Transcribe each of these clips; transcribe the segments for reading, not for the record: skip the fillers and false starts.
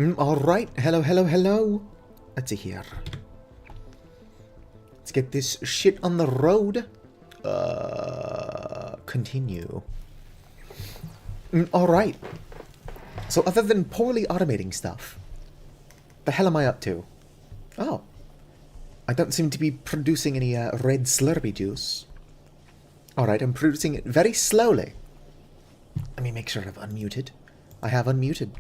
Alright, hello. Let's see here. Let's get this shit on the road. Continue. Alright. So other than poorly automating stuff, the hell am I up to? Oh. I don't seem to be producing any red Slurpee juice. Alright, I'm producing it very slowly. Let me make sure I've unmuted. I have unmuted.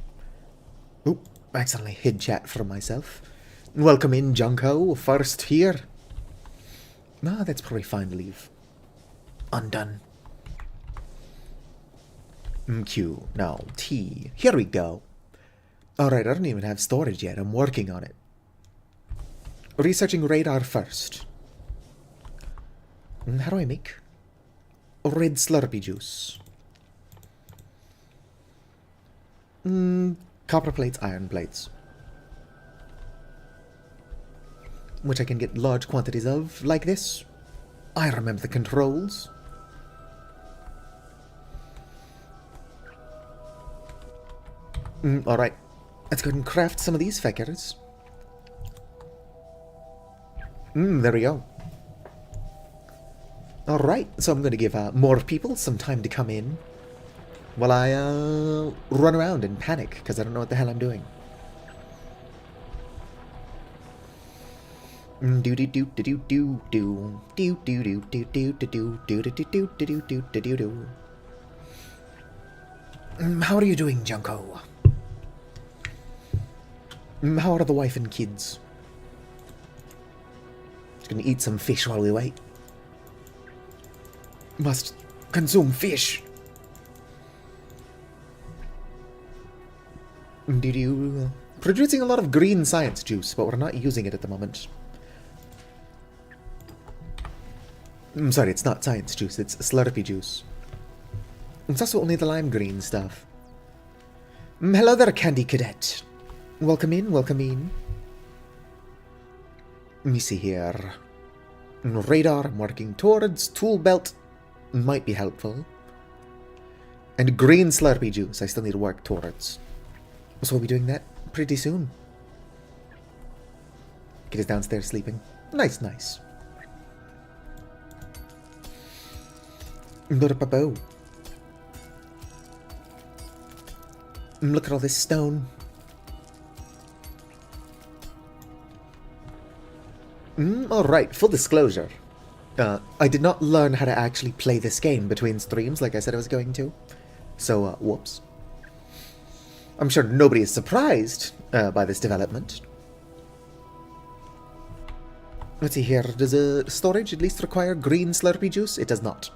Oop, I accidentally hid chat from myself. Welcome in, Junko. First here. Ah, that's probably fine to leave. Undone. Q. No. T. Here we go. Alright, I don't even have storage yet. I'm working on it. Researching radar first. How do I make red Slurpee juice? Copper plates, iron plates. Which I can get large quantities of, like this. I remember the controls. Alright. Let's go and craft some of these feckers. There we go. Alright, so I'm going to give more people some time to come in while I run around and panic because I don't know what the hell I'm doing. How are you doing, Junko? How are the wife and kids? Just gonna eat some fish while we wait. Must consume fish. Producing a lot of green science juice, but we're not using it at the moment. I'm sorry, it's not science juice, it's Slurpee juice. It's also only the lime green stuff. Hello there, Candy Cadet. Welcome in, welcome in. Let me see here. Radar, I'm working towards. Tool belt might be helpful. And green Slurpee juice, I still need to work towards. So we'll be doing that pretty soon. Kid is downstairs sleeping. Nice. Look at all this stone. Alright, full disclosure. I did not learn how to actually play this game between streams like I said I was going to. So, whoops. I'm sure nobody is surprised by this development. Let's see here. Does storage at least require green Slurpee juice? It does not.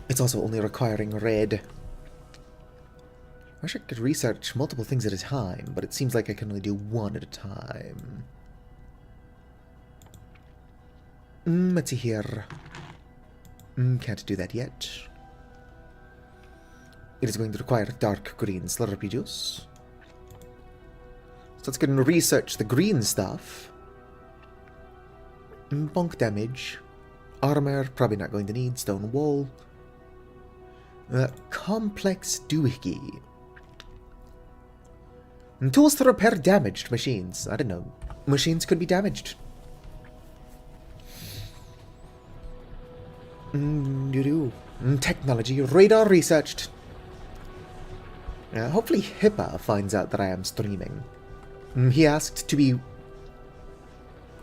It's also only requiring red. I wish I could research multiple things at a time, but it seems like I can only do one at a time. Let's see here. Can't do that yet. It is going to require dark green Slurpee juice. So let's go and research the green stuff. Bonk damage. Armor, probably not going to need. Stone wall. Complex doohickey. Tools to repair damaged machines. I don't know. Machines could be damaged. Technology. Radar researched. Hopefully HIPAA finds out that I am streaming. He asked to be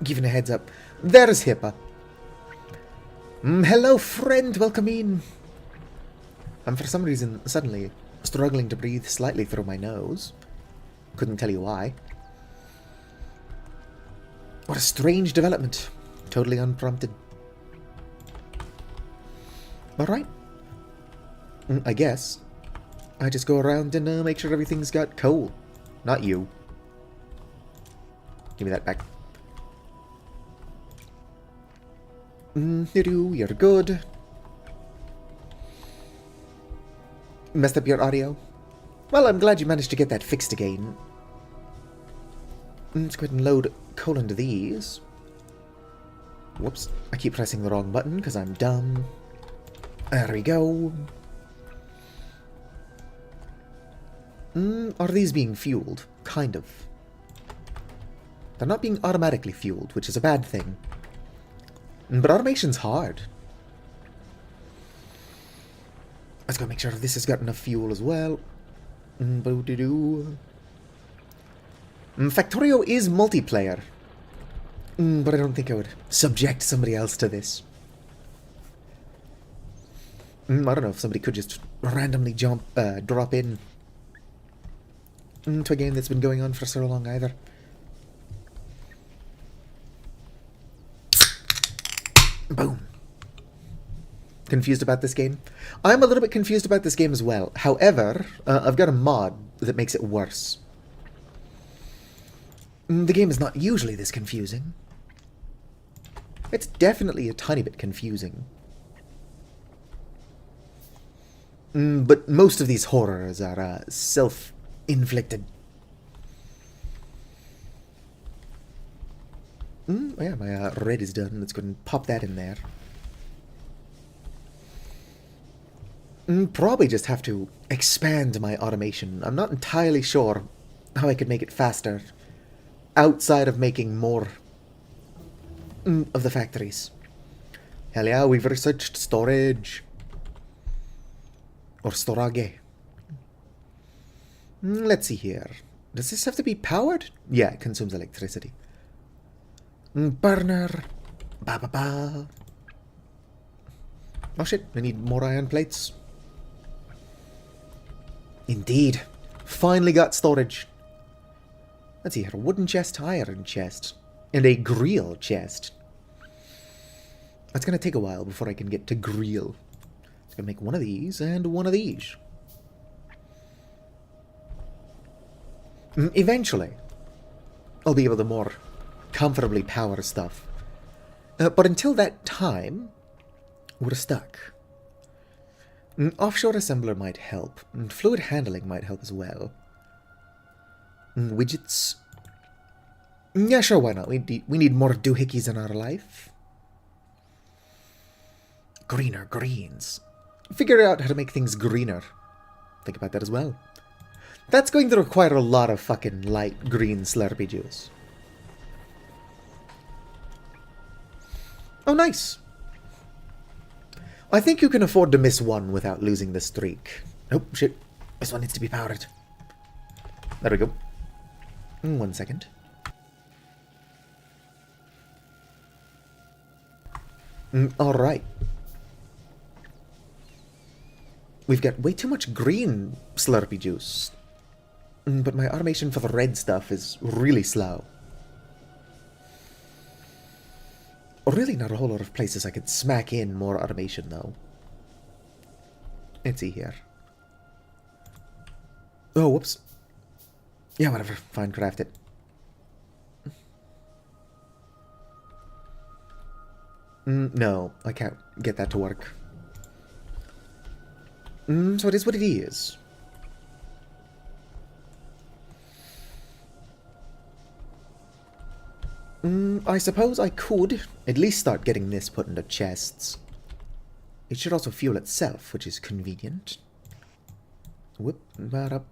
given a heads up. There's HIPAA. Hello, friend. Welcome in. I'm for some reason suddenly struggling to breathe slightly through my nose. Couldn't tell you why. What a strange development. Totally unprompted. Alright. I guess I just go around and make sure everything's got coal. Not you. Give me that back. You're good. Messed up your audio? Well, I'm glad you managed to get that fixed again. Let's go ahead and load coal into these. Whoops, I keep pressing the wrong button because I'm dumb. There we go. Are these being fueled? Kind of. They're not being automatically fueled, which is a bad thing. But automation's hard. Let's go make sure this has got enough fuel as well. Factorio is multiplayer. But I don't think I would subject somebody else to this. I don't know if somebody could just randomly drop in to a game that's been going on for so long either. Boom. Confused about this game? I'm a little bit confused about this game as well. However, I've got a mod that makes it worse. The game is not usually this confusing. It's definitely a tiny bit confusing. But most of these horrors are self-inflicted. Yeah, my red is done. Let's go and pop that in there. Probably just have to expand my automation. I'm not entirely sure how I could make it faster outside of making more of the factories. Hell yeah, we've researched storage. Or storage. Let's see here. Does this have to be powered? Yeah, it consumes electricity. Burner. Ba ba ba. Oh shit, I need more iron plates. Indeed. Finally got storage. Let's see here. Wooden chest, iron chest. And a grill chest. That's going to take a while before I can get to grill. I'm going to make one of these and one of these. Eventually, I'll be able to more comfortably power stuff. But until that time, we're stuck. Offshore assembler might help. Fluid handling might help as well. Widgets. Yeah, sure, why not? We need more doohickeys in our life. Greener greens. Figure out how to make things greener. Think about that as well. That's going to require a lot of fucking light green Slurpee juice. Oh, nice. I think you can afford to miss one without losing the streak. Oh, shit. This one needs to be powered. There we go. 1 second. Alright. We've got way too much green Slurpee juice. But my automation for the red stuff is really slow. Really not a whole lot of places I could smack in more automation, though. Let's see here. Oh, whoops. Yeah, whatever. Fine, craft it. No, I can't get that to work. So it is what it is. I suppose I could at least start getting this put into chests. It should also fuel itself, which is convenient. Whoop, that up.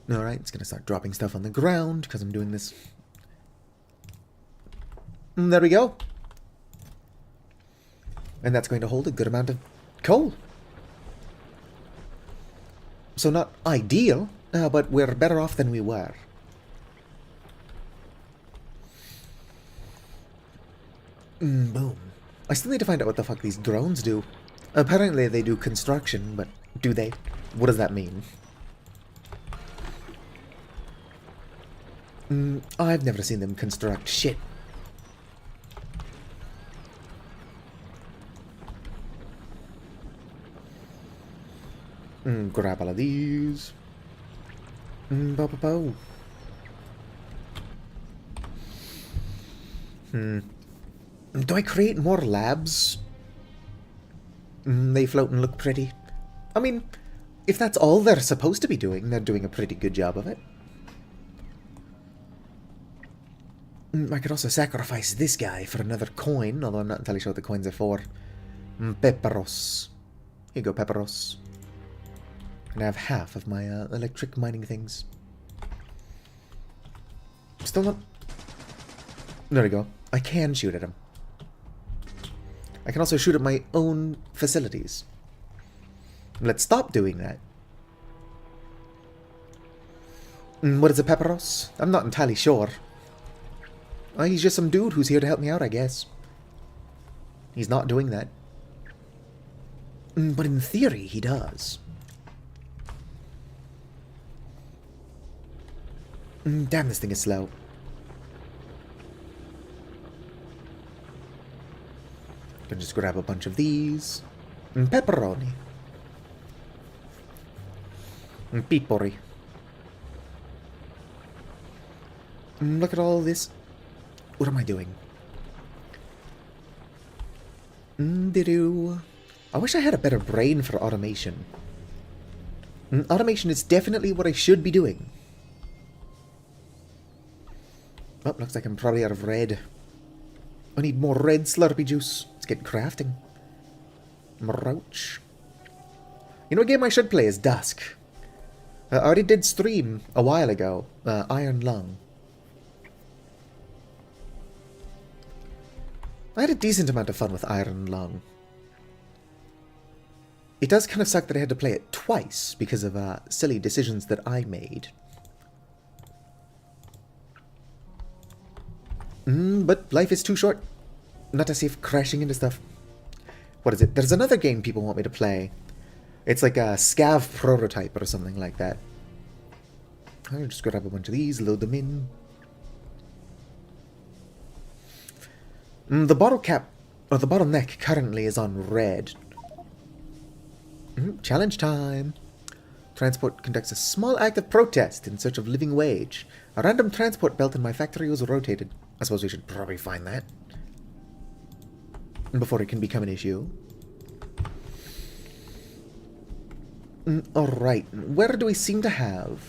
Alright, it's gonna start dropping stuff on the ground because I'm doing this. There we go. And that's going to hold a good amount of coal. So not ideal, but we're better off than we were. Boom. I still need to find out what the fuck these drones do. Apparently they do construction, but do they? What does that mean? I've never seen them construct shit. Grab all of these. Bo-bo-bo. Do I create more labs? They float and look pretty. I mean, if that's all they're supposed to be doing, they're doing a pretty good job of it. I could also sacrifice this guy for another coin, although I'm not entirely sure what the coins are for. Pepperos. Here you go, Pepperos. And I have half of my electric mining things. Still not... There we go. I can shoot at him. I can also shoot at my own facilities. Let's stop doing that. What is a Pepperos? I'm not entirely sure. He's just some dude who's here to help me out, I guess. He's not doing that. But in theory, he does. Damn, this thing is slow. Can just grab a bunch of these. Pepperoni. Pipori. Look at all this. What am I doing? I wish I had a better brain for automation. Automation is definitely what I should be doing. Oh, looks like I'm probably out of red. I need more red Slurpee juice. Let's get crafting. Mrouch. You know, a game I should play is Dusk. I already did stream a while ago. Iron Lung. I had a decent amount of fun with Iron Lung. It does kind of suck that I had to play it twice because of silly decisions that I made. But life is too short not to save crashing into stuff. What is it? There's another game people want me to play. It's like a scav prototype or something like that. I'll just grab a bunch of these, load them in. The bottle cap, or the bottleneck currently is on red. Challenge time. Transport conducts a small act of protest in search of living wage. A random transport belt in my factory was rotated. I suppose we should probably find that before it can become an issue. Alright, where do we seem to have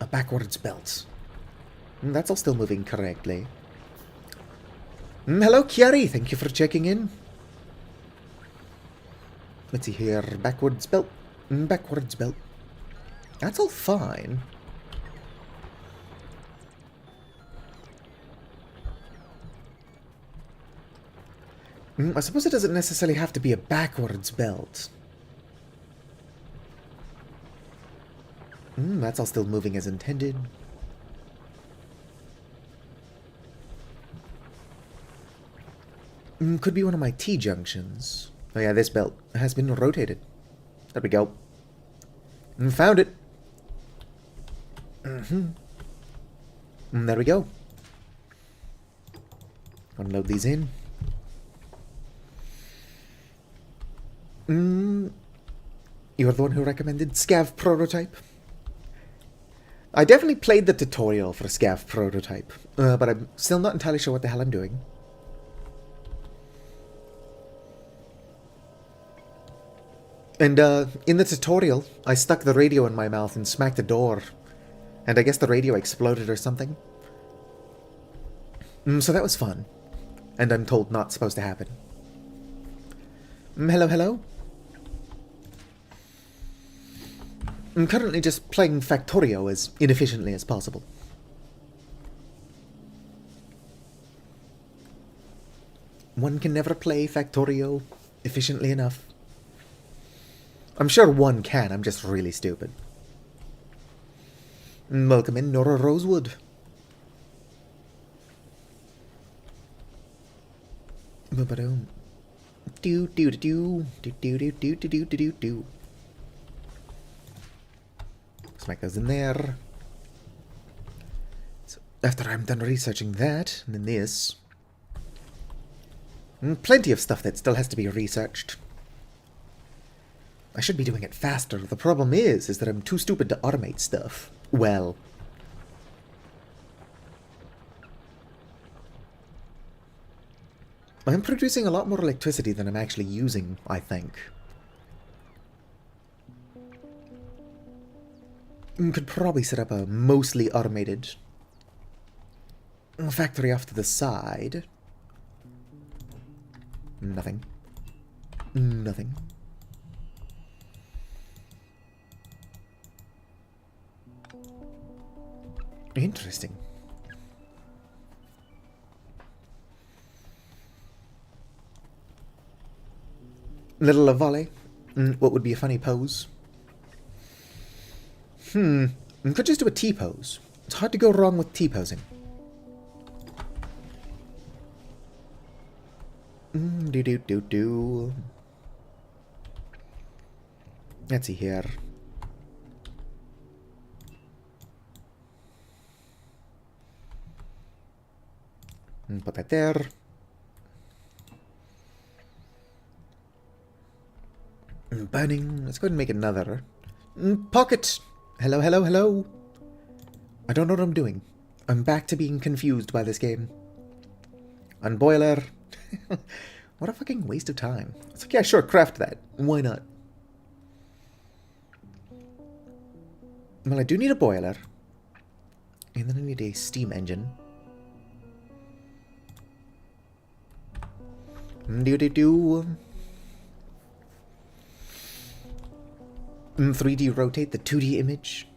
a backwards belt? That's all still moving correctly. Hello, Kiari. Thank you for checking in. Let's see here. Backwards belt. Backwards belt. That's all fine. I suppose it doesn't necessarily have to be a backwards belt. That's all still moving as intended. Could be one of my T-junctions. Oh yeah, this belt has been rotated. There we go. Found it. There we go. Unload these in. You're the one who recommended Scav Prototype? I definitely played the tutorial for Scav Prototype, but I'm still not entirely sure what the hell I'm doing. And in the tutorial, I stuck the radio in my mouth and smacked a door. And I guess the radio exploded or something. So that was fun. And I'm told not supposed to happen. Hello, hello? I'm currently just playing Factorio as inefficiently as possible. One can never play Factorio efficiently enough. I'm sure one can, I'm just really stupid. Welcome in, Nora Rosewood. Ba-ba-doom. Do-do-do-do. Smack those in there. So after I'm done researching that, and then this. Plenty of stuff that still has to be researched. I should be doing it faster. The problem is that I'm too stupid to automate stuff. Well. I'm producing a lot more electricity than I'm actually using, I think. Could probably set up a mostly automated factory off to the side. Nothing. Nothing. Interesting. Little volley. What would be a funny pose? Could just do a T-pose. It's hard to go wrong with T-posing. Do. Let's see here. Put that there. Burning. Let's go ahead and make another. Pocket! Hello, hello, hello. I don't know what I'm doing. I'm back to being confused by this game. Unboiler. What a fucking waste of time. It's like, yeah, sure, craft that. Why not? Well, I do need a boiler. And then I need a steam engine. Do. 3D rotate the 2D image.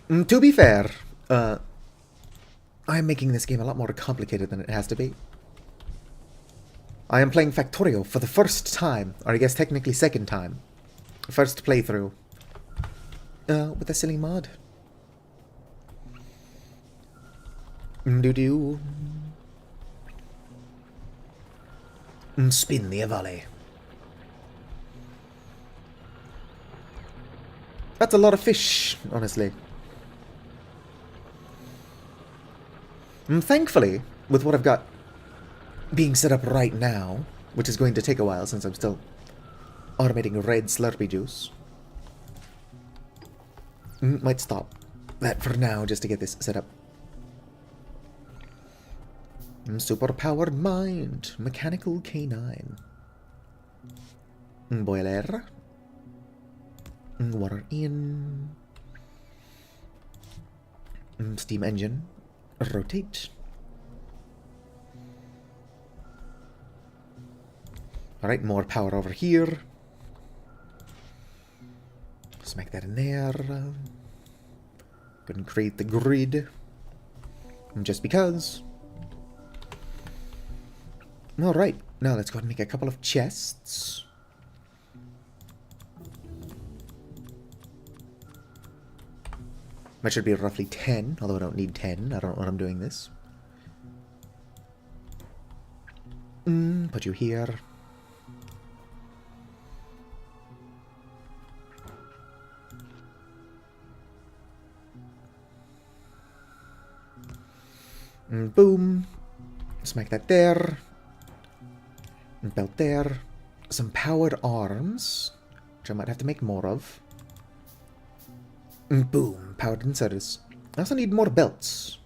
To be fair, I'm making this game a lot more complicated than it has to be. I am playing Factorio for the first time, or I guess technically second time. First playthrough. With a silly mod. Do. Spin the volley. That's a lot of fish, honestly. Thankfully, with what I've got being set up right now, which is going to take a while since I'm still automating red Slurpee juice. Might stop that for now just to get this set up. Super-powered mind. Mechanical canine. Boiler. Water in. Steam engine. Rotate. Alright, more power over here. Smack that in there. Go ahead and create the grid. Just because. Alright, now let's go ahead and make a couple of chests. That should be roughly 10, although I don't need 10. I don't know what I'm doing this. Put you here. Boom. Smack that there. Belt there. Some powered arms, which I might have to make more of. Boom. Powered inserters. I also need more belts.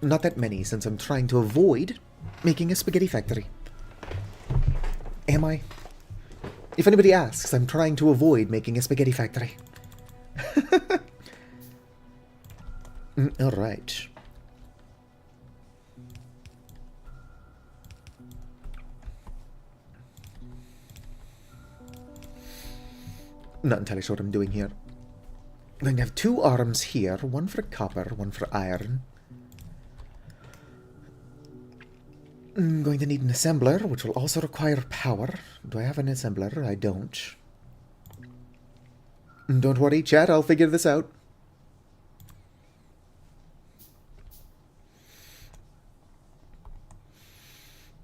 Not that many, since I'm trying to avoid making a spaghetti factory. Am I? If anybody asks, I'm trying to avoid making a spaghetti factory. Alright. Not entirely sure what I'm doing here. I'm going to have 2 arms here, one for copper, one for iron. I'm going to need an assembler, which will also require power. Do I have an assembler? I don't. Don't worry, chat, I'll figure this out.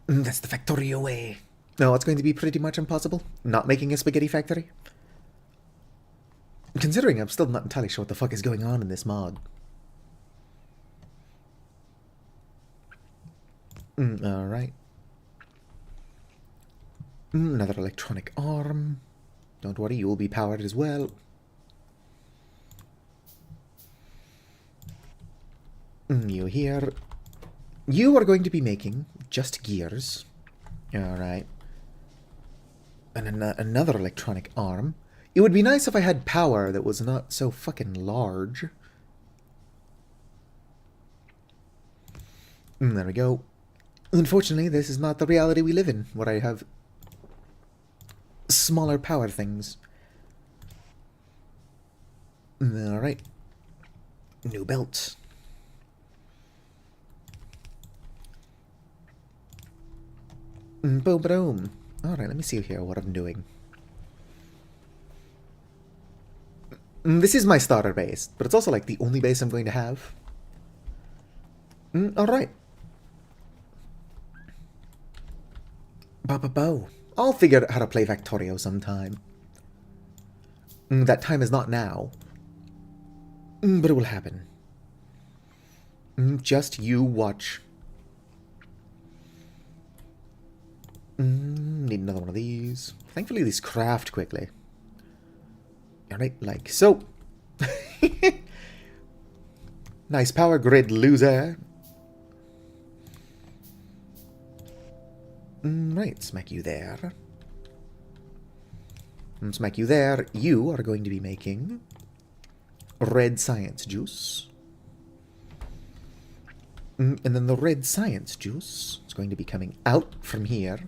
That's the Factorio way. No, it's going to be pretty much impossible. Not making a spaghetti factory. Considering I'm still not entirely sure what the fuck is going on in this mod. Alright. Another electronic arm. Don't worry, you will be powered as well. You here. You are going to be making just gears. Alright. And another electronic arm. It would be nice if I had power that was not so fucking large. There we go. Unfortunately, this is not the reality we live in, where I have smaller power things. Alright. New belt. Boom, boom. Alright, let me see here what I'm doing. This is my starter base, but it's also like the only base I'm going to have. Alright. Bo. I'll figure out how to play Factorio sometime. That time is not now. But it will happen. Just you watch. Need another one of these. Thankfully these craft quickly. Alright, like so. Nice power grid, loser. Right, smack you there. Smack you there. You are going to be making red science juice. And then the red science juice is going to be coming out from here.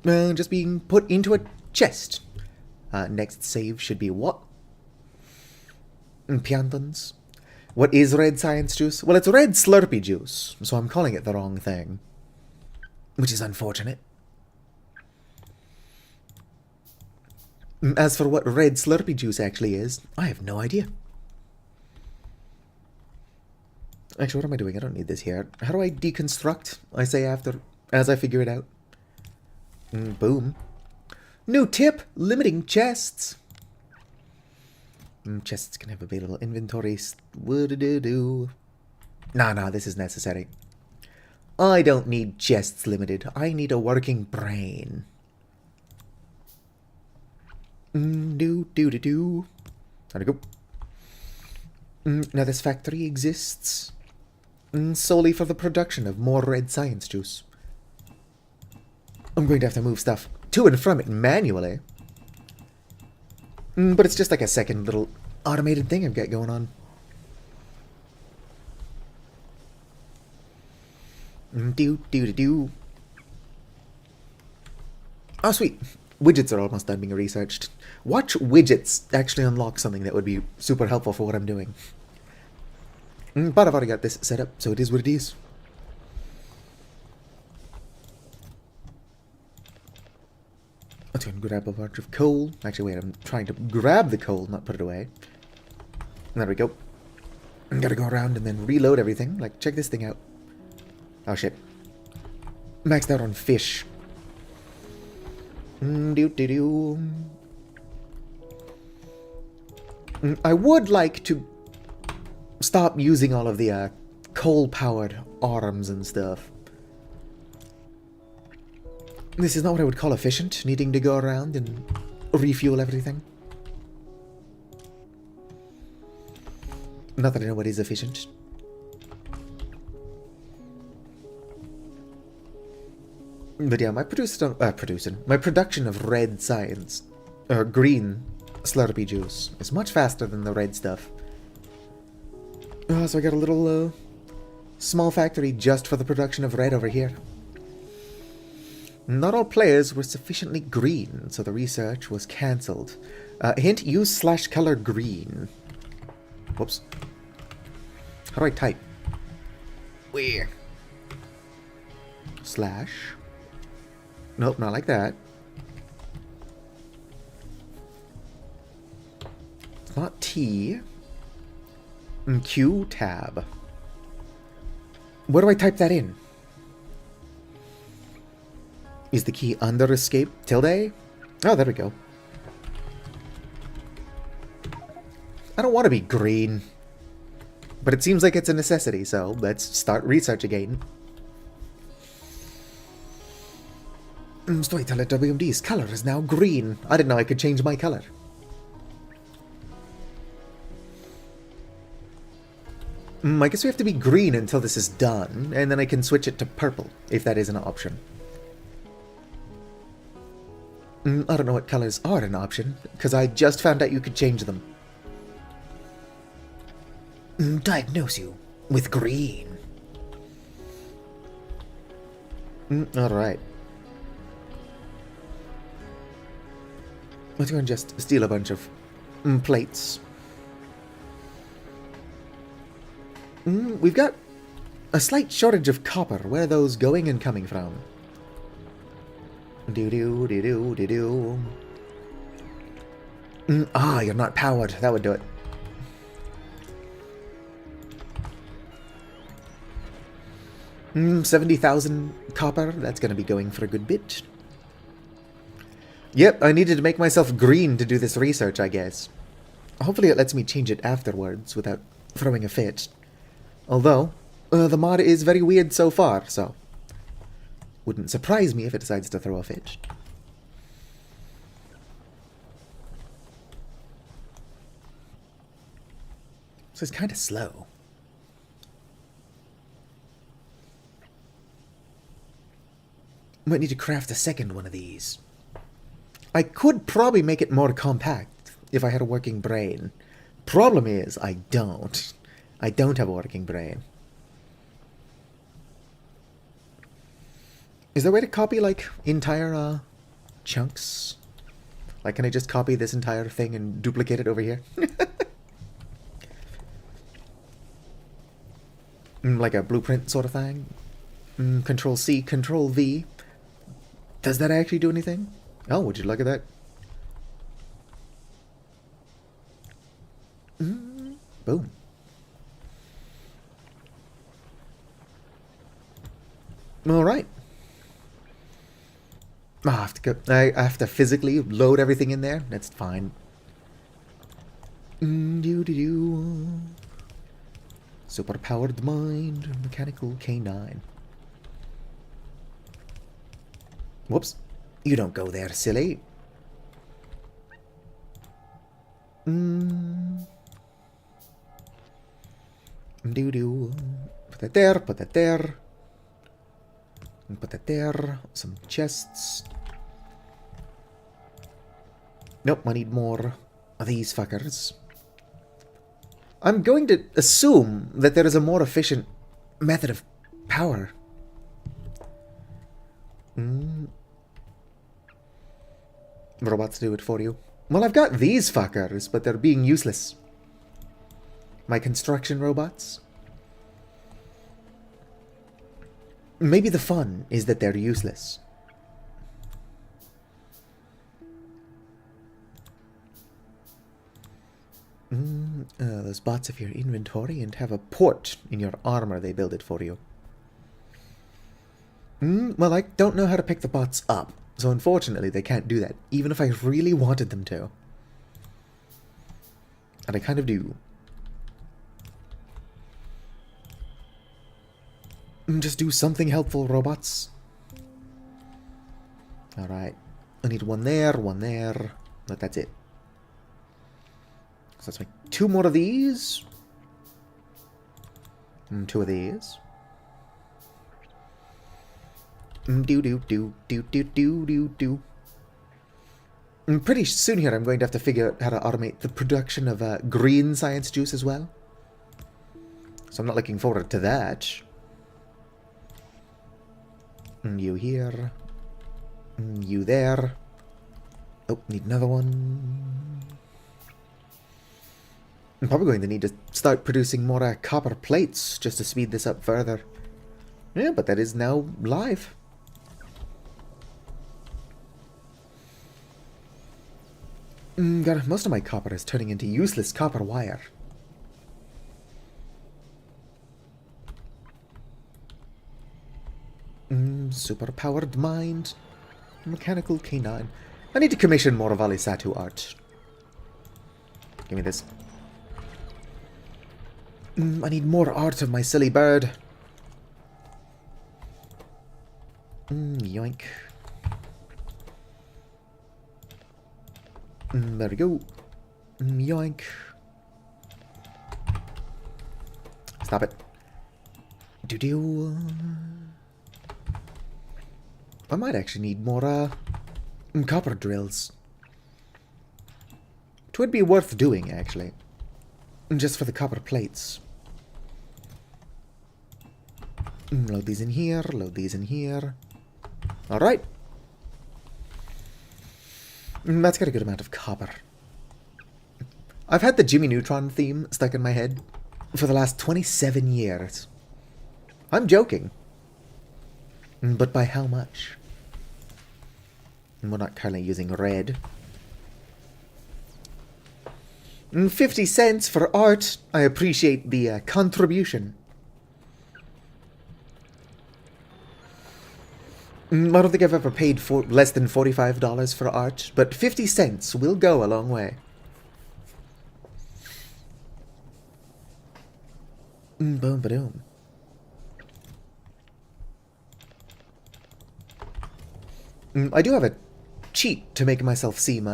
Just being put into a chest. Next save should be what? Piantons. What is red science juice? Well, it's red slurpy juice, so I'm calling it the wrong thing. Which is unfortunate. As for what red slurpy juice actually is, I have no idea. Actually, what am I doing? I don't need this here. How do I deconstruct? I say as I figure it out. Boom. New tip, limiting chests. Chests can have available inventories. Woo-do-do-do. Nah, this is necessary. I don't need chests limited. I need a working brain. Do-do-do-do. There we go. Now this factory exists solely for the production of more red science juice. I'm going to have to move stuff to and from it manually. But it's just like a second little automated thing I've got going on. Do-do-do-do. Oh, sweet. Widgets are almost done being researched. Watch widgets actually unlock something that would be super helpful for what I'm doing. But I've already got this set up, so it is what it is. Let's go and grab a bunch of coal. Actually, wait, I'm trying to grab the coal, not put it away. There we go. Gotta go around and then reload everything. Like, check this thing out. Oh, shit. Maxed out on fish. I would like to stop using all of the coal-powered arms and stuff. This is not what I would call efficient, needing to go around and refuel everything. Not that I know what is efficient. But yeah, my production of red science, or green slurpy juice is much faster than the red stuff. So I got a little small factory just for the production of red over here. Not all players were sufficiently green, so the research was cancelled. Hint, use /color green. Whoops. How do I type? Where? Slash. Nope, not like that. It's not T. Q tab. Where do I type that in? Is the key under escape tilde? Oh, there we go. I don't want to be green. But it seems like it's a necessity, so let's start research again. Storyteller WMD's color is now green. I didn't know I could change my color. I guess we have to be green until this is done, and then I can switch it to purple, if that is an option. I don't know what colors are an option, because I just found out you could change them. Diagnose you with green. Alright. Let's go and just steal a bunch of plates. We've got a slight shortage of copper. Where are those going and coming from? Do-do-do-do-do-do. You're not powered. That would do it. Mm, 70,000 copper. That's going to be going for a good bit. Yep, I needed to make myself green to do this research, I guess. Hopefully it lets me change it afterwards without throwing a fit. Although, the mod is very weird so far, so wouldn't surprise me if it decides to throw a fit. So it's kind of slow. Might need to craft a second one of these. I could probably make it more compact if I had a working brain. Problem is, I don't. I don't have a working brain. Is there a way to copy, like, entire, chunks? Like, can I just copy this entire thing and duplicate it over here? Like a blueprint sort of thing? Control C, Control V. Does that actually do anything? Oh, would you look at that? Boom. All right. I have to go. I have to physically load everything in there. That's fine. Super powered mind, mechanical K9. Whoops. You don't go there, silly. Put that there, put that there. And put that there. Some chests. Nope, I need more of these fuckers. I'm going to assume that there is a more efficient method of power. Robots do it for you. Well, I've got these fuckers, but they're being useless. My construction robots. Maybe the fun is that they're useless. Those bots have your inventory and have a port in your armor. They build it for you. Well, I don't know how to pick the bots up. So unfortunately, they can't do that, even if I really wanted them to. And I kind of do. Just do something helpful, robots. Alright. I need one there, but that's it. So let's make 2 more of these. 2 of these. Pretty soon here I'm going to have to figure out how to automate the production of green science juice as well. So I'm not looking forward to that. You here. You there. Oh, need another one. I'm probably going to need to start producing more copper plates just to speed this up further. Yeah, but that is now live. God, most of my copper is turning into useless copper wire. Super powered mind. Mechanical K9. I need to commission more Valisatu art. Give me this. I need more art of my silly bird. Yoink. There we go. Yoink. Stop it. Do-do. I might actually need more, copper drills. It would be worth doing, actually. Just for the copper plates. Load these in here, load these in here. Alright. That's got a good amount of copper. I've had the Jimmy Neutron theme stuck in my head for the last 27 years. I'm joking. But by how much? And we're not currently using red. 50 cents for art. I appreciate the contribution. I don't think I've ever paid for less than $45 for art, but 50 cents will go a long way. Boom, ba-doom. I do have a cheat to make myself seem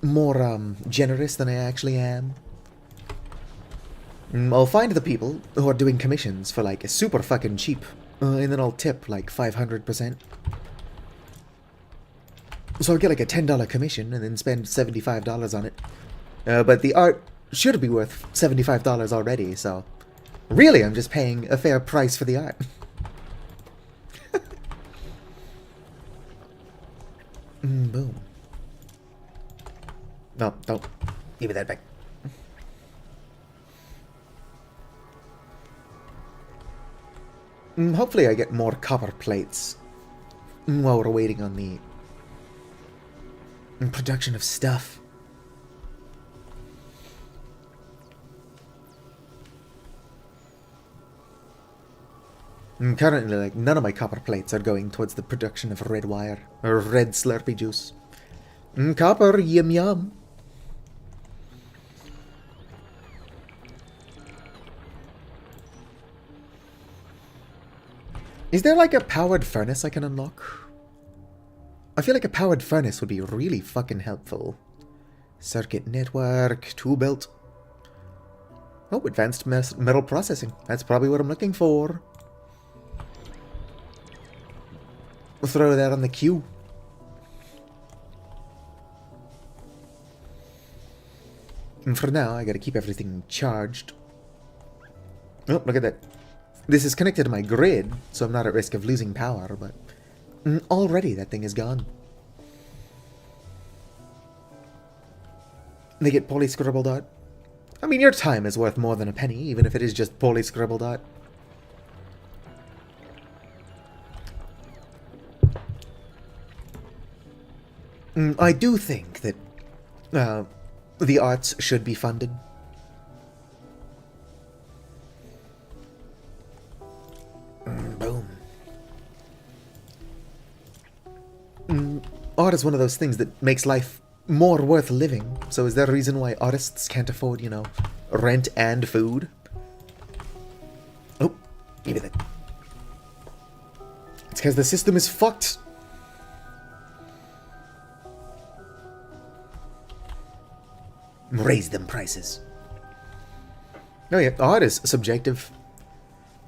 more generous than I actually am. I'll find the people who are doing commissions for like super fucking cheap, and then I'll tip like 500%. So I'll get like a $10 commission and then spend $75 on it. But the art should be worth $75 already, so really I'm just paying a fair price for the art. Boom. No, don't. Give me that back. Hopefully I get more copper plates while we're waiting on the production of stuff. Currently, like, none of my copper plates are going towards the production of red wire, or red Slurpee juice. Copper, yum yum. Is there like a powered furnace I can unlock? I feel like a powered furnace would be really fucking helpful. Circuit network, tool belt. Oh, advanced metal processing. That's probably what I'm looking for. We'll throw that on the queue. And for now, I gotta keep everything charged. Oh, look at that. This is connected to my grid, so I'm not at risk of losing power, but already that thing is gone. They get poorly scribbled art. I mean, your time is worth more than a penny, even if it is just poorly scribbled art. I do think that the arts should be funded. Boom. Art is one of those things that makes life more worth living. So is there a reason why artists can't afford, you know, rent and food? Oh, give me that. It's because the system is fucked. Raise them prices. Oh yeah, art is subjective.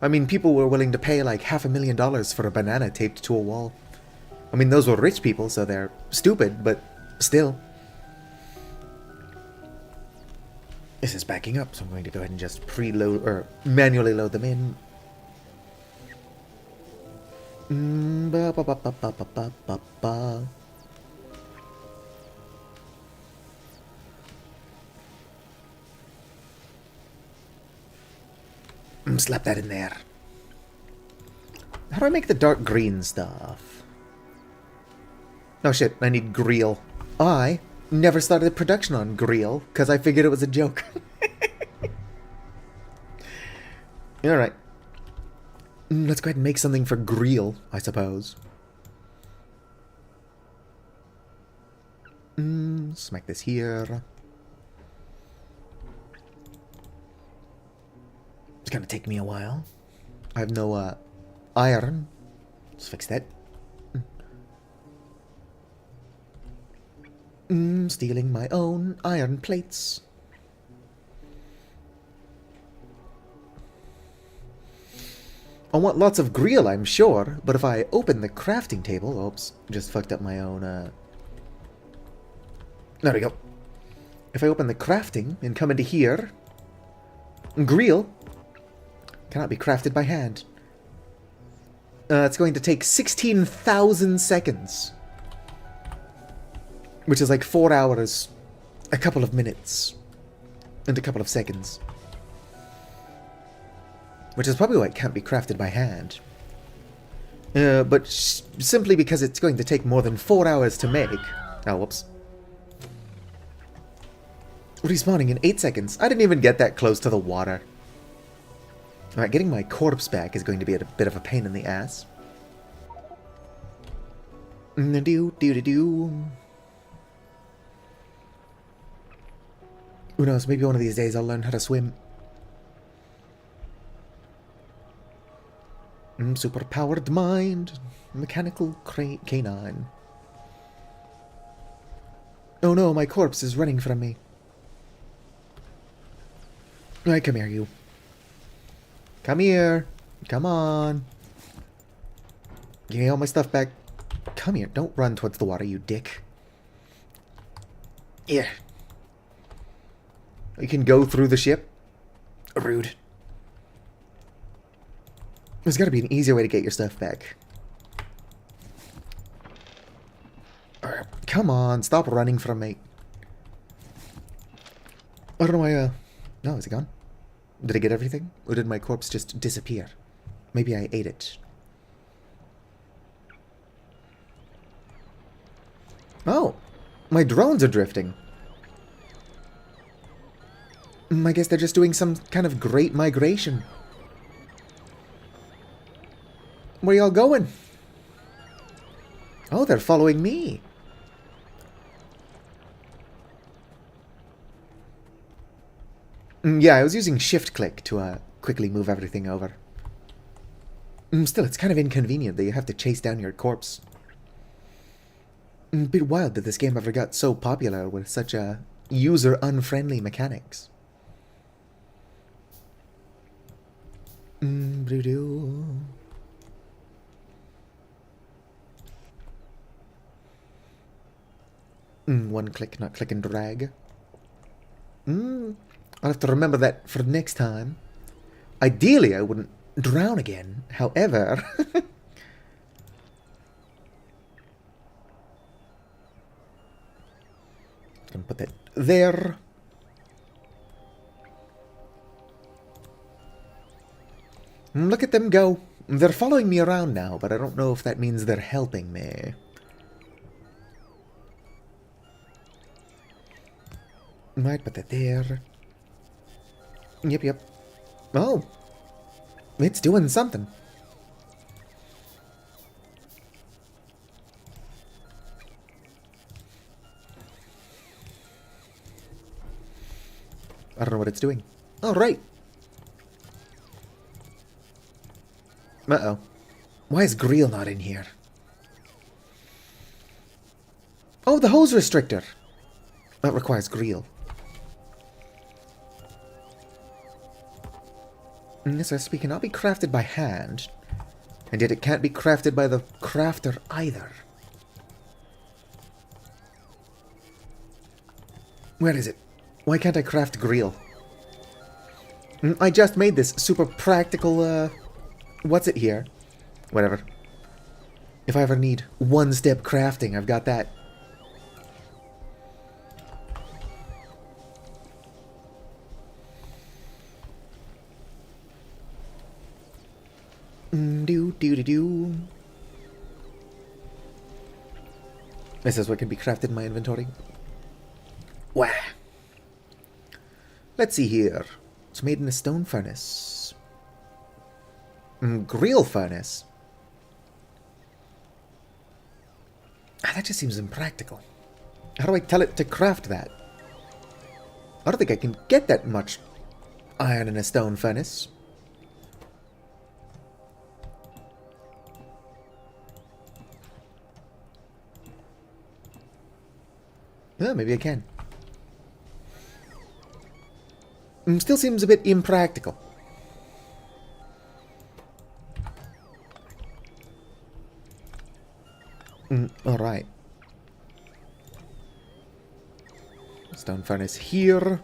I mean, people were willing to pay like $500,000 for a banana taped to a wall. I mean, those were rich people, so they're stupid, but still. This is backing up, so I'm going to go ahead and just preload, or manually load them in. Ba ba ba ba ba ba ba ba. Slap that in there. How do I make the dark green stuff? Oh shit, I need Greel. I never started production on Greel, because I figured it was a joke. Alright. Let's go ahead and make something for Greel, I suppose. Smack this here. It's gonna take me a while. I have no iron. Let's fix that. Stealing my own iron plates. I want lots of Greel, I'm sure, but if I open the crafting table... Oops, just fucked up my own, There we go. If I open the crafting and come into here... Greel cannot be crafted by hand. It's going to take 16,000 seconds. which is like 4 hours, a couple of minutes, and a couple of seconds. Which is probably why it can't be crafted by hand. But simply because it's going to take more than 4 hours to make. Oh, whoops. Respawning in 8 seconds. I didn't even get that close to the water. Alright, getting my corpse back is going to be a bit of a pain in the ass. Who knows, maybe one of these days I'll learn how to swim. Superpowered mind. Mechanical canine. Oh no, my corpse is running from me. Alright, come here, you. Come here. Come on. Give me all my stuff back. Come here. Don't run towards the water, you dick. Yeah. You can go through the ship. Rude. There's got to be an easier way to get your stuff back. Come on, stop running from me. I don't know why, no, is it gone? Did I get everything? Or did my corpse just disappear? Maybe I ate it. Oh, my drones are drifting. I guess they're just doing some kind of great migration. Where y'all going? Oh, they're following me. Yeah, I was using shift-click to quickly move everything over. Still, it's kind of inconvenient that you have to chase down your corpse. A bit wild that this game ever got so popular with such user-unfriendly mechanics. One click, not click and drag. I'll have to remember that for next time. Ideally, I wouldn't drown again. However... Gonna put that there. Look at them go. They're following me around now, but I don't know if that means they're helping me. Might put that there. Yep. Oh. It's doing something. I don't know what it's doing. Oh, right. Uh-oh. Why is Greel not in here? Oh, the hose restrictor. That requires Greel. This recipe cannot be crafted by hand, and yet it can't be crafted by the crafter either. Where is it? Why can't I craft Greel? I just made this super practical, what's it here? Whatever. If I ever need one-step crafting, I've got that. This is what can be crafted in my inventory. Wah! Let's see here. It's made in a stone furnace. Greel furnace. That just seems impractical. How do I tell it to craft that? I don't think I can get that much iron in a stone furnace. Oh, maybe I can. Still seems a bit impractical. Alright. Stone furnace here.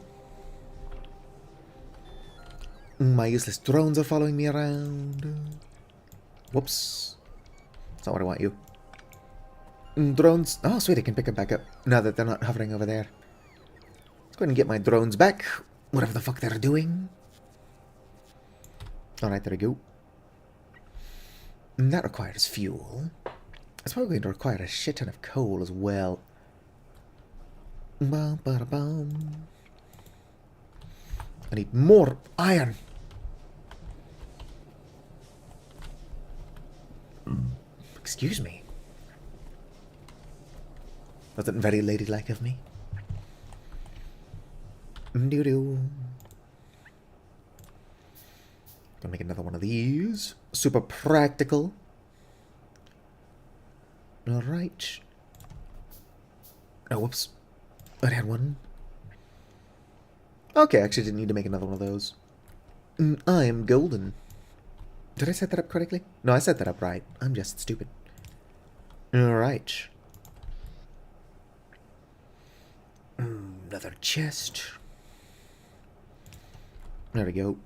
My useless drones are following me around. Whoops. That's not what I want you. Drones. Oh, sweet, I can pick them back up now that they're not hovering over there. Let's go ahead and get my drones back. Whatever the fuck they're doing. Alright, there we go. That requires fuel. It's probably going to require a shit ton of coal as well. Bum, ba, bum. I need more iron. Excuse me. Wasn't very ladylike of me. Doo-doo. Gonna make another one of these. Super practical. Alright. Oh, whoops. I had one. Okay, I actually didn't need to make another one of those. I am golden. Did I set that up correctly? No, I set that up right. I'm just stupid. Alright. Another chest. There we go.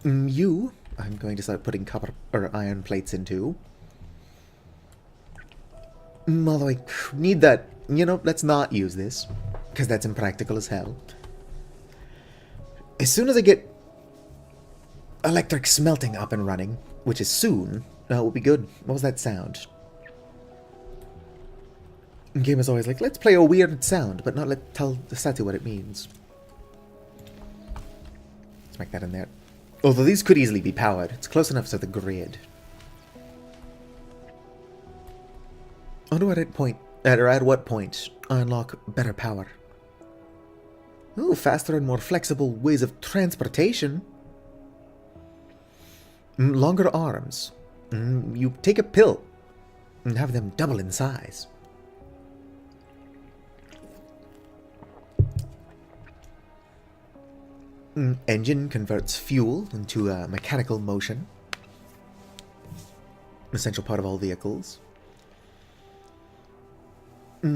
You, I'm going to start putting copper or iron plates into. Although I need that. You know, let's not use this, because that's impractical as hell. As soon as I get electric smelting up and running, which is soon, that will be good. What was that sound? The game is always like, let's play a weird sound, but not tell the statue what it means. Let's make that in there. Although these could easily be powered. It's close enough to the grid. I wonder at what point I unlock better power. Ooh, faster and more flexible ways of transportation. Longer arms. You take a pill and have them double in size. Engine converts fuel into mechanical motion. Essential part of all vehicles.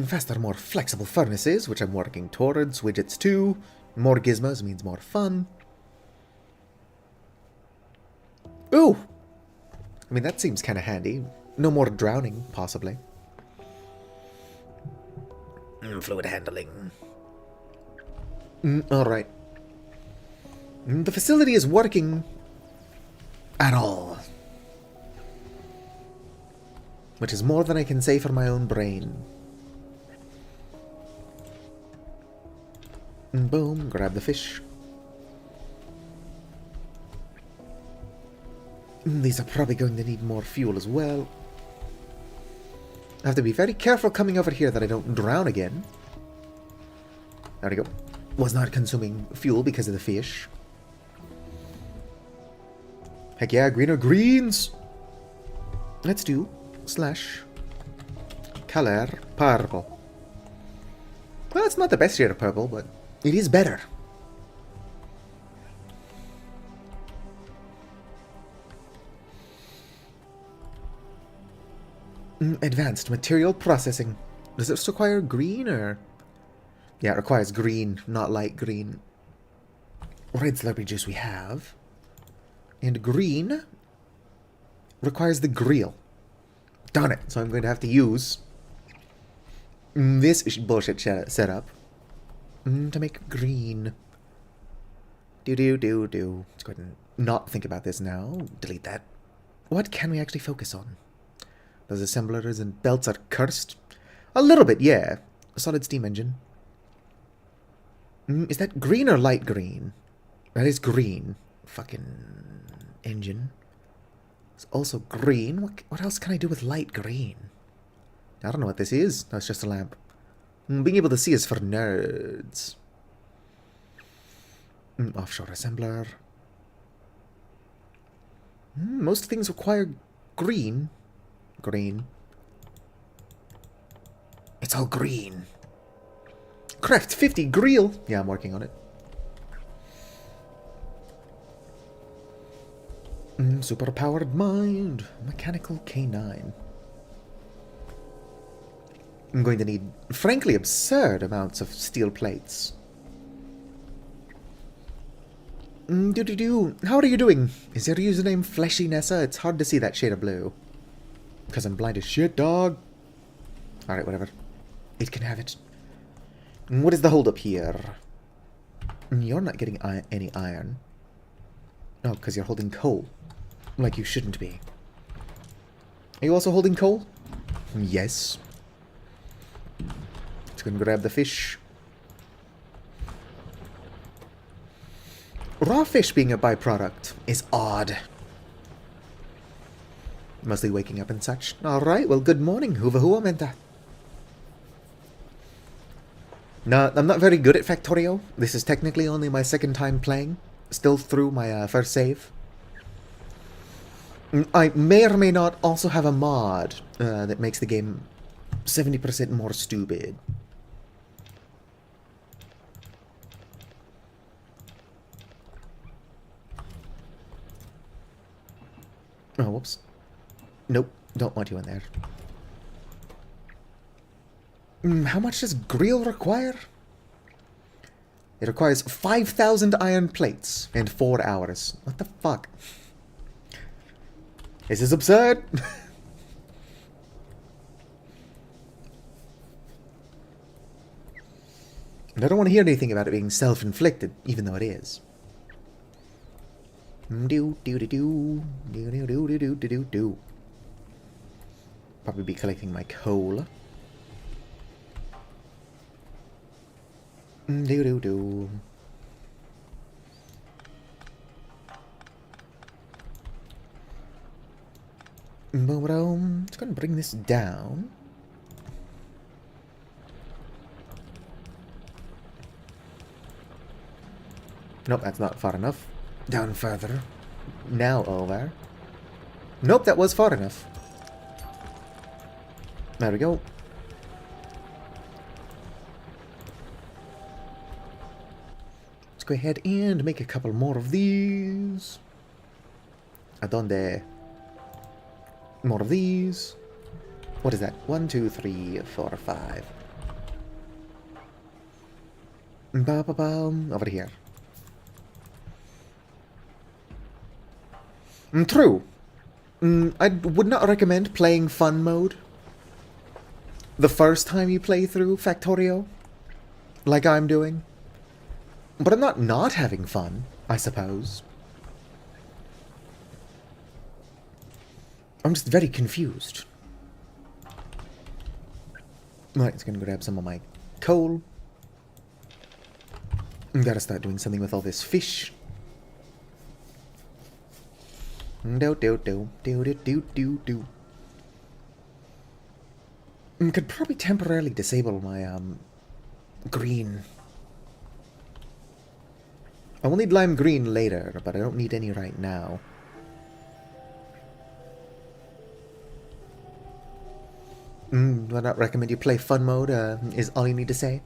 Faster, more flexible furnaces, which I'm working towards. Widgets too. More gizmos means more fun. Ooh! I mean, that seems kind of handy. No more drowning, possibly. Fluid handling. Alright. The facility is working at all. Which is more than I can say for my own brain. Boom, grab the fish. These are probably going to need more fuel as well. I have to be very careful coming over here that I don't drown again. There we go. Was not consuming fuel because of the fish. Heck yeah, greener greens! Let's do / color purple. Well, it's not the best shade of purple, but it is better. Advanced material processing. Does this require green or? Yeah, it requires green, not light green. Red Slurpee juice we have. And green requires the grill. Darn it. So I'm going to have to use this bullshit setup to make green. Let's go ahead and not think about this now. Delete that. What can we actually focus on? Those assemblers and belts are cursed? A little bit, yeah. A solid steam engine. Is that green or light green? That is green. Fucking engine. It's also green. What else can I do with light green? I don't know what this is. That's just a lamp. Being able to see is for nerds. Offshore assembler. Most things require green. Green. It's all green. Craft 50 grill. Yeah, I'm working on it. Super-powered mind. Mechanical K9. I'm going to need, frankly, absurd amounts of steel plates. How are you doing? Is your username Fleshy Nessa? It's hard to see that shade of blue. Because I'm blind as shit, dog. Alright, whatever. It can have it. What is the holdup here? You're not getting any iron. No, because you're holding coal. Like you shouldn't be. Are you also holding coal? Yes. Just gonna grab the fish. Raw fish being a byproduct is odd. Mostly waking up and such. Alright, well, good morning. Hua menta. No, I'm not very good at Factorio. This is technically only my second time playing. Still through my first save. I may or may not also have a mod that makes the game 70% more stupid. Oh, whoops. Nope, don't want you in there. How much does Grill require? It requires 5,000 iron plates and 4 hours. What the fuck? This is absurd. And I don't want to hear anything about it being self-inflicted, even though it is. Probably be collecting my coal. Just gonna bring this down. Nope, that's not far enough. Down further. Now over. Nope, that was far enough. There we go. Let's go ahead and make a couple more of these. Adonde? More of these. What is that? 1, 2, 3, 4, 5. Over here. True. I would not recommend playing Fun Mode the first time you play through Factorio, like I'm doing. But I'm not having fun, I suppose. I'm just very confused. Right, it's gonna grab some of my coal. Gotta start doing something with all this fish. Could probably temporarily disable my green. I will need lime green later, but I don't need any right now. Do I not recommend you play Fun Mode, is all you need to say?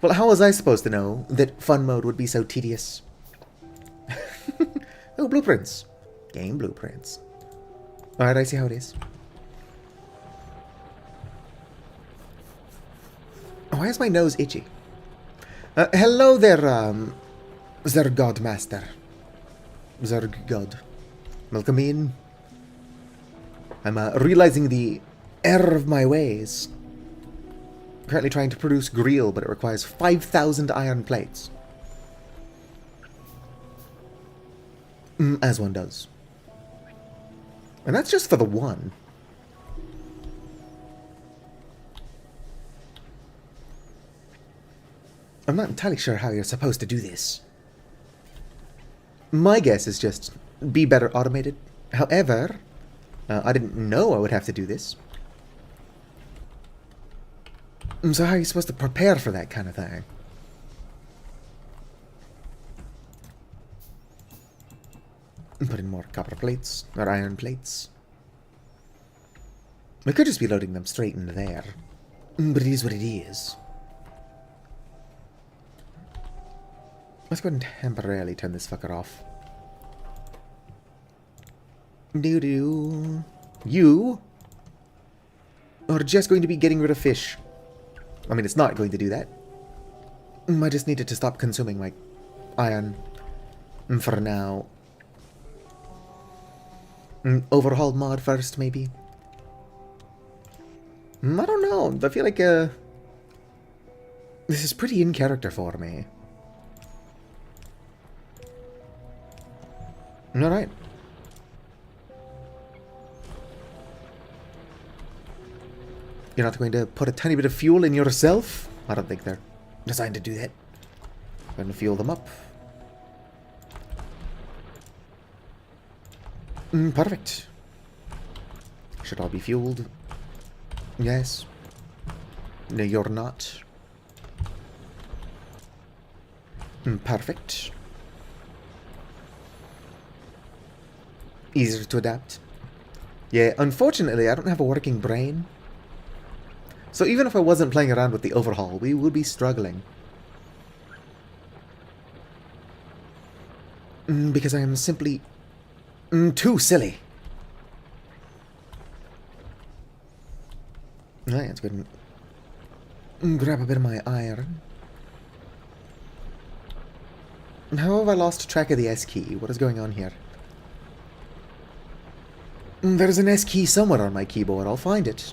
Well, how was I supposed to know that Fun Mode would be so tedious? Oh, blueprints. Game blueprints. Alright, I see how it is. Why is my nose itchy? Hello there, Zergod Master. Zergod. Welcome in. I'm realizing the error of my ways. Currently trying to produce grill, but it requires 5,000 iron plates. As one does. And that's just for the one. I'm not entirely sure how you're supposed to do this. My guess is just be better automated. However, I didn't know I would have to do this. So how are you supposed to prepare for that kind of thing? Put in more copper plates, or iron plates. We could just be loading them straight into there. But it is what it is. Let's go ahead and temporarily turn this fucker off. Doo-doo. You are just going to be getting rid of fish. I mean, it's not going to do that. I just needed to stop consuming my iron for now. Overhaul mod first, maybe? I don't know. I feel like this is pretty in character for me. Alright. You're not going to put a tiny bit of fuel in yourself? I don't think they're designed to do that. I'm going to fuel them up. Perfect. Should all be fueled. Yes. No, you're not. Perfect. Easier to adapt. Yeah, unfortunately, I don't have a working brain. So even if I wasn't playing around with the overhaul, we would be struggling. Because I am simply too silly. Alright, let's go ahead and grab a bit of my iron. How have I lost track of the S key? What is going on here? There's an S key somewhere on my keyboard. I'll find it.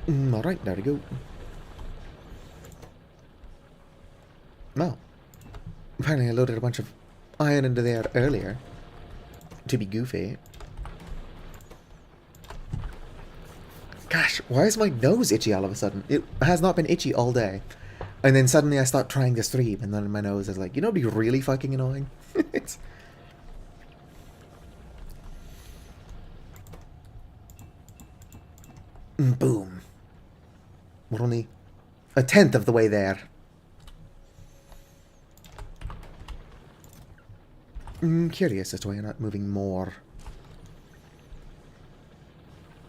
Alright, there we go. Wow. Apparently I loaded a bunch of iron into there earlier. To be goofy. Gosh, why is my nose itchy all of a sudden? It has not been itchy all day. And then suddenly I start trying to stream, and then my nose is like, you know what'd be really fucking annoying? It's... Boom. We're only a tenth of the way there. Curious as to why you're not moving more.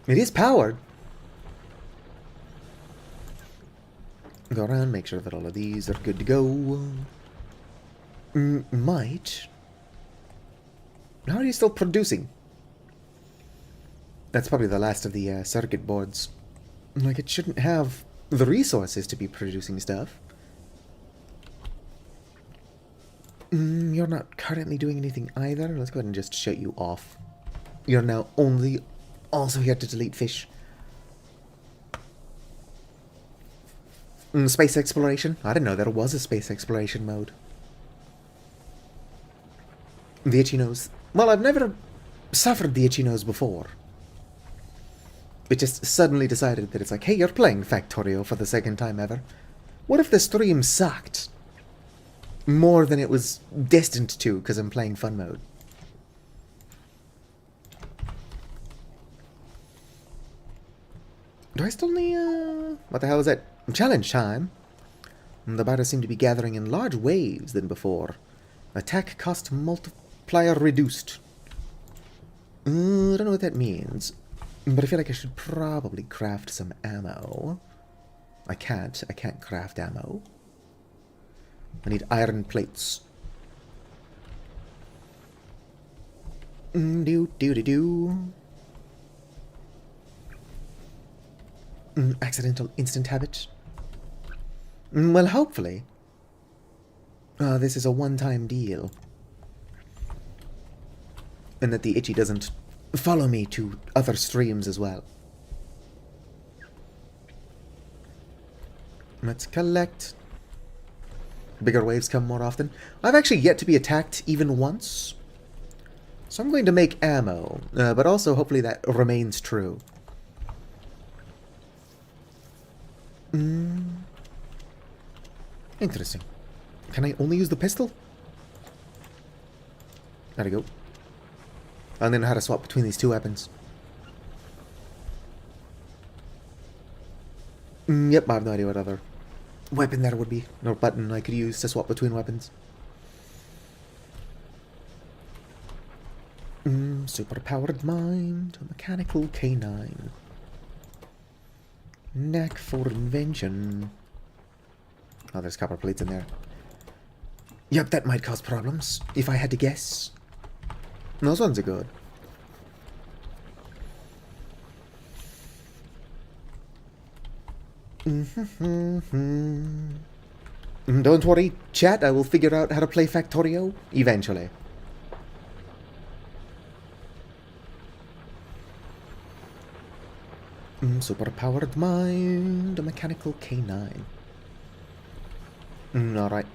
It is powered. Go around, make sure that all of these are good to go. Might. How are you still producing? That's probably the last of the circuit boards. Like, it shouldn't have the resources to be producing stuff. You're not currently doing anything either. Let's go ahead and just shut you off. You're now only also here to delete fish. Space exploration? I didn't know there was a space exploration mode. The itchy nose. Well, I've never suffered the itchy nose before. It just suddenly decided that it's like, hey, you're playing Factorio for the second time ever. What if the stream sucked? More than it was destined to, because I'm playing Fun Mode. Do I still need, what the hell is that? Challenge time. The batters seem to be gathering in large waves than before. Attack cost multiplier reduced. I don't know what that means. But I feel like I should probably craft some ammo. I can't craft ammo. I need iron plates. Accidental instant habit. Well, hopefully. This is a one-time deal. And that the itchy doesn't follow me to other streams as well. Let's collect. Bigger waves come more often. I've actually yet to be attacked even once. So I'm going to make ammo, but also hopefully that remains true. Interesting. Can I only use the pistol? There we go. I don't know how to swap between these two weapons. Yep, I have no idea what other weapon there would be, or button I could use to swap between weapons. Super-powered mind, a mechanical canine. Knack for invention. Oh, there's copper plates in there. Yep, that might cause problems, if I had to guess. Those ones are good. Don't worry, chat, I will figure out how to play Factorio eventually. Superpowered mind, a mechanical K9. Alright.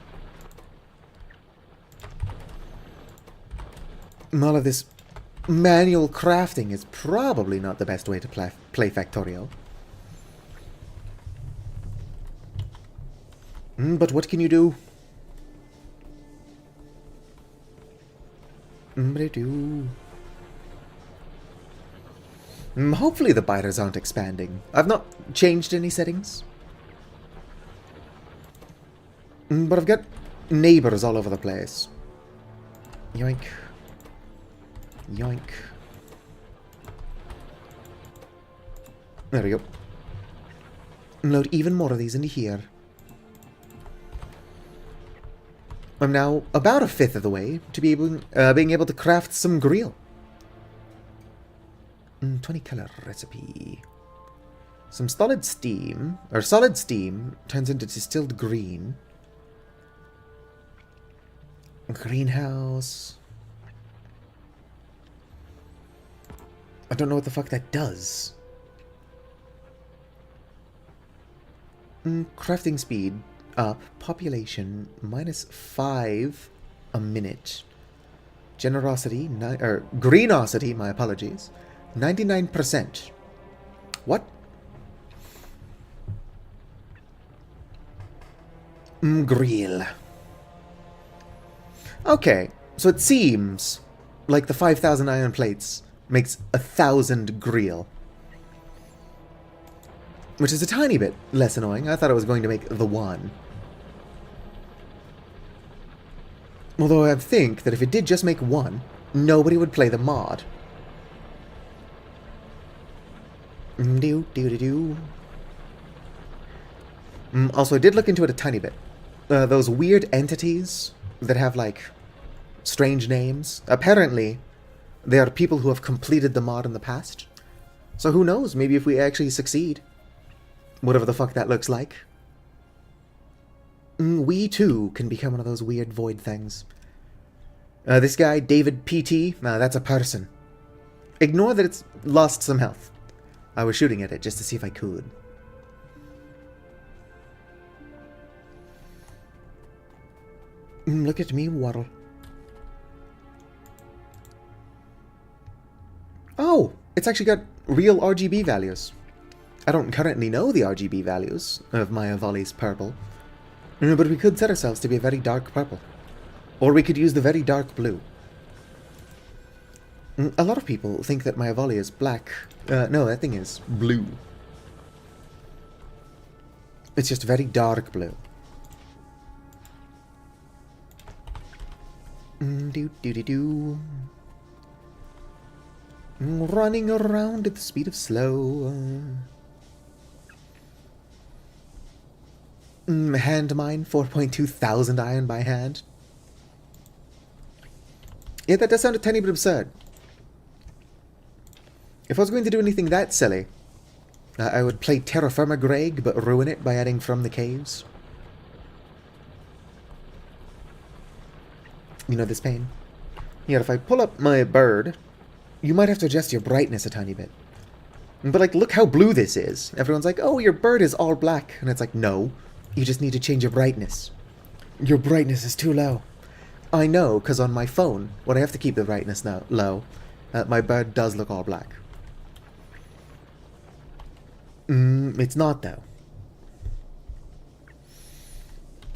All of this manual crafting is probably not the best way to play Factorio. But what can you do? Hopefully the biters aren't expanding. I've not changed any settings. But I've got neighbors all over the place. Yoink. Yoink. There we go. Load even more of these into here. I'm now about a fifth of the way to be being able to craft some grill. 20 color recipe. Some solid steam turns into distilled green. Greenhouse. I don't know what the fuck that does. Crafting speed up. Population -5 a minute. Generosity, greenosity, my apologies. 99%. What? Grill. Okay, so it seems like the 5,000 iron plates makes 1,000 grill. Which is a tiny bit less annoying. I thought it was going to make the 1. Although I think that if it did just make 1, nobody would play the mod. Also, I did look into it a tiny bit. Those weird entities that have, like, strange names. Apparently, they are people who have completed the mod in the past. So who knows, maybe if we actually succeed. Whatever the fuck that looks like. We, too, can become one of those weird void things. This guy, David PT, that's a person. Ignore that it's lost some health. I was shooting at it just to see if I could. Look at me waddle. Oh, it's actually got real RGB values. I don't currently know the RGB values of my Avali's purple, but we could set ourselves to be a very dark purple. Or we could use the very dark blue. A lot of people think that my Avali is black. No, that thing is blue. It's just very dark blue. Running around at the speed of slow. Hand mine, 4.2 thousand iron by hand. Yeah, that does sound a tiny bit absurd. If I was going to do anything that silly, I would play Terra Firma Greg, but ruin it by adding From the Caves. You know this pain? Yeah, if I pull up my bird, you might have to adjust your brightness a tiny bit. But, like, look how blue this is. Everyone's like, oh, your bird is all black. And it's like, no, you just need to change your brightness. Your brightness is too low. I know, because on my phone, when I have to keep the brightness low, my bird does look all black. It's not, though.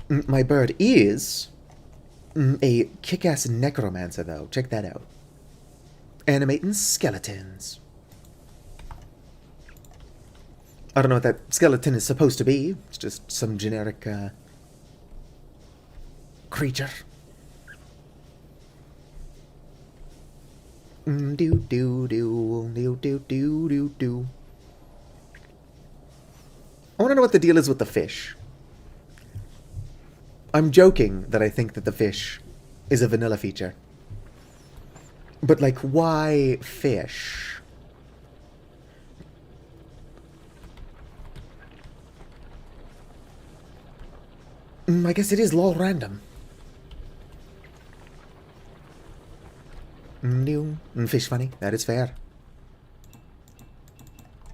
My bird is a kick-ass necromancer, though. Check that out. Animating skeletons. I don't know what that skeleton is supposed to be. It's just some generic creature. Do do do do do do do. I want to know what the deal is with the fish. I'm joking that I think that the fish is a vanilla feature. But, like, why fish? I guess it is lol random. New fish funny. That is fair.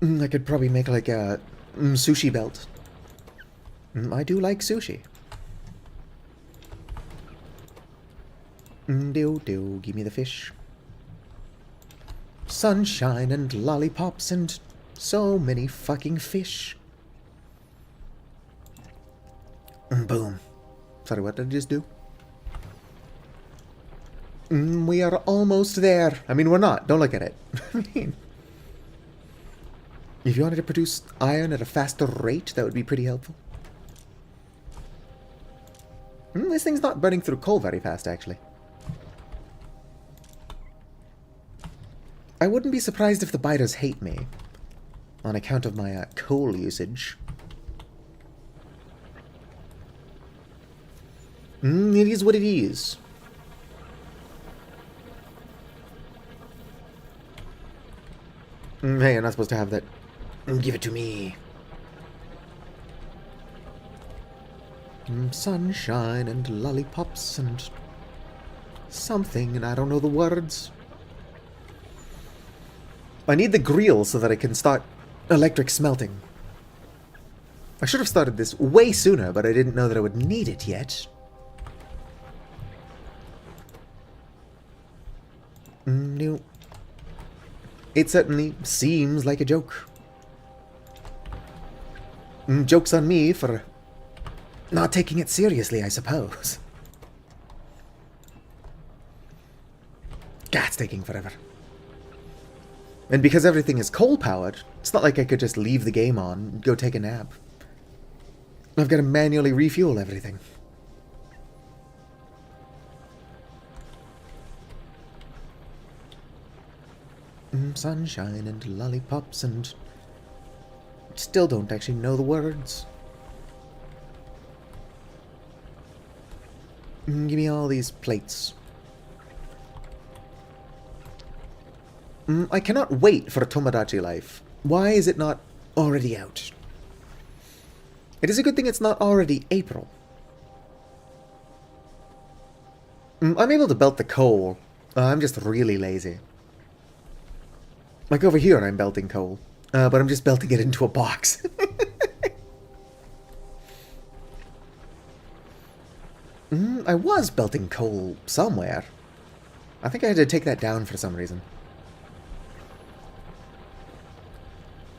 I could probably make like a sushi belt. I do like sushi. Give me the fish. Sunshine and lollipops and so many fucking fish. Boom. Sorry, what did I just do? We are almost there. I mean, we're not. Don't look at it. I mean, if you wanted to produce iron at a faster rate, that would be pretty helpful. This thing's not burning through coal very fast, actually. I wouldn't be surprised if the biters hate me on account of my coal usage. It is what it is. Hey, I'm not supposed to have that. Give it to me. Sunshine and lollipops and something, and I don't know the words. I need the grill so that I can start electric smelting. I should have started this way sooner, but I didn't know that I would need it yet. No. It certainly seems like a joke. Joke's on me for not taking it seriously, I suppose. God, it's taking forever. And because everything is coal-powered, it's not like I could just leave the game on and go take a nap. I've got to manually refuel everything. Sunshine and lollipops and... Still don't actually know the words. Give me all these plates. I cannot wait for a Tomodachi Life. Why is it not already out? It is a good thing it's not already April. I'm able to belt the coal. I'm just really lazy. Like over here, I'm belting coal. But I'm just belting it into a box. I was belting coal somewhere. I think I had to take that down for some reason.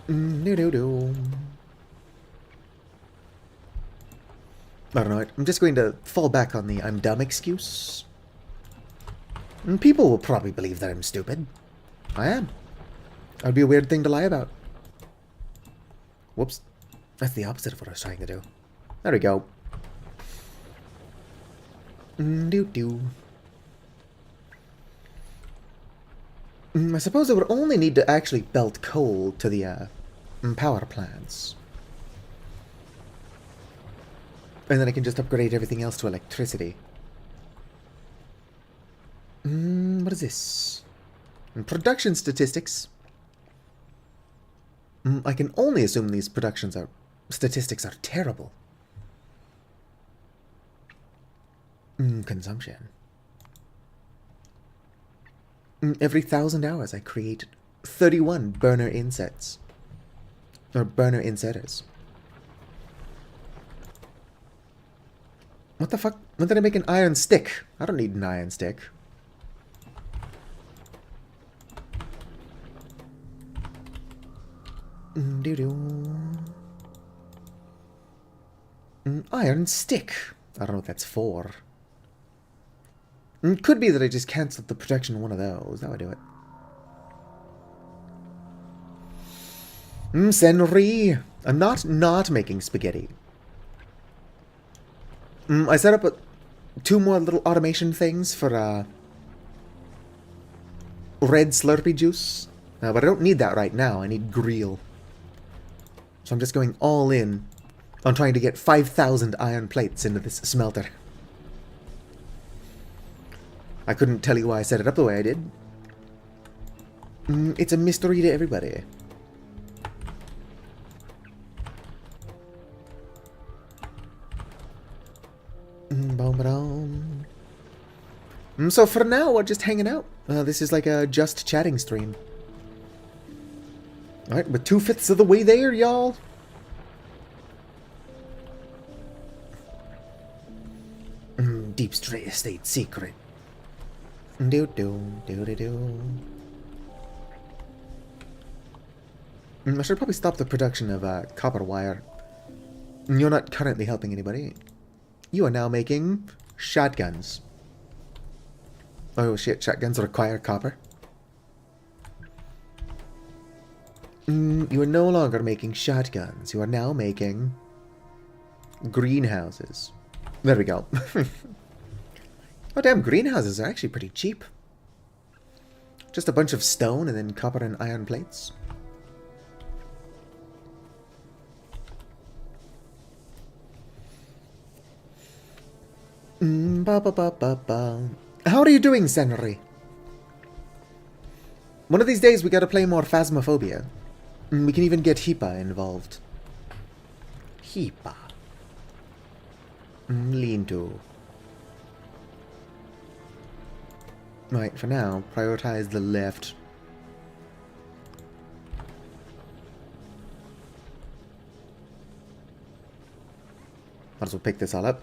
No. I don't know. I'm just going to fall back on the I'm dumb excuse. People will probably believe that I'm stupid. I am. That'd be a weird thing to lie about. Whoops. That's the opposite of what I was trying to do. There we go. I suppose I would only need to actually belt coal to the power plants. And then I can just upgrade everything else to electricity. What is this? Production statistics. I can only assume these statistics are terrible. Consumption. Every 1,000 hours I create 31 burner insets. Or burner insetters. What the fuck? When did I make an iron stick? I don't need an iron stick. Iron stick. I don't know what that's for. It could be that I just cancelled the production of one of those. That would do it. Senri. I'm not making spaghetti. I set up 2 more little automation things for red Slurpee juice. But I don't need that right now. I need grill. So I'm just going all in on trying to get 5,000 iron plates into this smelter. I couldn't tell you why I set it up the way I did. It's a mystery to everybody. So for now, we're just hanging out. This is like a just chatting stream. Alright, we're 2/5 of the way there, y'all. Deep state secret. Do do do do do. I should probably stop the production of copper wire. You're not currently helping anybody. You are now making shotguns. Oh shit, shotguns require copper. You are no longer making shotguns. You are now making greenhouses. There we go. Oh damn, greenhouses are actually pretty cheap. Just a bunch of stone and then copper and iron plates. How are you doing, Senri? One of these days we gotta play more Phasmophobia. We can even get Hipa involved. Hipa. Lean to. Right, for now, prioritize the left. Might as well pick this all up.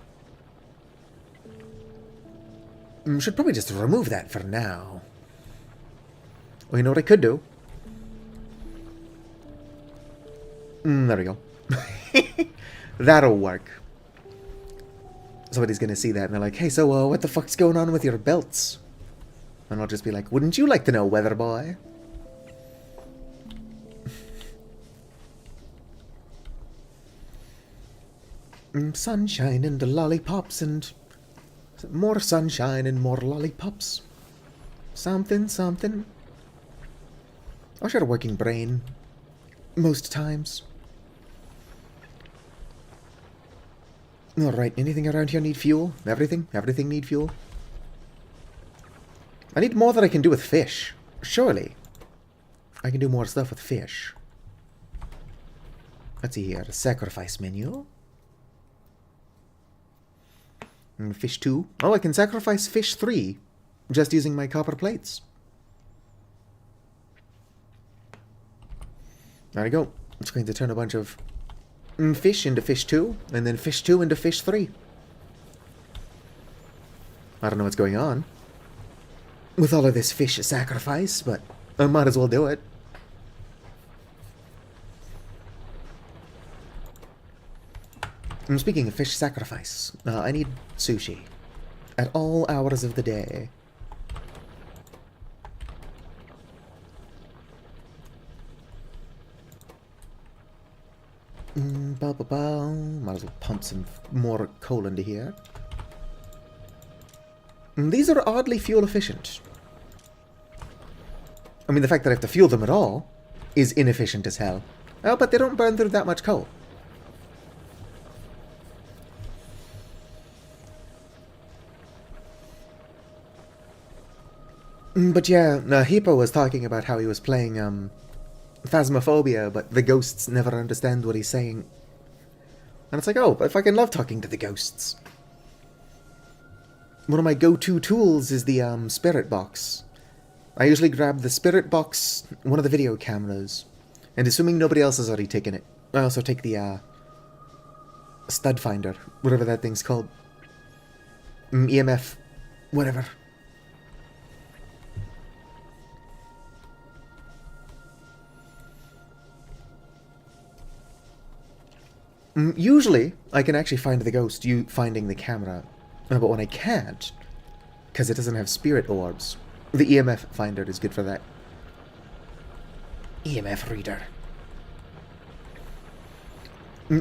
Should probably just remove that for now. Well, you know what I could do? There we go. That'll work. Somebody's gonna see that and they're like, hey, so what the fuck's going on with your belts? And I'll just be like, wouldn't you like to know, weather boy? Sunshine and lollipops and more sunshine and more lollipops. Something, something. I should have a working brain. Most times. Alright, anything around here need fuel? Everything? Everything need fuel? I need more that I can do with fish. Surely. I can do more stuff with fish. Let's see here. Sacrifice menu. Fish 2. Oh, I can sacrifice fish 3. Just using my copper plates. There we go. It's going to turn a bunch of fish into fish 2. And then fish 2 into fish 3. I don't know what's going on with all of this fish sacrifice, but I might as well do it. Speaking of fish sacrifice, I need sushi. At all hours of the day. Might as well pump some more coal into here. These are oddly fuel efficient. I mean, the fact that I have to fuel them at all is inefficient as hell. Oh, but they don't burn through that much coal. But yeah, Hippo was talking about how he was playing Phasmophobia, but the ghosts never understand what he's saying. And it's like, oh, I fucking love talking to the ghosts. One of my go-to tools is the spirit box. I usually grab the spirit box, one of the video cameras, and assuming nobody else has already taken it, I also take the stud finder, whatever that thing's called. EMF, whatever. Usually, I can actually find the ghost finding the camera, but when I can't, because it doesn't have spirit orbs, the EMF finder is good for that. EMF reader.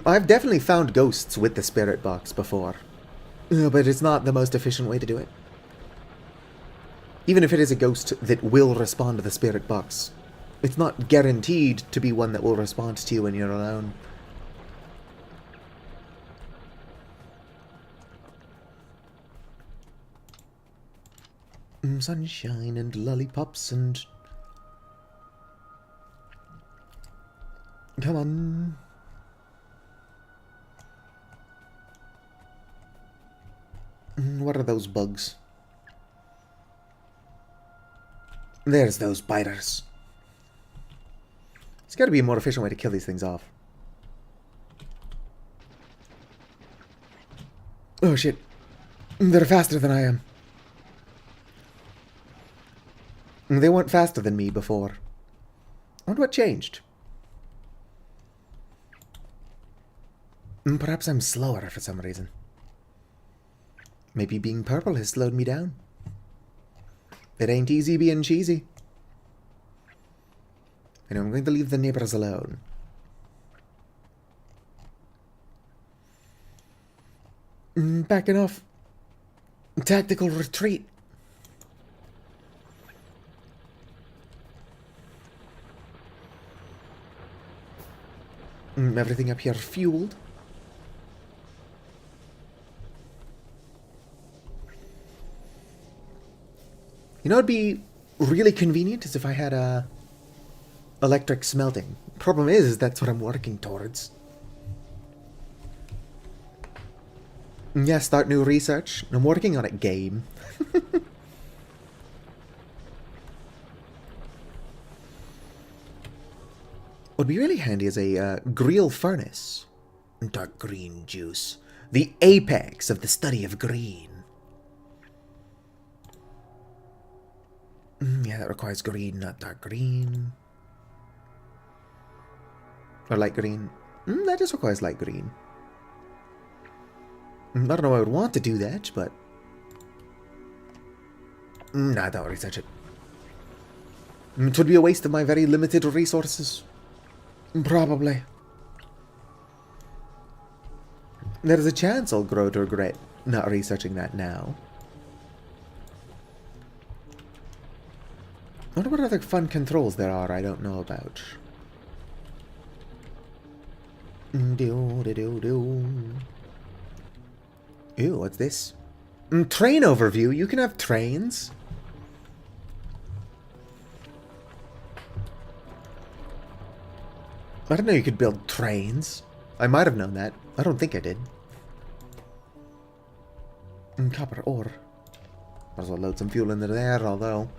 I've definitely found ghosts with the spirit box before, but it's not the most efficient way to do it. Even if it is a ghost that will respond to the spirit box, it's not guaranteed to be one that will respond to you when you're alone. Sunshine and lollipops and... Come on. What are those bugs? There's those biters. There's gotta be a more efficient way to kill these things off. Oh shit. They're faster than I am. They weren't faster than me before. I wonder what changed. Perhaps I'm slower for some reason. Maybe being purple has slowed me down. It ain't easy being cheesy. And I'm going to leave the neighbors alone. Backing off. Tactical retreat. Everything up here fueled. You know, it'd be really convenient is if I had electric smelting. Problem is that's what I'm working towards. Yeah, start new research. I'm working on it, game. What'd be really handy is a grill furnace. Dark green juice. The apex of the study of green. Yeah, that requires green, not dark green. Or light green. That just requires light green. I don't know why I would want to do that, but... Nah, don't research it. It would be a waste of my very limited resources. Probably. There's a chance I'll grow to regret not researching that now. I wonder what other fun controls there are I don't know about. Ew, what's this? Train overview. You can have trains. I didn't know you could build trains. I might have known that. I don't think I did. Copper ore. Might as well load some fuel into there, although...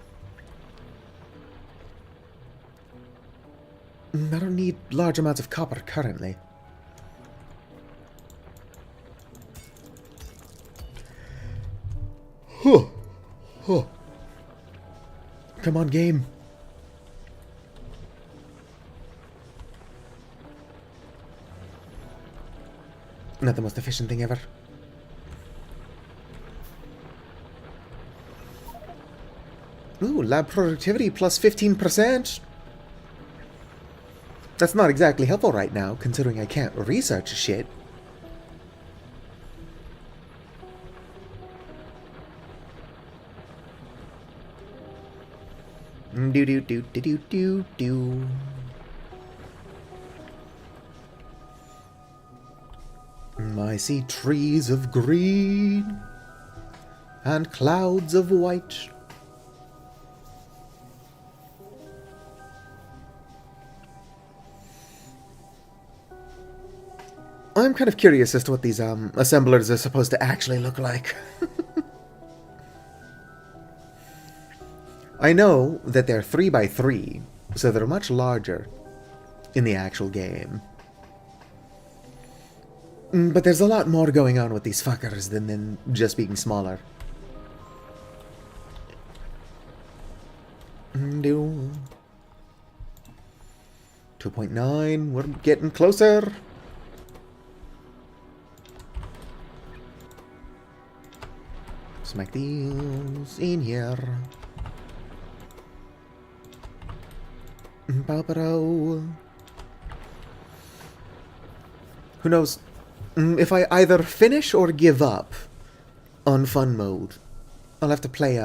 I don't need large amounts of copper currently. Huh. Huh. Come on, game. Not the most efficient thing ever. Ooh, lab productivity plus 15%. That's not exactly helpful right now, considering I can't research shit. Do do do do do do do. I see trees of green and clouds of white. I'm kind of curious as to what these assemblers are supposed to actually look like. I know that they're 3x3, so they're much larger in the actual game. But there's a lot more going on with these fuckers than just being smaller. 2.9, we're getting closer. Smack these in here. Who knows if I either finish or give up on fun mode? I'll have to play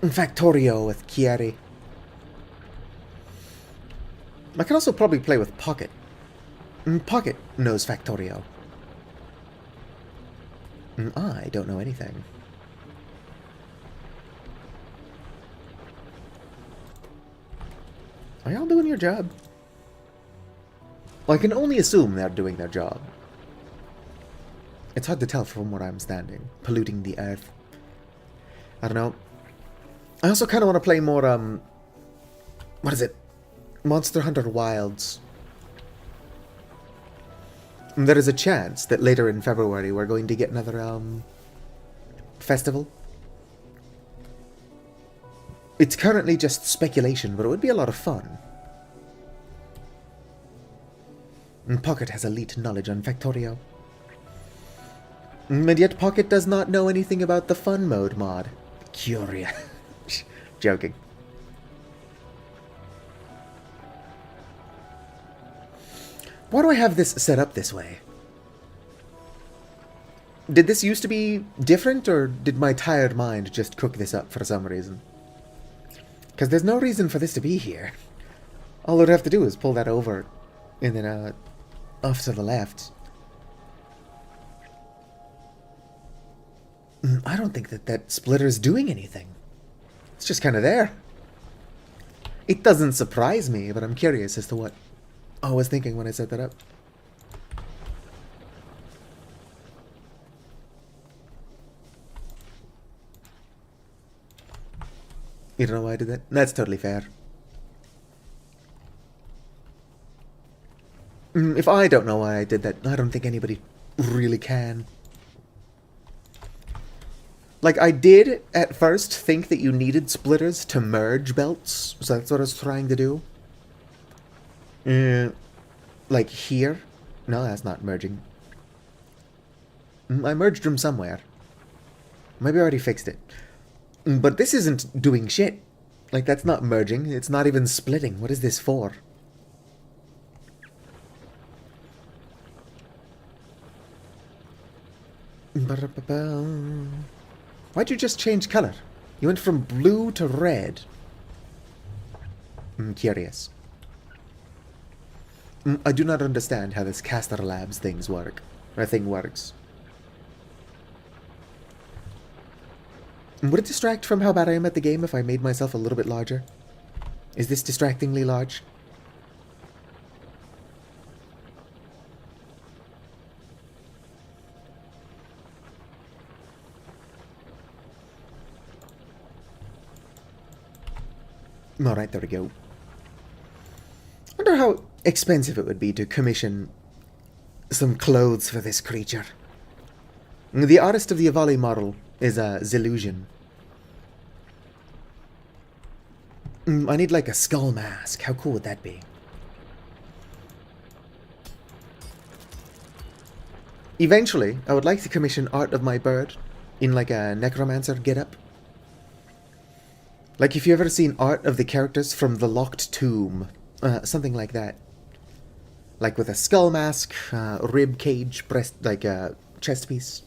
Factorio with Chieri. I can also probably play with Pocket. Pocket knows Factorio. I don't know anything. Are y'all doing your job? Well, I can only assume they're doing their job. It's hard to tell from where I'm standing. Polluting the earth. I don't know. I also kind of want to play more, what is it? Monster Hunter Wilds. And there is a chance that later in February we're going to get another, festival. It's currently just speculation, but it would be a lot of fun. And Pocket has elite knowledge on Factorio. And yet Pocket does not know anything about the Fun Mode mod. Curious. Joking. Why do I have this set up this way? Did this used to be different, or did my tired mind just cook this up for some reason? Because there's no reason for this to be here. All I'd have to do is pull that over, and then, off to the left. I don't think that splitter's doing anything. It's just kind of there. It doesn't surprise me, but I'm curious as to what I was thinking when I set that up. You don't know why I did that? That's totally fair. If I don't know why I did that, I don't think anybody really can. Like, I did at first think that you needed splitters to merge belts, so that's what I was trying to do. Like here. No, that's not merging. I merged them somewhere. Maybe I already fixed it. But this isn't doing shit. Like, that's not merging. It's not even splitting. What is this for? Why'd you just change color? You went from blue to red. I'm curious. I do not understand how this Caster Labs thing works. Would it distract from how bad I am at the game if I made myself a little bit larger? Is this distractingly large? Alright, there we go. I wonder how expensive it would be to commission some clothes for this creature. The artist of the Avali model is Zillusion. I need like a skull mask. How cool would that be? Eventually, I would like to commission art of my bird in like a necromancer getup. Like if you ever seen art of the characters from The Locked Tomb, something like that. Like with a skull mask, rib cage, breast, like a chest piece.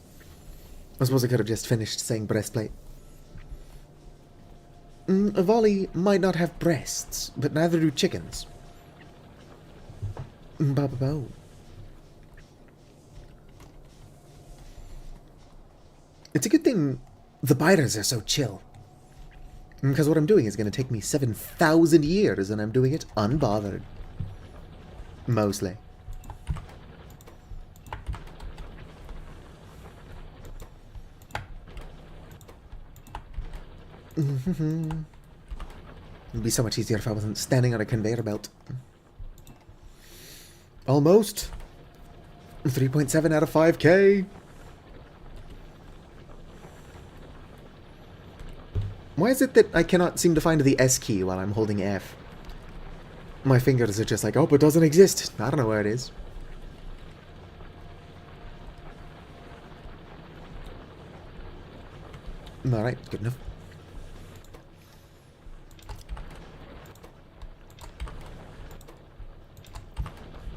I suppose I could have just finished saying breastplate. A volley might not have breasts, but neither do chickens. Ba-ba-bo. It's a good thing the biters are so chill. Because what I'm doing is going to take me 7,000 years, and I'm doing it unbothered. Mostly. It'd be so much easier if I wasn't standing on a conveyor belt. Almost. 3.7 out of 5k. Why is it that I cannot seem to find the S key while I'm holding F? My fingers are just like, oh, it doesn't exist. I don't know where it is. Alright, good enough.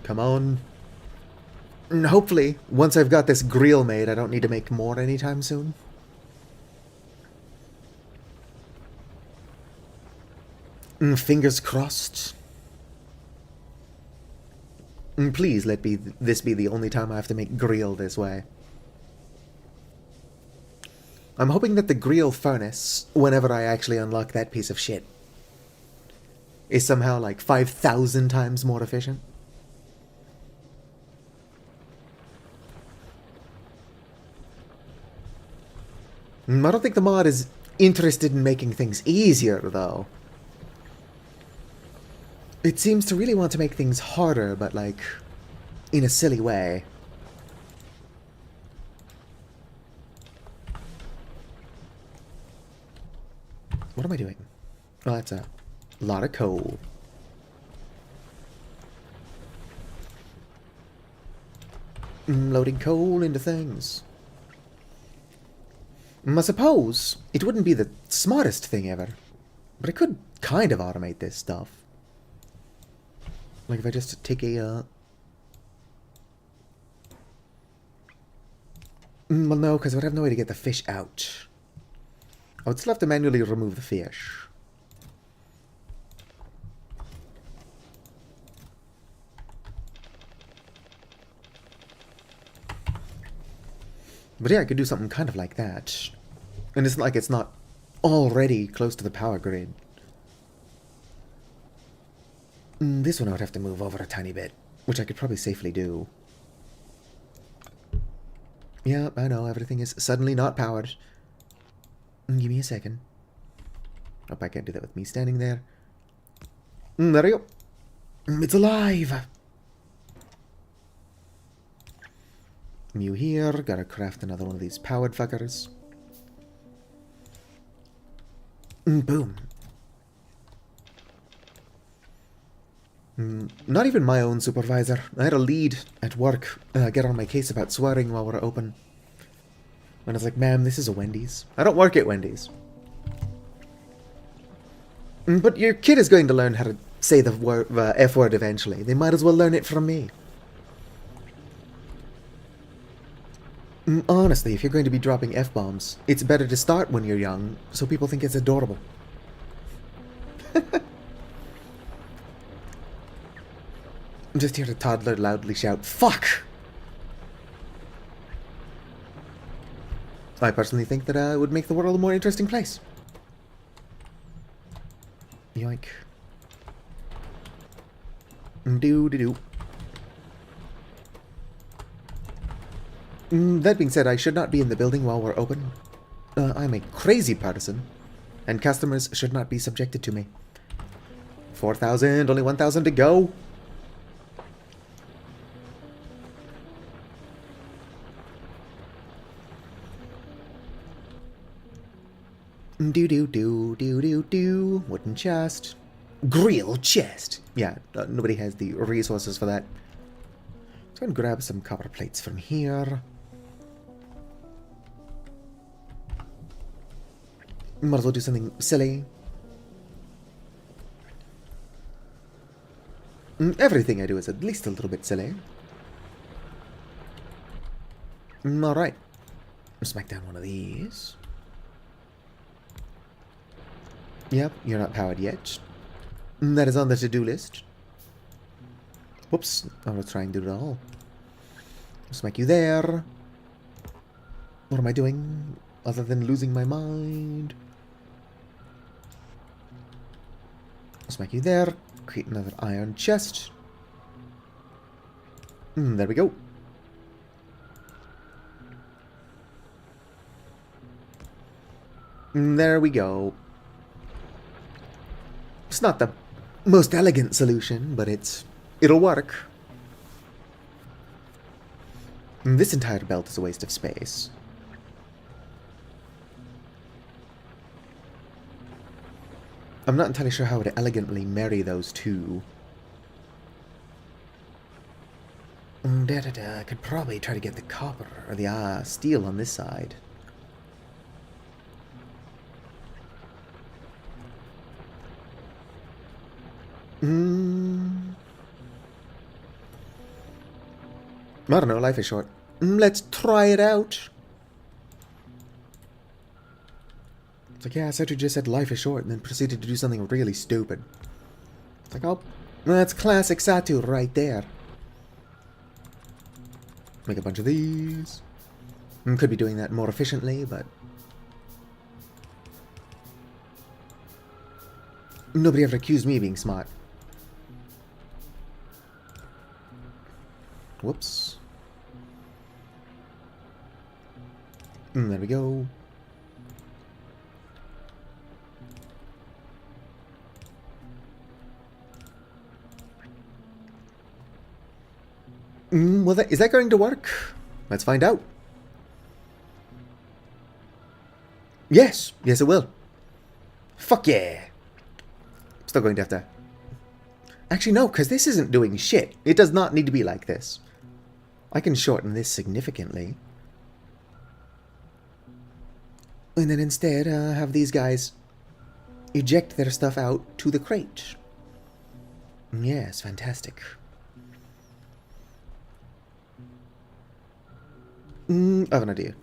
Come on. And hopefully, once I've got this grill made, I don't need to make more anytime soon. Fingers crossed. Please let this be the only time I have to make grill this way. I'm hoping that the grill furnace, whenever I actually unlock that piece of shit, is somehow like 5,000 times more efficient. I don't think the mod is interested in making things easier, though. It seems to really want to make things harder, but, like, in a silly way. What am I doing? Oh, that's a lot of coal. Loading coal into things. I suppose it wouldn't be the smartest thing ever, but I could kind of automate this stuff. Like if I just take a... well, no, because I would have no way to get the fish out. I would still have to manually remove the fish. But yeah, I could do something kind of like that. And it's not like it's not already close to the power grid. This one I would have to move over a tiny bit, which I could probably safely do. Yeah, I know, everything is suddenly not powered. Give me a second. Hope I can't do that with me standing there. There we go. It's alive! You here, gotta craft another one of these powered fuckers. Boom. Not even my own supervisor. I had a lead at work get on my case about swearing while we're open. And I was like, ma'am, this is a Wendy's. I don't work at Wendy's. But your kid is going to learn how to say the F word eventually. They might as well learn it from me. Honestly, if you're going to be dropping F-bombs, it's better to start when you're young, so people think it's adorable. Just hear a toddler loudly shout, "Fuck!" I personally think that it would make the world a more interesting place. Yoink. Do-do-do. That being said, I should not be in the building while we're open. I'm a crazy partisan, and customers should not be subjected to me. 4,000, only 1,000 to go. Do-do-do-do-do-do. Wooden chest. Grill chest. Yeah, nobody has the resources for that. So I'm going to grab some copper plates from here. Might as well do something silly. Everything I do is at least a little bit silly. Alright. Smack down one of these. Yep, you're not powered yet. That is on the to-do list. Whoops, I was trying to do it all. Smack you there. What am I doing other than losing my mind? Smack you there. Create another iron chest. There we go. There we go. It's not the most elegant solution, but it'll work. This entire belt is a waste of space. I'm not entirely sure how to elegantly marry those two. I could probably try to get the copper or the steel on this side. I don't know, life is short. Let's try it out. It's like, yeah, Cedric just said life is short and then proceeded to do something really stupid. It's like, oh, that's classic Satu right there. Make a bunch of these. Could be doing that more efficiently, but nobody ever accused me of being smart. Whoops. There we go. Well, is that going to work? Let's find out. Yes. Yes, it will. Fuck yeah. Still going to have to... Actually, no, because this isn't doing shit. It does not need to be like this. I can shorten this significantly. And then instead, have these guys eject their stuff out to the crate. Yes, fantastic. I have an idea.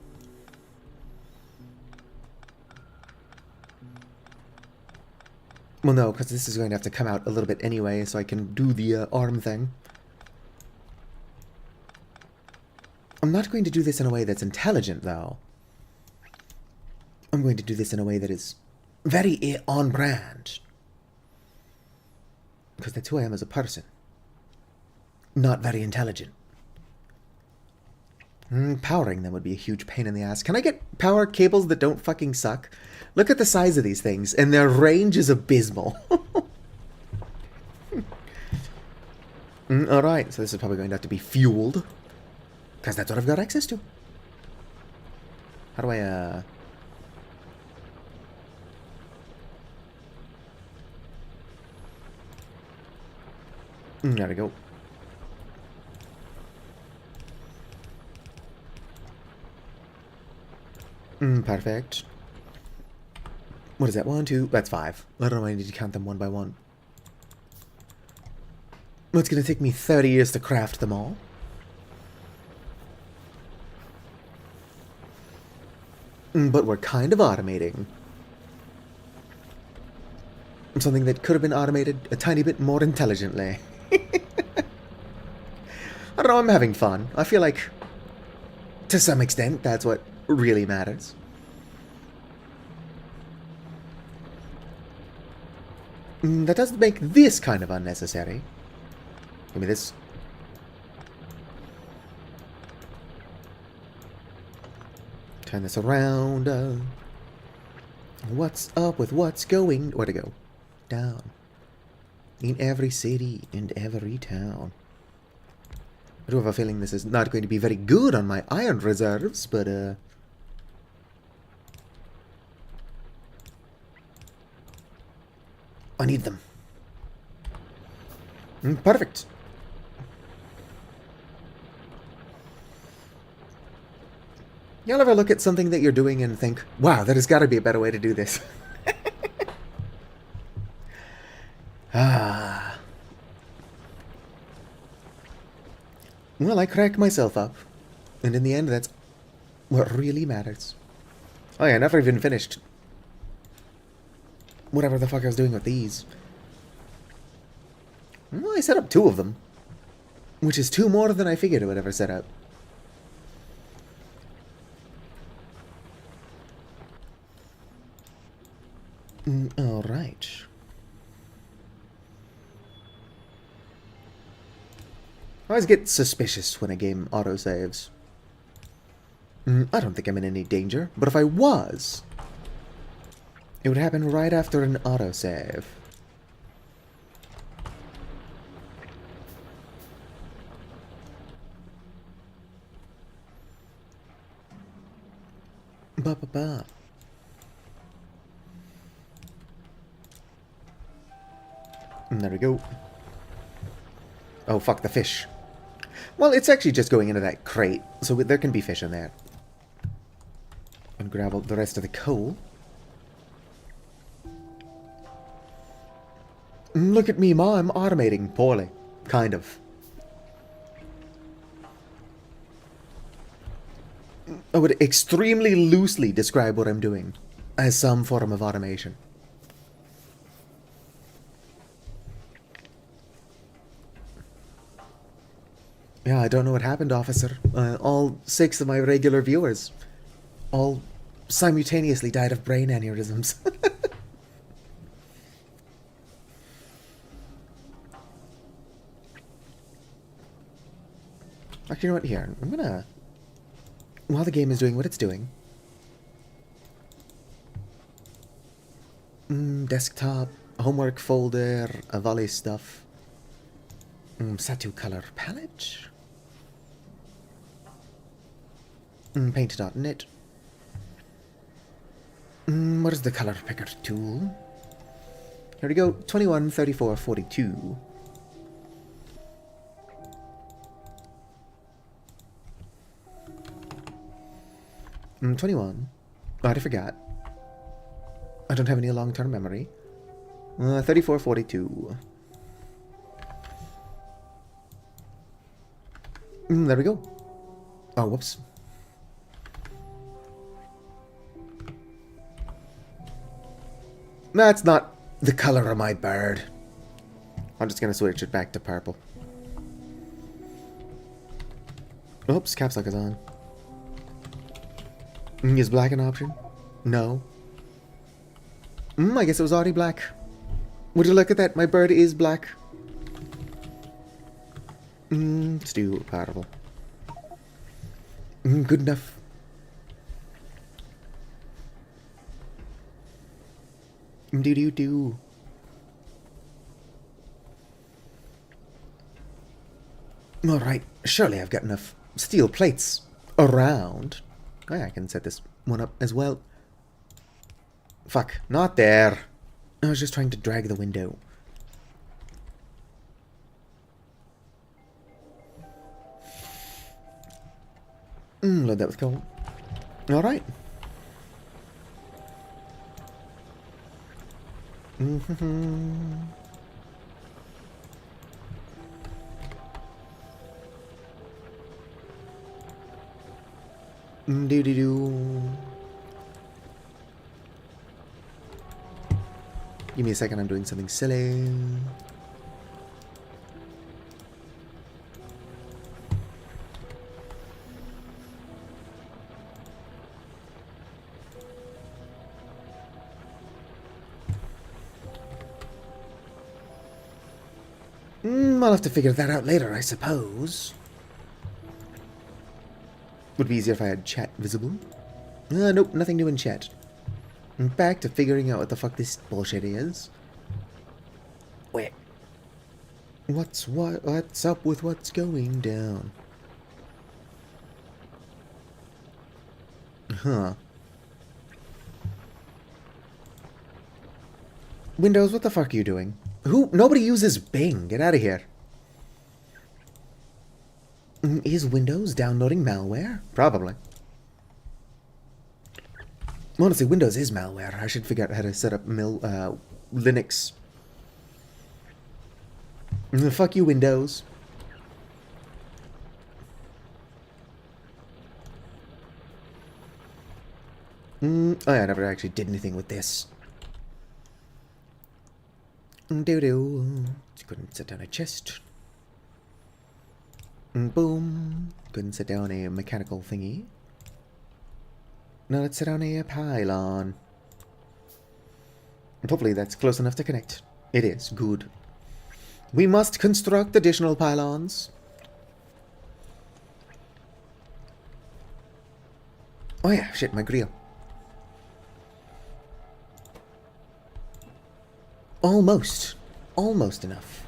Well, no, because this is going to have to come out a little bit anyway, so I can do the arm thing. I'm not going to do this in a way that's intelligent, though. I'm going to do this in a way that is very on brand. Because that's who I am as a person. Not very intelligent. Powering them would be a huge pain in the ass. Can I get power cables that don't fucking suck? Look at the size of these things, and their range is abysmal. Alright, so this is probably going to have to be fueled. Because that's what I've got access to. How do I, there we go. Perfect. What is that? 1, 2... That's 5. I don't know why I need to count them one by one. Well, it's going to take me 30 years to craft them all. But we're kind of automating. Something that could have been automated a tiny bit more intelligently. I don't know, I'm having fun. I feel like, to some extent, that's what really matters. That does make this kind of unnecessary. Give me this. Turn this around. What's up with what's going... Where to go? Down. In every city and every town. I do have a feeling this is not going to be very good on my iron reserves, but, I need them. Perfect. Y'all ever look at something that you're doing and think, wow, there has got to be a better way to do this? Ah. Well, I crack myself up. And in the end, that's what really matters. Oh yeah, I never even finished whatever the fuck I was doing with these. Well, I set up 2 of them. Which is 2 more than I figured I would ever set up. Alright. I always get suspicious when a game autosaves. I don't think I'm in any danger, but if I was, it would happen right after an autosave. Ba-ba-ba. There we go. Oh, fuck the fish. Well, it's actually just going into that crate, so there can be fish in there. And grab the rest of the coal. Look at me, Ma, I'm automating poorly. Kind of. I would extremely loosely describe what I'm doing as some form of automation. Yeah, I don't know what happened, officer. All 6 of my regular viewers all simultaneously died of brain aneurysms. Actually, you know what? Here, I'm gonna... While the game is doing what it's doing... desktop, homework folder, a volley stuff. Satu color palette? Paint.net. What is the color picker tool? Here we go. 21, 34, 42. Mm, 21. Oh, I forgot. I don't have any long-term memory. 34, 42. There we go. Oh, whoops. That's not the color of my bird. I'm just gonna switch it back to purple. Oops, caps lock is on. Is black an option? No. I guess it was already black. Would you look at that? My bird is black. Let's do purple. Good enough. Do. Alright, surely I've got enough steel plates around. Oh, yeah, I can set this one up as well. Fuck, not there. I was just trying to drag the window. Load that with coal. Alright. Do. Give me a second, I'm doing something silly. I'll have to figure that out later, I suppose. Would be easier if I had chat visible. Nope, nothing new in chat. Back to figuring out what the fuck this bullshit is. Wait. What's up with what's going down? Huh. Windows, what the fuck are you doing? Nobody uses Bing. Get out of here. Is Windows downloading malware? Probably. Honestly, Windows is malware. I should figure out how to set up Linux. Fuck you, Windows. Oh yeah, I never actually did anything with this. Couldn't set down a chest. Boom. Couldn't set down a mechanical thingy. Now let's set down a pylon. And hopefully that's close enough to connect. It is. Good. We must construct additional pylons. Oh yeah, shit, my grill. Almost. Almost enough.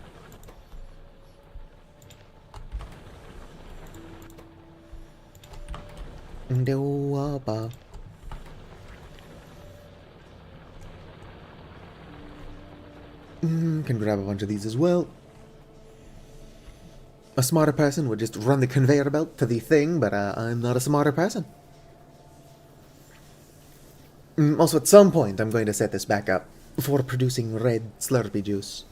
Can grab a bunch of these as well. A smarter person would just run the conveyor belt to the thing, but I'm not a smarter person. Also, at some point, I'm going to set this back up for producing red Slurpee juice.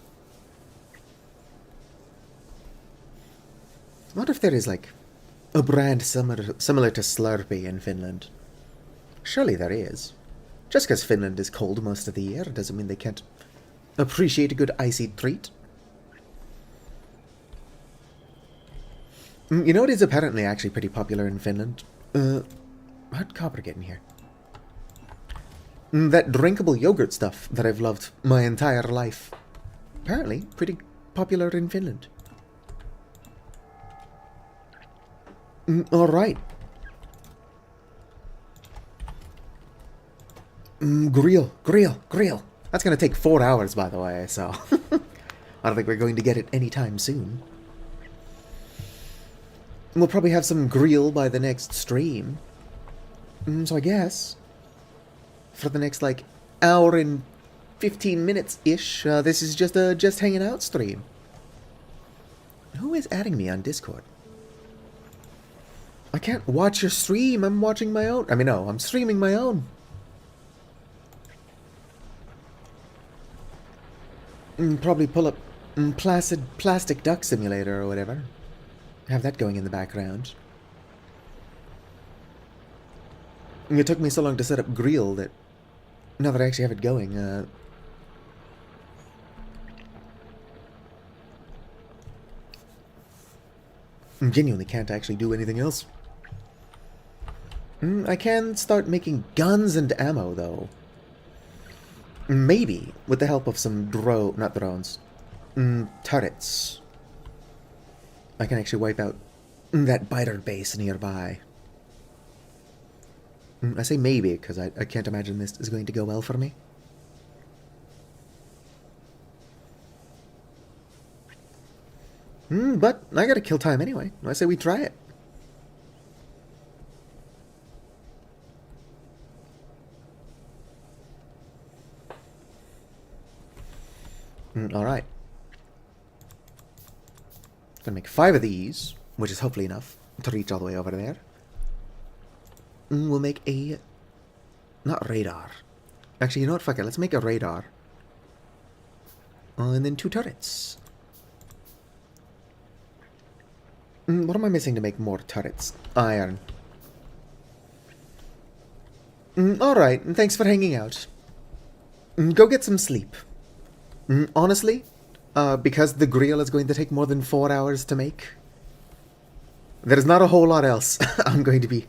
I wonder if there is, like, a brand similar to Slurpee in Finland. Surely there is. Just because Finland is cold most of the year doesn't mean they can't appreciate a good icy treat. You know what is apparently actually pretty popular in Finland? How'd copper get in here? That drinkable yogurt stuff that I've loved my entire life. Apparently pretty popular in Finland. Alright. Grill. That's gonna take 4 hours, by the way, so... I don't think we're going to get it anytime soon. We'll probably have some grill by the next stream. So I guess for the next like hour and 15 minutes-ish, this is just a just hanging out stream. Who is adding me on Discord? I can't watch your stream. I'm watching my own. I mean, no, I'm streaming my own. Probably pull up Placid Plastic Duck Simulator or whatever. Have that going in the background. It took me so long to set up Grill that now that I actually have it going, I genuinely can't actually do anything else. I can start making guns and ammo, though. Maybe, with the help of some not drones, turrets. I can actually wipe out that biter base nearby. I say maybe, because I can't imagine this is going to go well for me. But I gotta kill time anyway. I say we try it. Alright. Gonna make 5 of these, which is hopefully enough to reach all the way over there. We'll make a... not radar. Actually, you know what? Fuck it. Let's make a radar. And then 2 turrets. What am I missing to make more turrets? Iron. Alright, thanks for hanging out. Go get some sleep. Honestly, because the grill is going to take more than 4 hours to make, there's not a whole lot else I'm going to be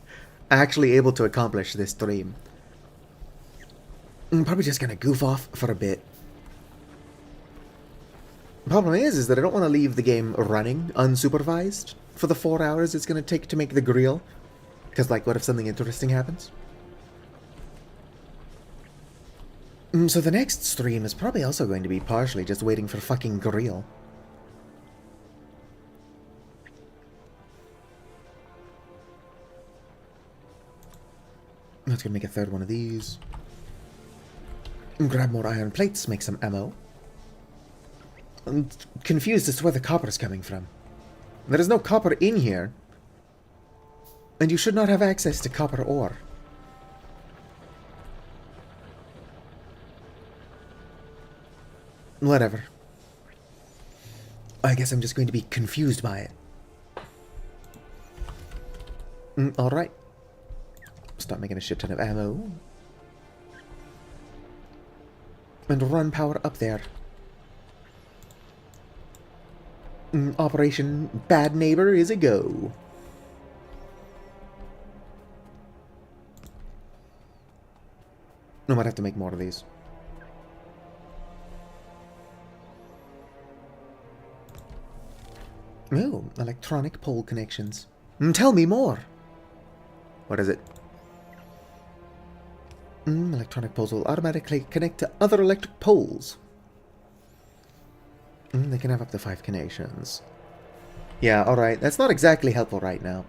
actually able to accomplish this stream. I'm probably just gonna goof off for a bit. Problem is that I don't want to leave the game running unsupervised for the 4 hours it's gonna take to make the grill. Because, like, what if something interesting happens? So the next stream is probably also going to be partially just waiting for fucking grill. Let's go make a 3rd one of these. Grab more iron plates, make some ammo. I'm confused as to where the copper is coming from. There is no copper in here. And you should not have access to copper ore. Whatever. I guess I'm just going to be confused by it. Alright. Start making a shit ton of ammo. And run power up there. Operation Bad Neighbor is a go. I might have to make more of these. Oh, electronic pole connections. Tell me more. What is it? Electronic poles will automatically connect to other electric poles. They can have up to 5 connections. Yeah, alright. That's not exactly helpful right now.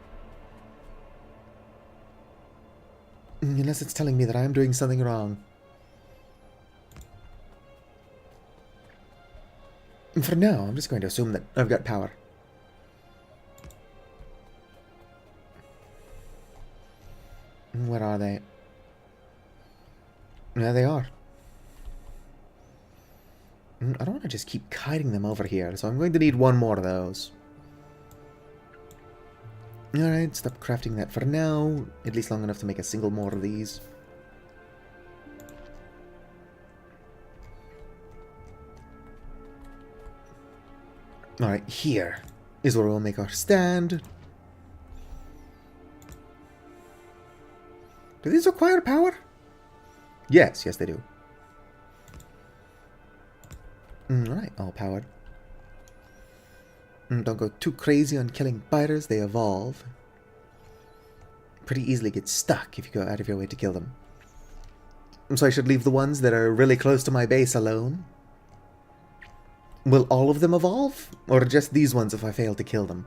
Unless it's telling me that I'm doing something wrong. For now, I'm just going to assume that I've got power. Where are they? There they are. I don't want to just keep kiting them over here, so I'm going to need 1 more of those. Alright, stop crafting that for now. At least long enough to make a single more of these. Alright, here is where we'll make our stand. Do these require power? Yes, they do. Alright, all powered. Don't go too crazy on killing biters, they evolve. Pretty easily get stuck if you go out of your way to kill them. So I should leave the ones that are really close to my base alone? Will all of them evolve? Or just these ones if I fail to kill them?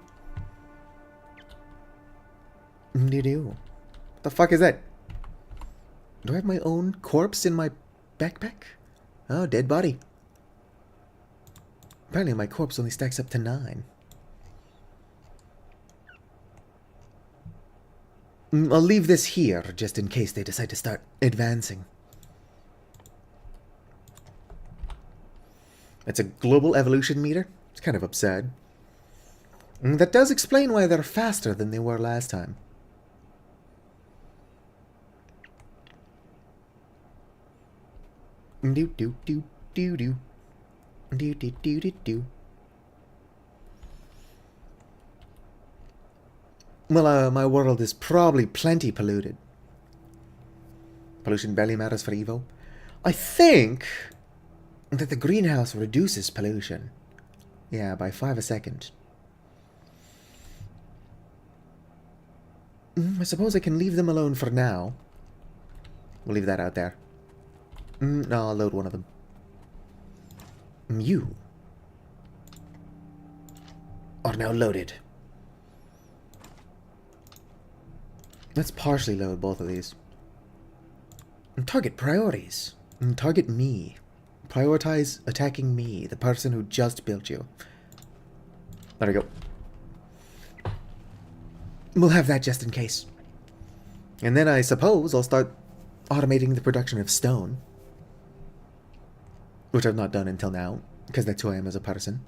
What the fuck is that? Do I have my own corpse in my backpack? Oh, dead body. Apparently my corpse only stacks up to 9. I'll leave this here, just in case they decide to start advancing. It's a global evolution meter. It's kind of absurd. That does explain why they're faster than they were last time. Do do do do do. Do do do do do. Well, my world is probably plenty polluted. Pollution barely matters for Evo. I think that the greenhouse reduces pollution. Yeah, by 5 a second. I suppose I can leave them alone for now. We'll leave that out there. No, I'll load one of them. You are now loaded. Let's partially load both of these. Target priorities. Target me. Prioritize attacking me, the person who just built you. There we go. We'll have that just in case. And then I suppose I'll start automating the production of stone. Which I've not done until now, because that's who I am as a person.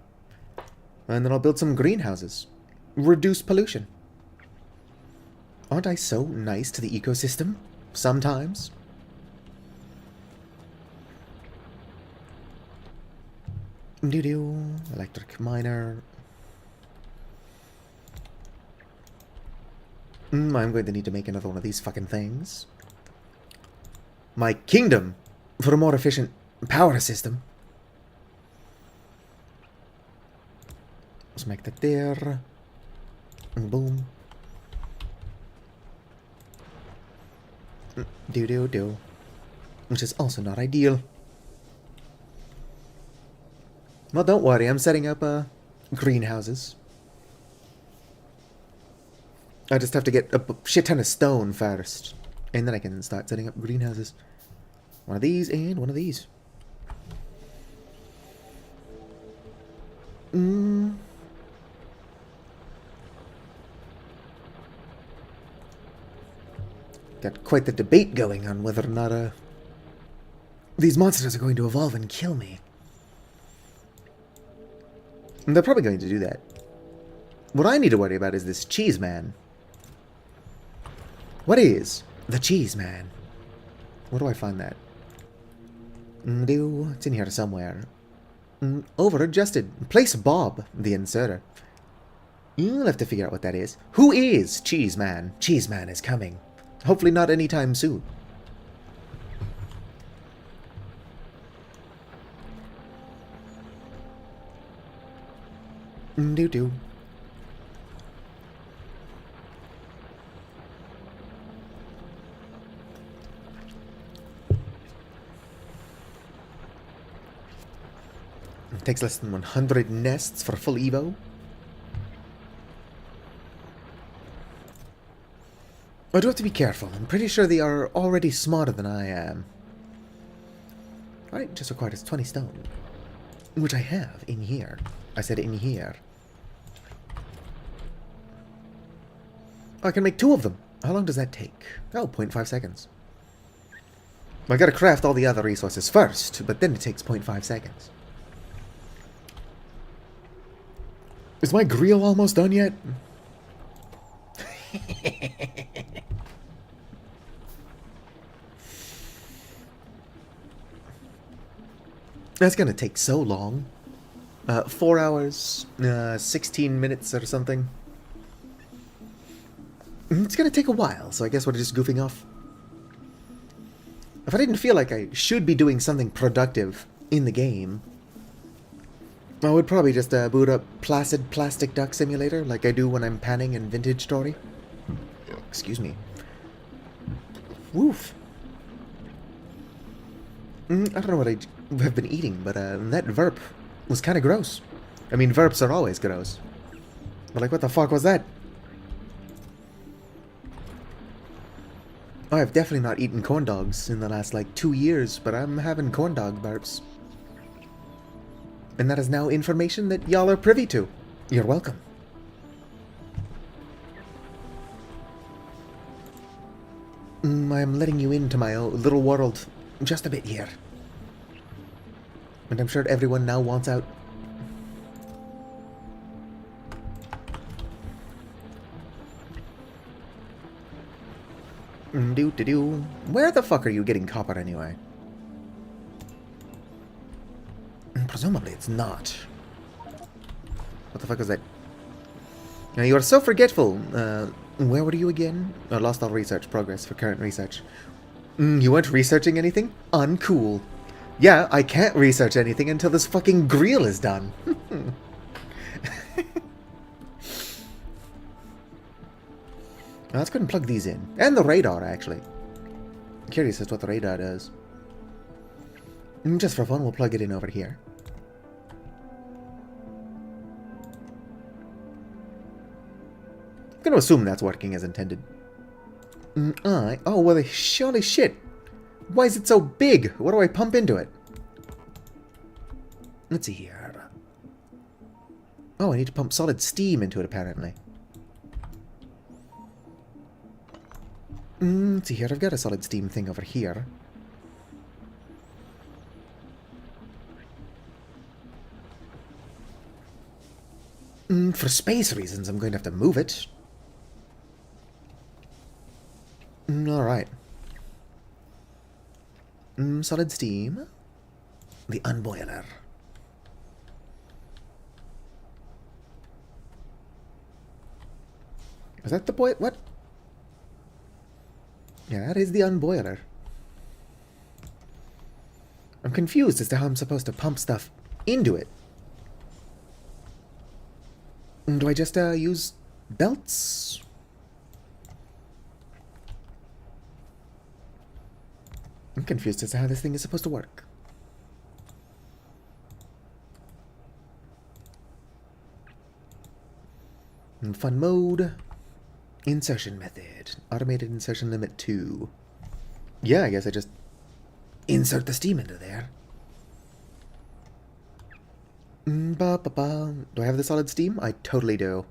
And then I'll build some greenhouses. Reduce pollution. Aren't I so nice to the ecosystem? Sometimes. Doo-doo. Electric miner. I'm going to need to make another one of these fucking things. My kingdom! For a more efficient power system. Let's make that there. And boom. Do. Which is also not ideal. Well, don't worry. I'm setting up greenhouses. I just have to get a shit ton of stone first. And then I can start setting up greenhouses. One of these and one of these. Got quite the debate going on whether or not these monsters are going to evolve and kill me. And they're probably going to do that. What I need to worry about is this cheese man. What is the cheese man? Where do I find that? It's in here somewhere. Over adjusted. Place Bob, the inserter. You'll have to figure out what that is. Who is Cheese Man? Cheese Man is coming. Hopefully not anytime soon. Do. It takes less than 100 nests for full Evo. I do have to be careful. I'm pretty sure they are already smarter than I am. Alright, just required is 20 stone. Which I have in here. I said in here. Oh, I can make 2 of them. How long does that take? Oh, 0.5 seconds. I gotta craft all the other resources first, but then it takes 0.5 seconds. Is my grill almost done yet? That's gonna take so long. 4 hours, 16 minutes or something. It's gonna take a while, so I guess we're just goofing off. If I didn't feel like I should be doing something productive in the game, I would probably just boot up Placid Plastic Duck Simulator like I do when I'm panning in Vintage Story. Excuse me. Woof. I don't know what I have been eating, but that verp was kind of gross. I mean, verps are always gross. But like, what the fuck was that? I've definitely not eaten corn dogs in the last, like, 2 years, but I'm having corn dog burps. And that is now information that y'all are privy to. You're welcome. I'm letting you into my little world just a bit here. And I'm sure everyone now wants out. Do-do-do. Where the fuck are you getting copper anyway? Presumably it's not. What the fuck is that? Now you are so forgetful. Where were you again? I lost all research progress for current research. You weren't researching anything? Uncool. Yeah, I can't research anything until this fucking grill is done. Let's go and plug these in. And the radar, actually. I'm curious as to what the radar does. Just for fun, we'll plug it in over here. I'm going to assume that's working as intended. Oh, well, holy shit. Why is it so big? What do I pump into it? Let's see here. Oh, I need to pump solid steam into it, apparently. Let's see here. I've got a solid steam thing over here. For space reasons, I'm going to have to move it. Alright. Solid steam. The unboiler. Is that the boil? What? Yeah, that is the unboiler. I'm confused as to how I'm supposed to pump stuff into it. Do I just use belts? I'm confused as to how this thing is supposed to work. Fun mode. Insertion method. Automated insertion limit 2. Yeah, I guess I just insert the steam into there. Do I have the solid steam? I totally do.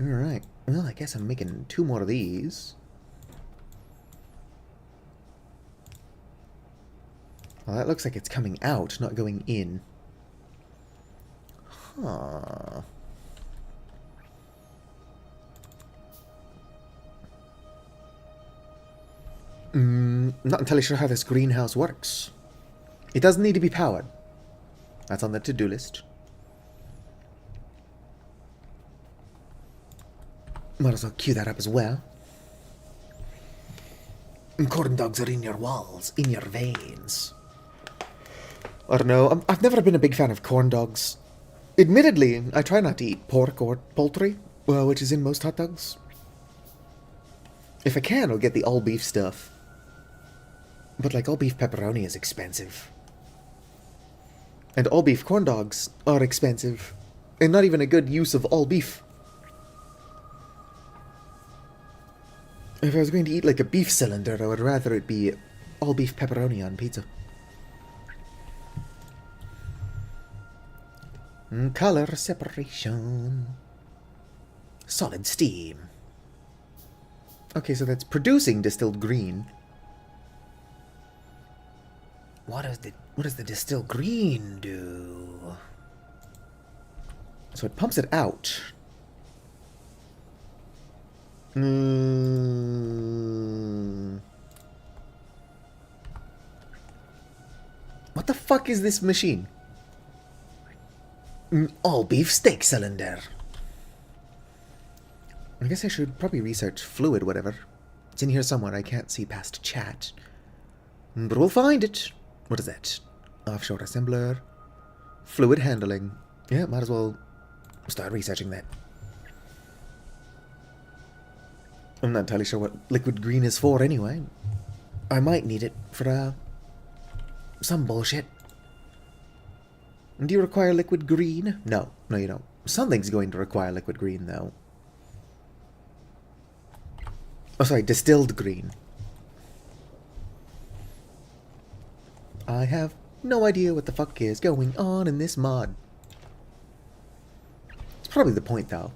Alright. Well, I guess I'm making 2 more of these. Well, that looks like it's coming out, not going in. Huh. Not entirely sure how this greenhouse works. It doesn't need to be powered. That's on the to-do list. Might as well cue that up as well. Corn dogs are in your walls, in your veins. I don't know, I've never been a big fan of corn dogs. Admittedly, I try not to eat pork or poultry, which is in most hot dogs. If I can, I'll get the all-beef stuff. But, like, all-beef pepperoni is expensive. And all-beef corn dogs are expensive. And not even a good use of all-beef. If I was going to eat, like, a beef cylinder, I would rather it be all-beef pepperoni on pizza. Color separation. Solid steam. Okay, so that's producing distilled green. What does the distilled green do? So it pumps it out. What the fuck is this machine? All beef steak cylinder. I guess I should probably research fluid, whatever. It's in here somewhere. I can't see past chat. But we'll find it. What is that? Offshore assembler. Fluid handling. Yeah, might as well start researching that. I'm not entirely sure what liquid green is for anyway. I might need it for, some bullshit. Do you require liquid green? No. No, you don't. Something's going to require liquid green, though. Oh, sorry, distilled green. I have no idea what the fuck is going on in this mod. It's probably the point, though.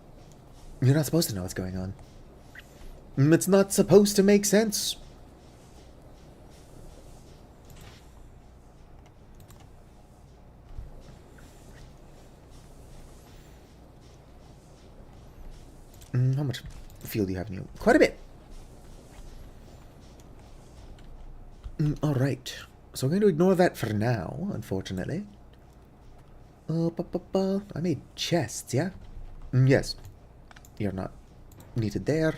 You're not supposed to know what's going on. It's not supposed to make sense. How much fuel do you have in you? Quite a bit. Alright. So we're going to ignore that for now, unfortunately. I made chests, yeah? Yes. You're not needed there.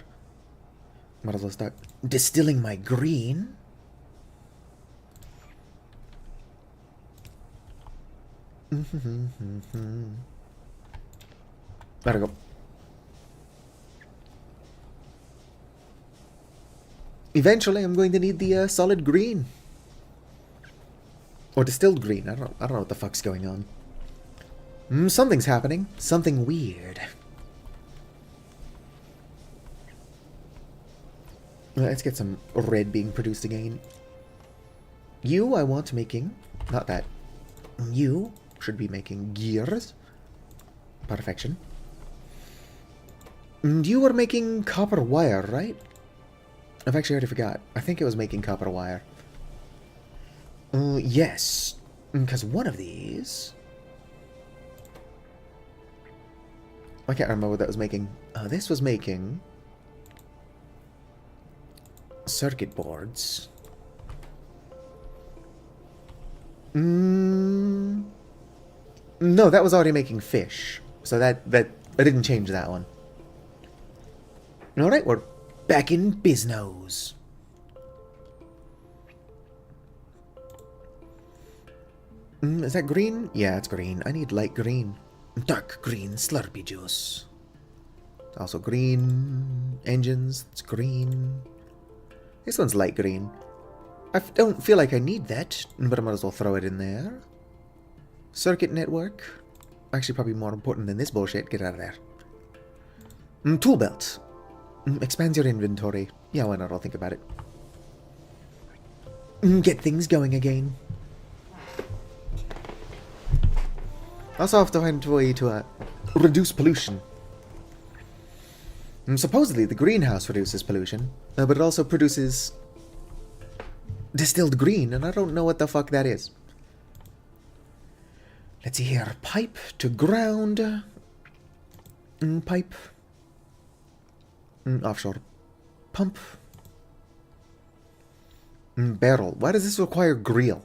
Might as well start distilling my green. There we go. Eventually, I'm going to need the solid green. Or distilled green. I don't know what the fuck's going on. Something's happening. Something weird. Let's get some red being produced again. You, I want making... Not that. You should be making gears. Perfection. And you were making copper wire, right? I've actually already forgot. I think it was making copper wire. Yes. Because one of these... I can't remember what that was making. This was making... circuit boards. No, that was already making fish. So that I didn't change that one. Alright, we're back in Biznos. Is that green? Yeah, it's green. I need light green. Dark green Slurpee juice. Also green engines. It's green. This one's light green. I don't feel like I need that, but I might as well throw it in there. Circuit network. Actually, probably more important than this bullshit. Get out of there. Tool belt. Expands your inventory. Yeah, why not? I'll think about it. Get things going again. Also have to find a way to reduce pollution. Supposedly, the greenhouse reduces pollution, but it also produces distilled green, and I don't know what the fuck that is. Let's see here. Pipe to ground. Pipe. Offshore pump. Barrel. Why does this require grill?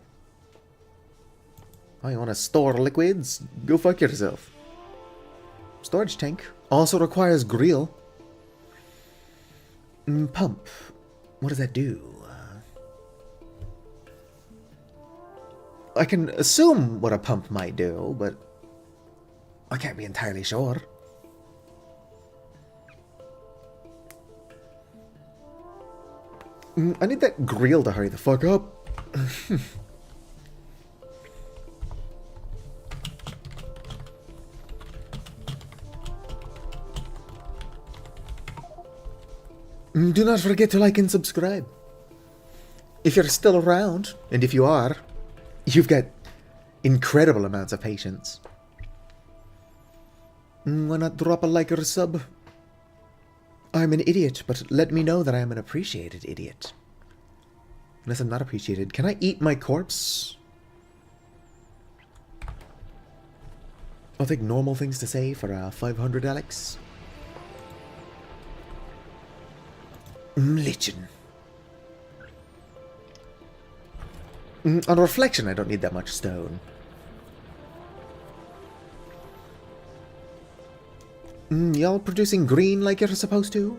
Oh, you want to store liquids? Go fuck yourself. Storage tank. Also requires grill. Pump. What does that do? I can assume what a pump might do, but I can't be entirely sure. I need that grill to hurry the fuck up. Do not forget to like and subscribe. If you're still around, and if you are, you've got incredible amounts of patience. Why not drop a like or a sub? I'm an idiot, but let me know that I am an appreciated idiot. Unless I'm not appreciated. Can I eat my corpse? I'll take normal things to say for 500, Alex. Lichen. On reflection, I don't need that much stone. Y'all producing green like you're supposed to?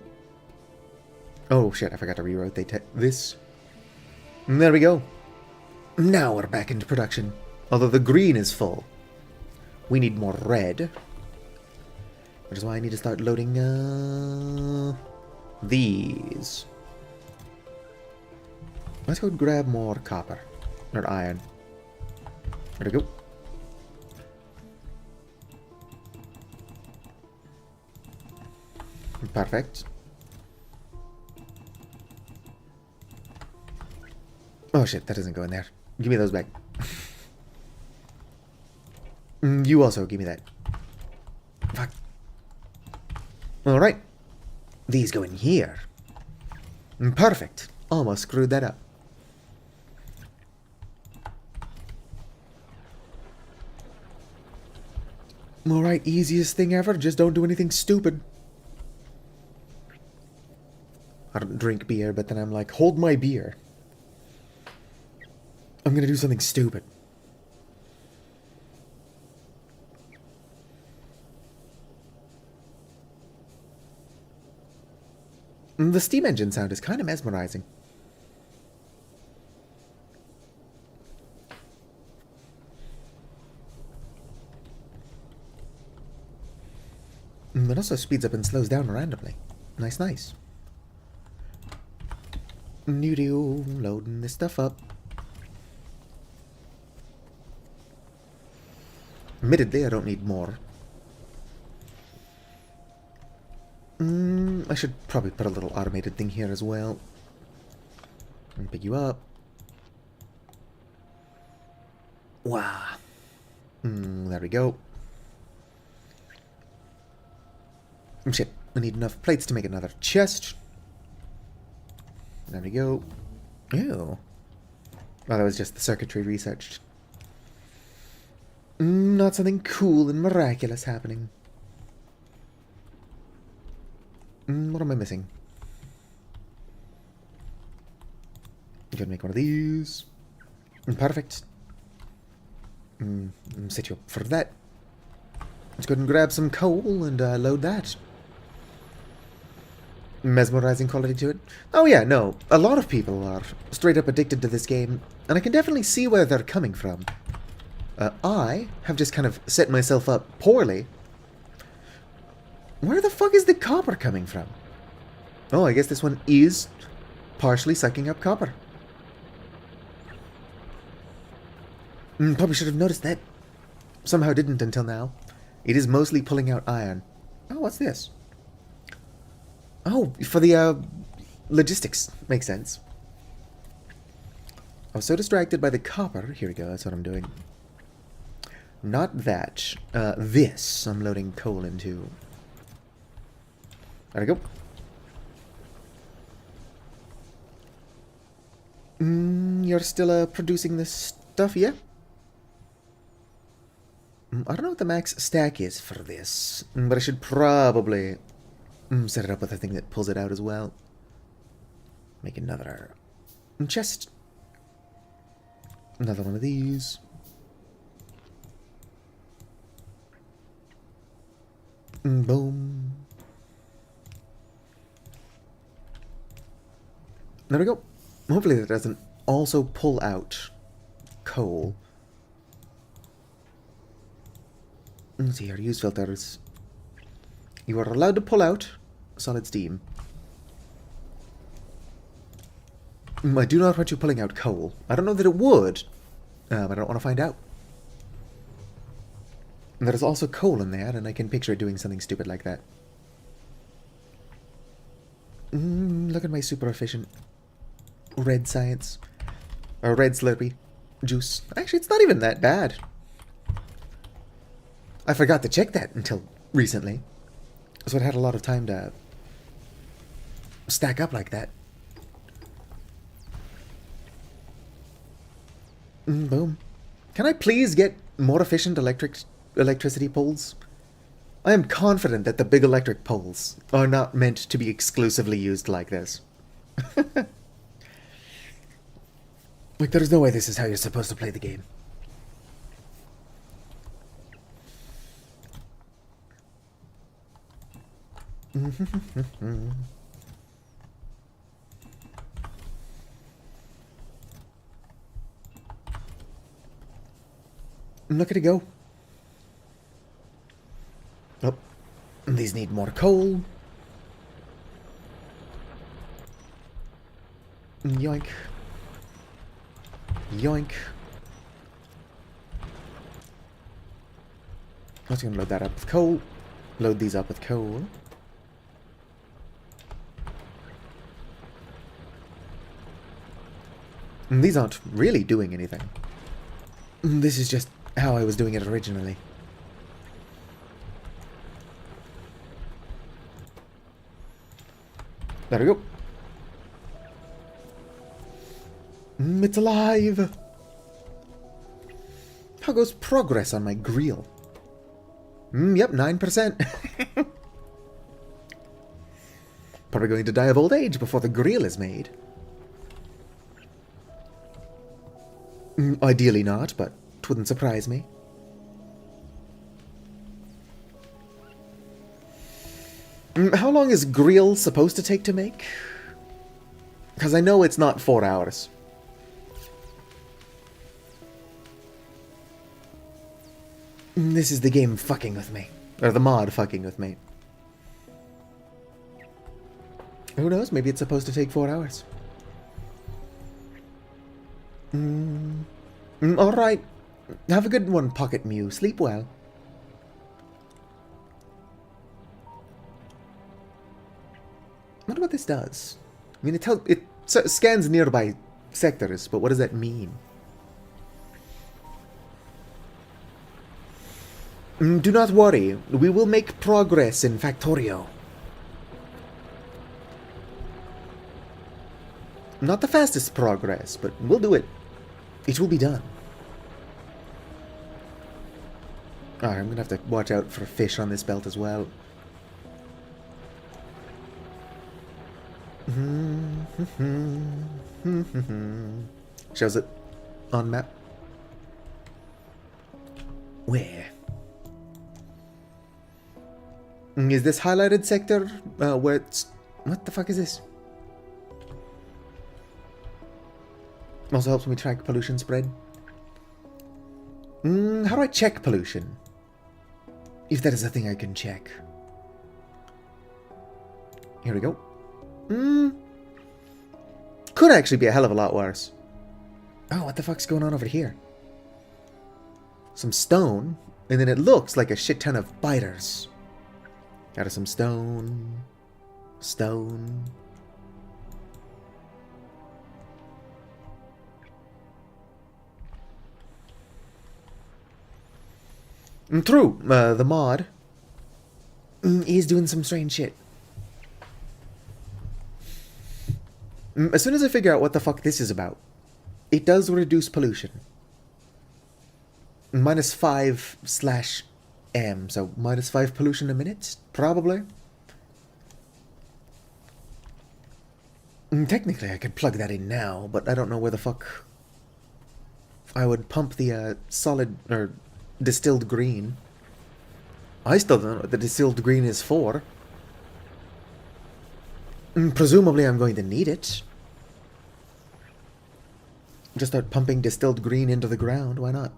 Oh shit, I forgot to re-rotate this. There we go. Now we're back into production. Although the green is full. We need more red. Which is why I need to start loading these. Let's go grab more copper. Or iron. There we go. Perfect. Oh shit, that doesn't go in there. Give me those back. You also give me that. Fuck. Alright. These go in here. Perfect. Almost screwed that up. Alright, easiest thing ever. Just don't do anything stupid. I don't drink beer, but then I'm like, hold my beer. I'm gonna do something stupid. The steam engine sound is kind of mesmerizing. It also speeds up and slows down randomly. Nice, nice. New loading this stuff up. Admittedly, I don't need more. I should probably put a little automated thing here as well. And pick you up. Wow. There we go. Shit, I need enough plates to make another chest. There we go. Ew. Well, that was just the circuitry researched. Not something cool and miraculous happening. What am I missing? I'm gonna make one of these. Perfect. Set you up for that. Let's go ahead and grab some coal and load that. Mesmerizing quality to it. Oh yeah, no. A lot of people are straight up addicted to this game, and I can definitely see where they're coming from. I have just kind of set myself up poorly. Where the fuck is the copper coming from? Oh, I guess this one is partially sucking up copper. Probably should have noticed that. Somehow didn't until now. It is mostly pulling out iron. Oh, what's this? Oh, for the, logistics. Makes sense. I was so distracted by the copper. Here we go, that's what I'm doing. Not that. This I'm loading coal into. There we go. You're still, producing this stuff, yeah? I don't know what the max stack is for this, but I should probably set it up with a thing that pulls it out as well. Make another chest. Another one of these. Boom. There we go. Hopefully that doesn't also pull out coal. Let's see here, use filters. You are allowed to pull out solid steam. I do not want you pulling out coal. I don't know that it would, but I don't want to find out. And there's also coal in there, and I can picture it doing something stupid like that. Look at my super efficient red science. Or red Slurpee juice. Actually, it's not even that bad. I forgot to check that until recently. So it had a lot of time to stack up like that. Boom. Can I please get more efficient electricity poles? I am confident that the big electric poles are not meant to be exclusively used like this. Like, there's no way this is how you're supposed to play the game. Look at it go. Oh, these need more coal. Yoink. Yoink. I was gonna load that up with coal. Load these up with coal. These aren't really doing anything. This is just how I was doing it originally. There we go. It's alive! How goes progress on my grill? Yep, 9%. Probably going to die of old age before the grill is made. Ideally not, but 'twouldn't surprise me. How long is grill supposed to take to make? Because I know it's not 4 hours. This is the game fucking with me. Or the mod fucking with me. Who knows? Maybe it's supposed to take 4 hours. Alright. Have a good one, Pocket Mew. Sleep well. I wonder what this does. I mean, it scans nearby sectors, but what does that mean? Do not worry. We will make progress in Factorio. Not the fastest progress, but we'll do it. It will be done. Alright, I'm gonna have to watch out for fish on this belt as well. Shows it on map. Where? Is this highlighted sector where it's... What the fuck is this? Also helps me track pollution spread. How do I check pollution? If that is a thing I can check. Here we go. Could actually be a hell of a lot worse. Oh, what the fuck's going on over here? Some stone, and then it looks like a shit ton of biters. Out of some stone. Stone. True, the mod is doing some strange shit. As soon as I figure out what the fuck this is about, it does reduce pollution. -5/m, so -5 pollution a minute, probably. Technically, I could plug that in now, but I don't know where the fuck I would pump the solid or distilled green. I still don't know what the distilled green is for. Presumably I'm going to need it. Just start pumping distilled green into the ground, why not?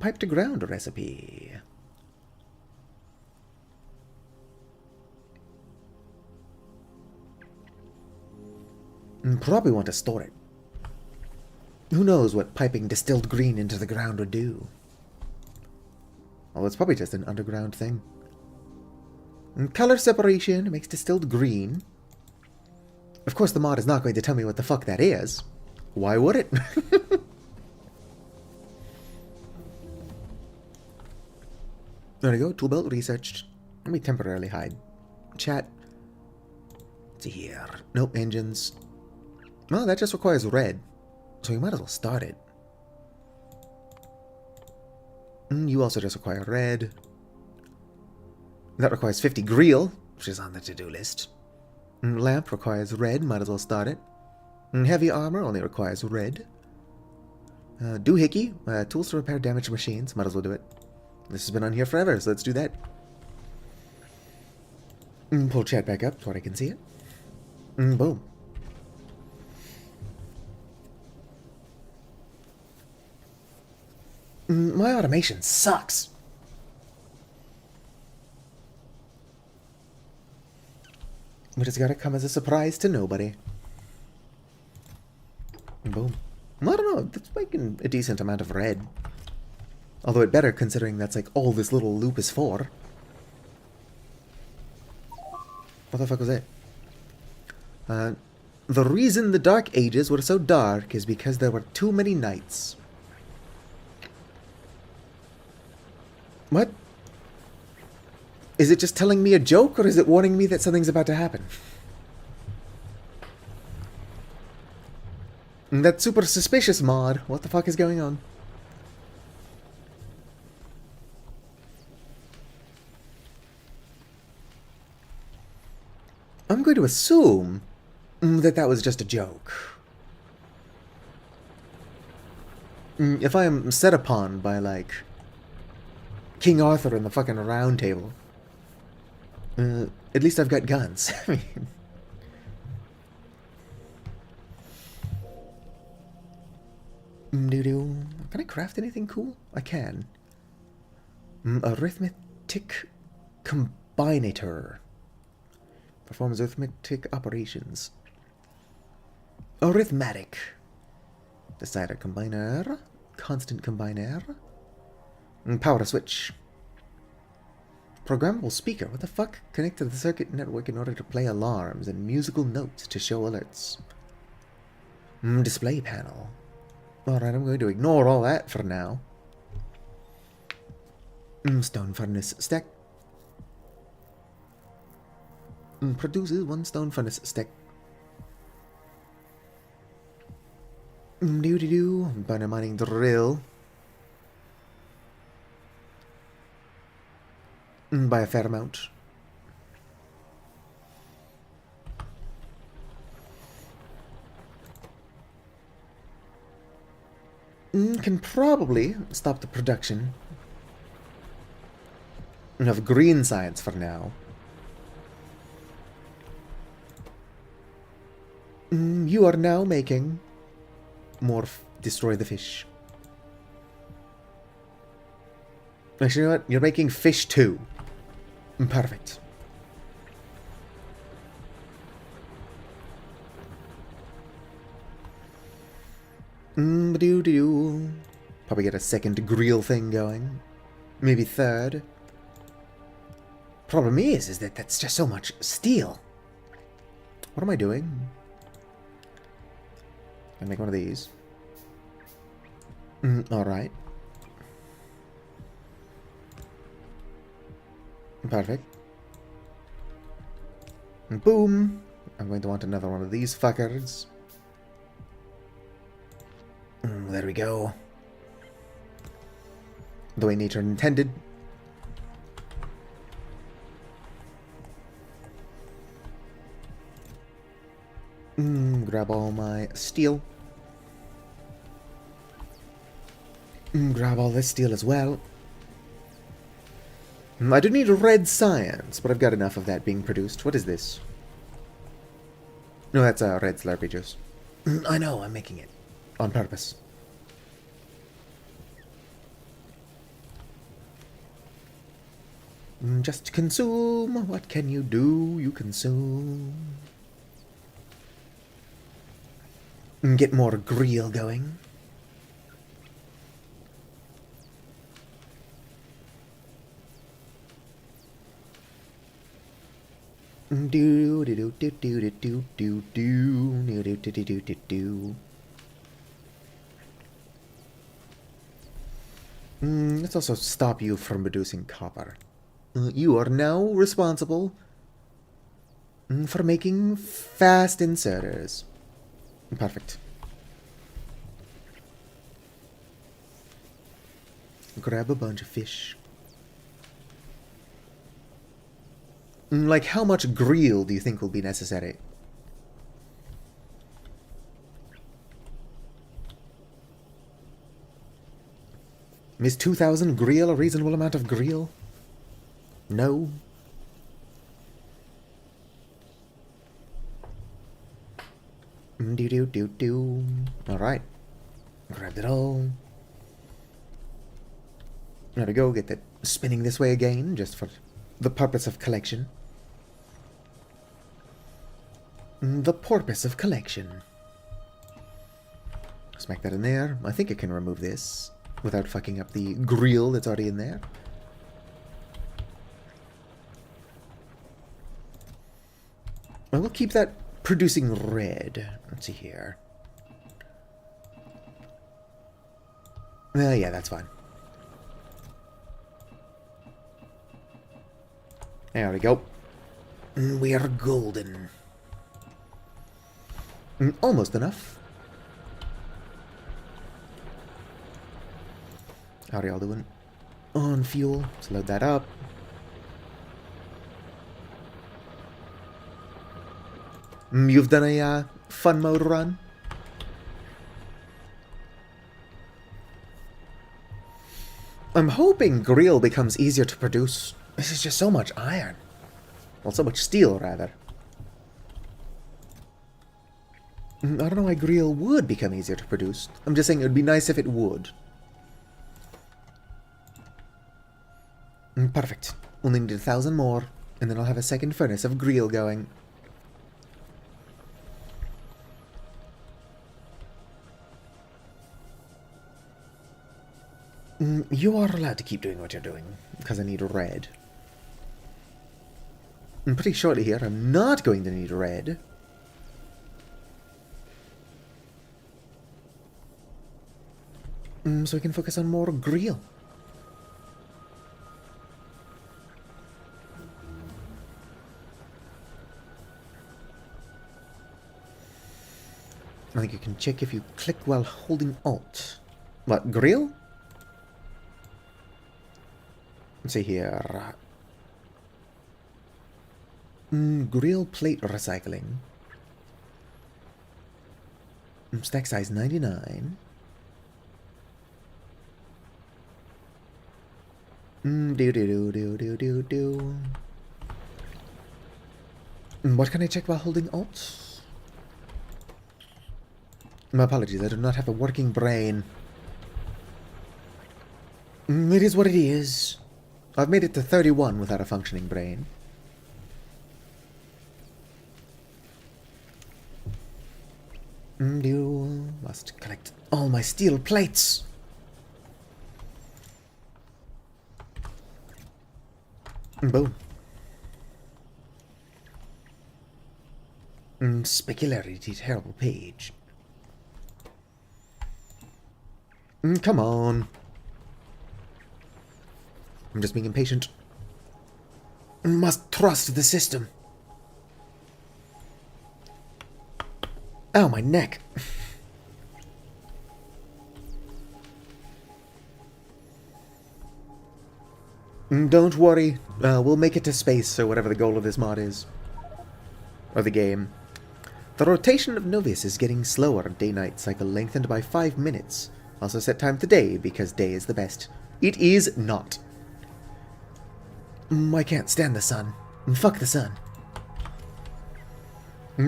Pipe to ground recipe. Probably want to store it. Who knows what piping distilled green into the ground would do? Well, it's probably just an underground thing. Color separation makes distilled green. Of course, the mod is not going to tell me what the fuck that is. Why would it? There we go. Tool belt researched. Let me temporarily hide. Chat. Let's see here. Nope, engines. Well, that just requires red. So you might as well start it. You also just require red. That requires 50 grill, which is on the to-do list. Lamp requires red, might as well start it. Heavy armor only requires red. Doohickey, tools to repair damaged machines, might as well do it. This has been on here forever, so let's do that. Pull chat back up so I can see it. Boom. My automation sucks. But it's gotta come as a surprise to nobody. Boom. I don't know, that's making a decent amount of red. Although it better considering that's like all this little loop is for. What the fuck was that? The reason the Dark Ages were so dark is because there were too many nights. What? Is it just telling me a joke, or is it warning me that something's about to happen? That super suspicious mod. What the fuck is going on? I'm going to assume that that was just a joke. If I am set upon by, like, King Arthur and the fucking Round Table, at least I've got guns. I mean... Can I craft anything cool? I can. Arithmetic combinator. Performs arithmetic operations. Arithmetic. Decider combiner. Constant combiner. Power switch. Programmable speaker. What the fuck? Connect to the circuit network in order to play alarms and musical notes to show alerts. Display panel. Alright, I'm going to ignore all that for now. Stone furnace stack. Produces 1 stone furnace stack. Burner mining drill. By a fair amount. Can probably stop the production of green science for now. You are now making more destroy the fish. Actually, you know what? You're making fish too. Perfect. Probably get a second grill thing going. Maybe third. Problem is that that's just so much steel. What am I doing? I make one of these. Alright. Perfect. Boom. I'm going to want another one of these fuckers. There we go. The way nature intended. Grab all my steel. Grab all this steel as well. I do need red science, but I've got enough of that being produced. What is this? No, that's a red Slurpee juice. I know, I'm making it. On purpose. Just consume. What can you do? You consume. Get more grill going. Do do do do do do do do do do do do do. Let's also stop you from producing copper. You are now responsible for making fast inserters. Perfect. Grab a bunch of fish. Like, how much grill do you think will be necessary? Is 2,000 grill a reasonable amount of grill? No. Do. Alright. Grabbed it all. There we go, get that spinning this way again, just for the purpose of collection. The purpose of collection. Smack that in there. I think I can remove this without fucking up the grill that's already in there. I will keep that producing red. Let's see here. Yeah, that's fine. There we go. We are golden. Almost enough. How are y'all doing? On fuel. Let's load that up. You've done a fun mode run? I'm hoping Grill becomes easier to produce. This is just so much iron. Well, so much steel, rather. I don't know why Grill would become easier to produce. I'm just saying it would be nice if it would. Perfect. Only need 1,000 more, and then I'll have a second furnace of Grill going. You are allowed to keep doing what you're doing, because I need red. And pretty shortly here, I'm not going to need red. So we can focus on more Grill. I think you can check if you click while holding Alt. What, Grill? Let's see here. Grill plate recycling. Stack size 99. What can I check while holding Alt? My apologies, I do not have a working brain. It is what it is. I've made it to 31 without a functioning brain. You must collect all my steel plates. Boom. Specularity, terrible page. Come on. I'm just being impatient. Must trust the system. Ow, my neck. Don't worry. We'll make it to space, or whatever the goal of this mod is. Or the game. The rotation of Novius is getting slower. Day-night cycle lengthened by 5 minutes. Also set time to day, because day is the best. It is not. I can't stand the sun. Fuck the sun.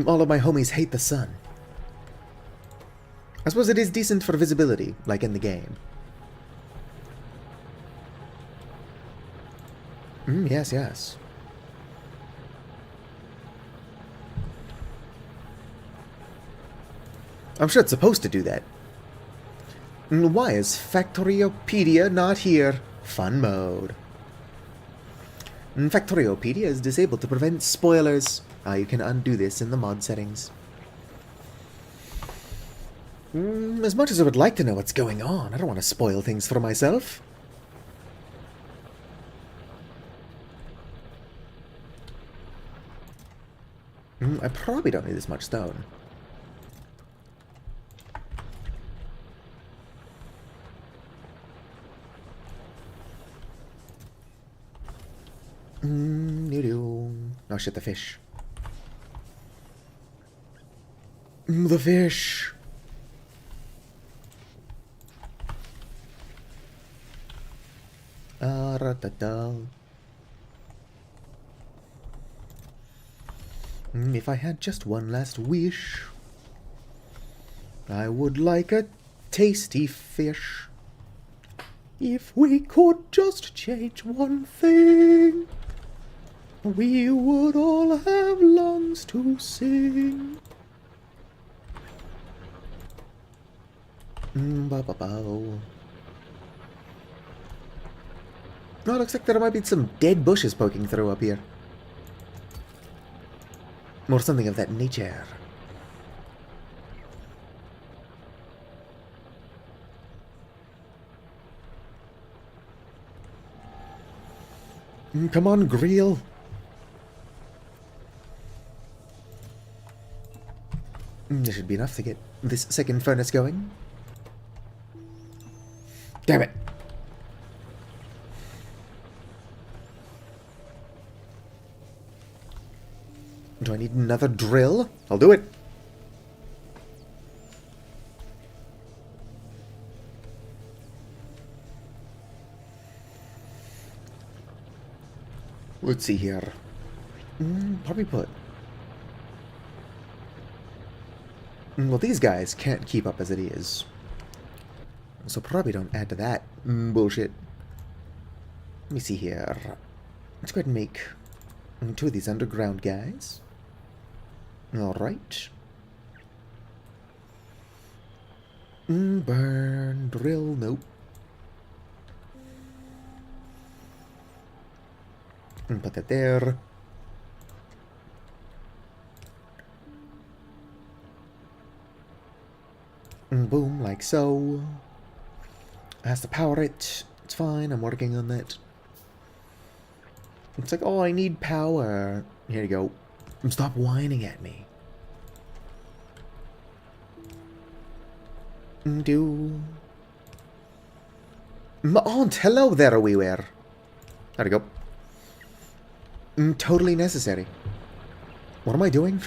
All of my homies hate the sun. I suppose it is decent for visibility, like in the game. Yes, yes. I'm sure it's supposed to do that. Why is Factoriopedia not here? Fun mode. Factoriopedia is disabled to prevent spoilers. You can undo this in the mod settings. As much as I would like to know what's going on, I don't want to spoil things for myself. I probably don't need this much stone. Oh shit, the fish. The fish! If I had just one last wish, I would like a tasty fish. If we could just change one thing, we would all have lungs to sing. Ba-ba-bow. Oh, looks like there might be some dead bushes poking through up here. Or something of that nature. Come on, grill. There should be enough to get this second furnace going. Damn it. Do I need another drill? I'll do it. Let's see here. Probably put... well, these guys can't keep up as it is. So probably don't add to that bullshit. Let me see here. Let's go ahead and make 2 of these underground guys. Alright. Burn, drill, nope. And put that there. And boom, like so. Has to power it. It's fine, I'm working on that. It's like, oh, I need power. Here you go. Stop whining at me. Do. My aunt, hello there, we were. There we go. Totally necessary. What am I doing?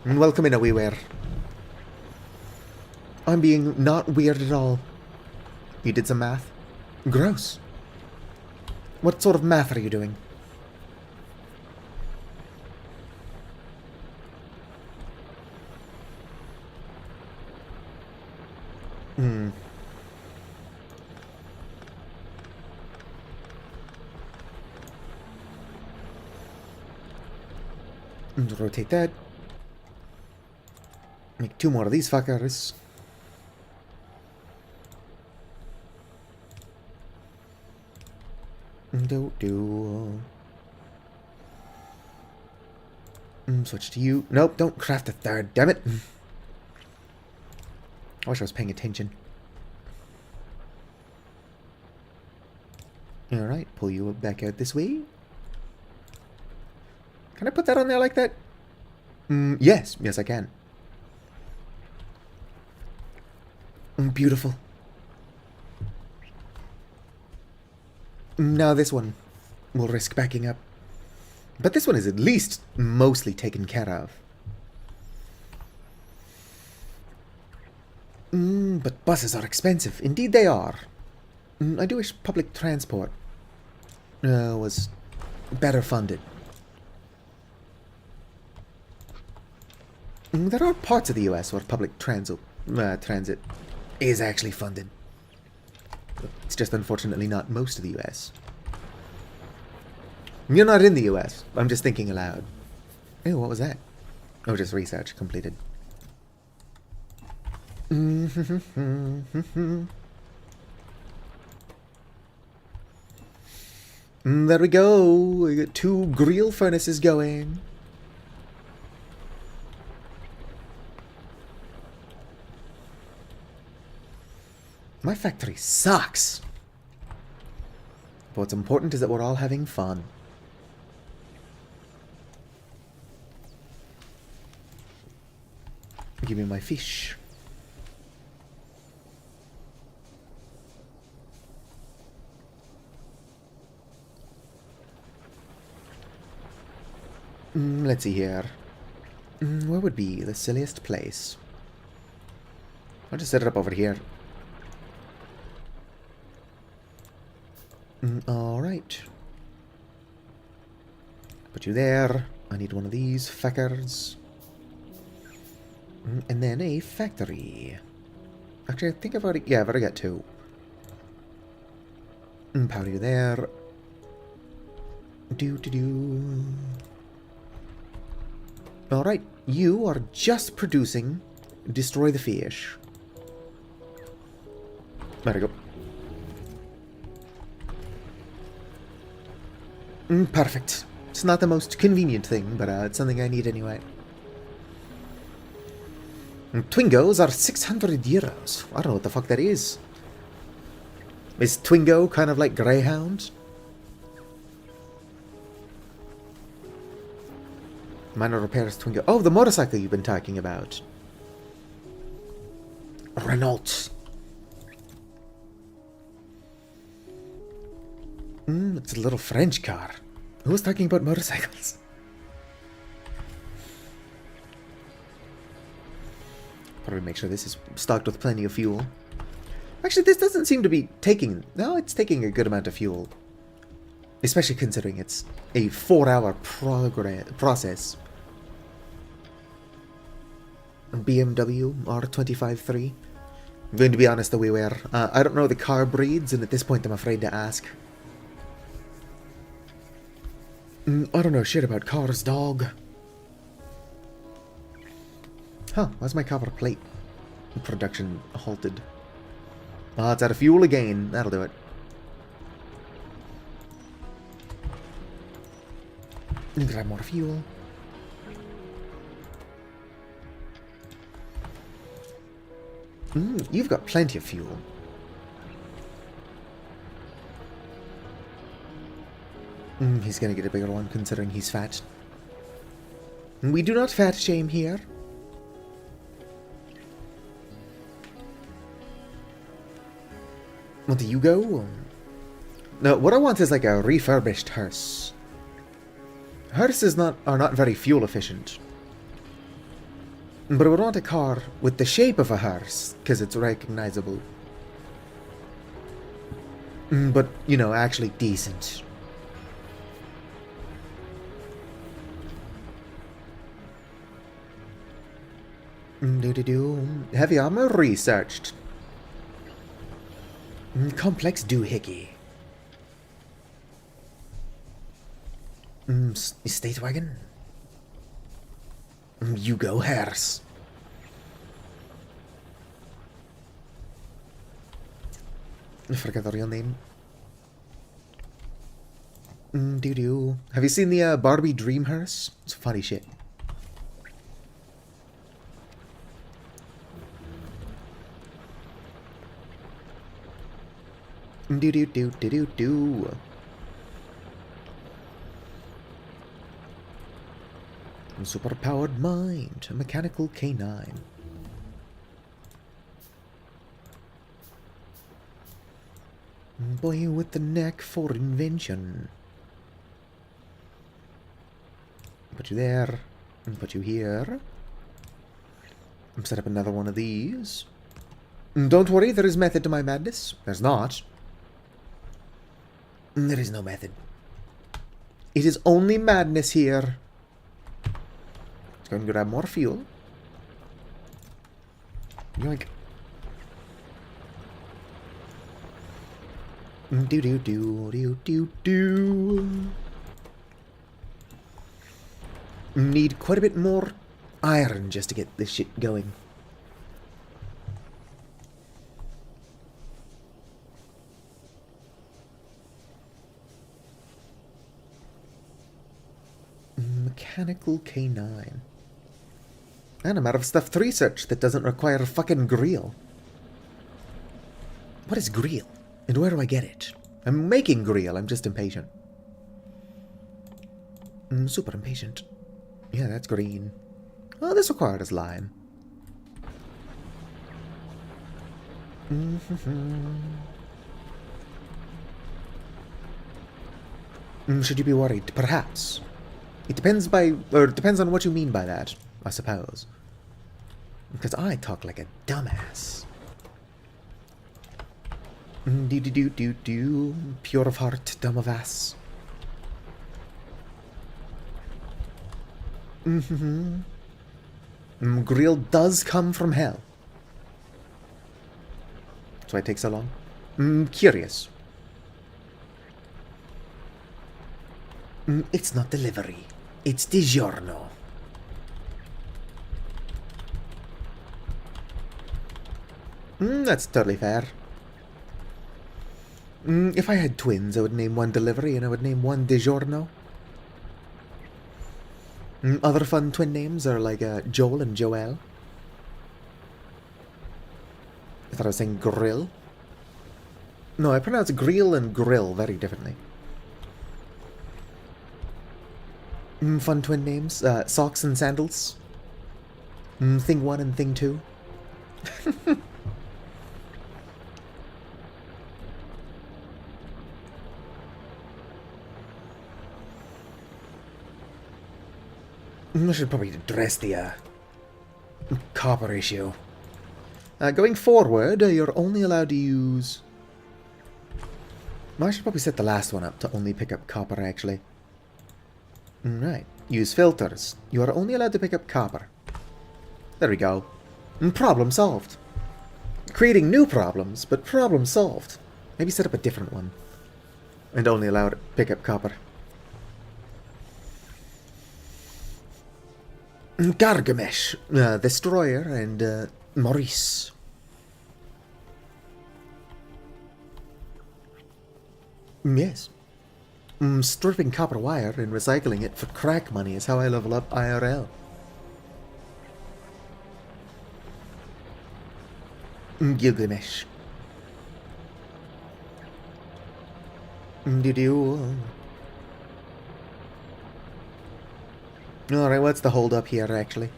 Welcome in, Aweware. I'm being not weird at all. You did some math? Gross. What sort of math are you doing? Rotate that. Make 2 more of these fuckers. Switch to you. Nope, don't craft a 3rd, damn it. I wish I was paying attention. Alright, pull you back out this way. Can I put that on there like that? Yes, yes I can. Beautiful. Now this one will risk backing up. But this one is at least mostly taken care of. But buses are expensive. Indeed they are. I do wish public transport was better funded. There are parts of the US where public transit is actually funded. It's just unfortunately not most of the US. You're not in the US. I'm just thinking aloud. Ew, what was that? Oh, just research completed. There we go. We got 2 grill furnaces going. My factory sucks. But what's important is that we're all having fun. Give me my fish. Let's see here. Where would be the silliest place? I'll just set it up over here. Alright. Put you there. I need one of these fuckers. And then a factory. Actually, I think I've already... yeah, I've already got 2. Power you there. Alright, you are just producing destroy the fish. There we go. Perfect. It's not the most convenient thing, but it's something I need anyway. Twingos are 600 euros. I don't know what the fuck that is. Is Twingo kind of like Greyhound? Minor repairs Twingo. Oh, the motorcycle you've been talking about. Renault. It's a little French car. Who was talking about motorcycles? Probably make sure this is stocked with plenty of fuel. Actually, this doesn't seem to be taking... No, it's taking a good amount of fuel. Especially considering it's a 4-hour process. BMW R253. I'm going to be honest, though, we were. I don't know the car breeds, and at this point I'm afraid to ask. I don't know shit about cars, dog. Huh, why's my copper plate production halted? Ah, it's out of fuel again. That'll do it. Grab more fuel. You've got plenty of fuel. He's gonna get a bigger one considering he's fat. We do not fat shame here. Want the Yugo? No, what I want is like a refurbished hearse. Hearses are not very fuel efficient. But I would want a car with the shape of a hearse, because it's recognizable. But, you know, actually decent. Heavy armor researched. Complex doohickey. Estate wagon. Yugo hearse. I forgot the real name. Have you seen the Barbie Dream hearse? It's funny shit. Superpowered mind, a mechanical canine. Boy with the knack for invention. Put you there, and put you here. Set up another one of these. Don't worry, there is method to my madness. There's not. There is no method. It is only madness here. Let's go and grab more fuel. Yoink. Need quite a bit more iron just to get this shit going. Mechanical canine. And I'm out of stuff to research that doesn't require a fucking grill. What is grill? And where do I get it? I'm making grill, I'm just impatient. Super impatient. Yeah, that's green. Oh, this requires lime. Should you be worried? Perhaps. It depends depends on what you mean by that, I suppose. Because I talk like a dumbass. Pure of heart, dumb of ass. Grill does come from hell. That's why it takes so long. Curious. It's not delivery. It's DiGiorno. That's totally fair. If I had twins, I would name one Delivery and I would name one DiGiorno. Other fun twin names are like Joel and Joelle. I thought I was saying Grill. No, I pronounce Grill and Grill very differently. Fun twin names. Socks and Sandals. Thing 1 and Thing 2. I should probably address the copper issue. Going forward, you're only allowed to use... Well, I should probably set the last one up to only pick up copper, actually. Right. Use filters. You are only allowed to pick up copper. There we go. Problem solved. Creating new problems, but problem solved. Maybe set up a different one. And only allow it to pick up copper. Gargamesh, Destroyer, and Maurice. Yes. Stripping copper wire and recycling it for crack money is how I level up IRL. Gilgamesh. Alright, what's the hold up here, actually?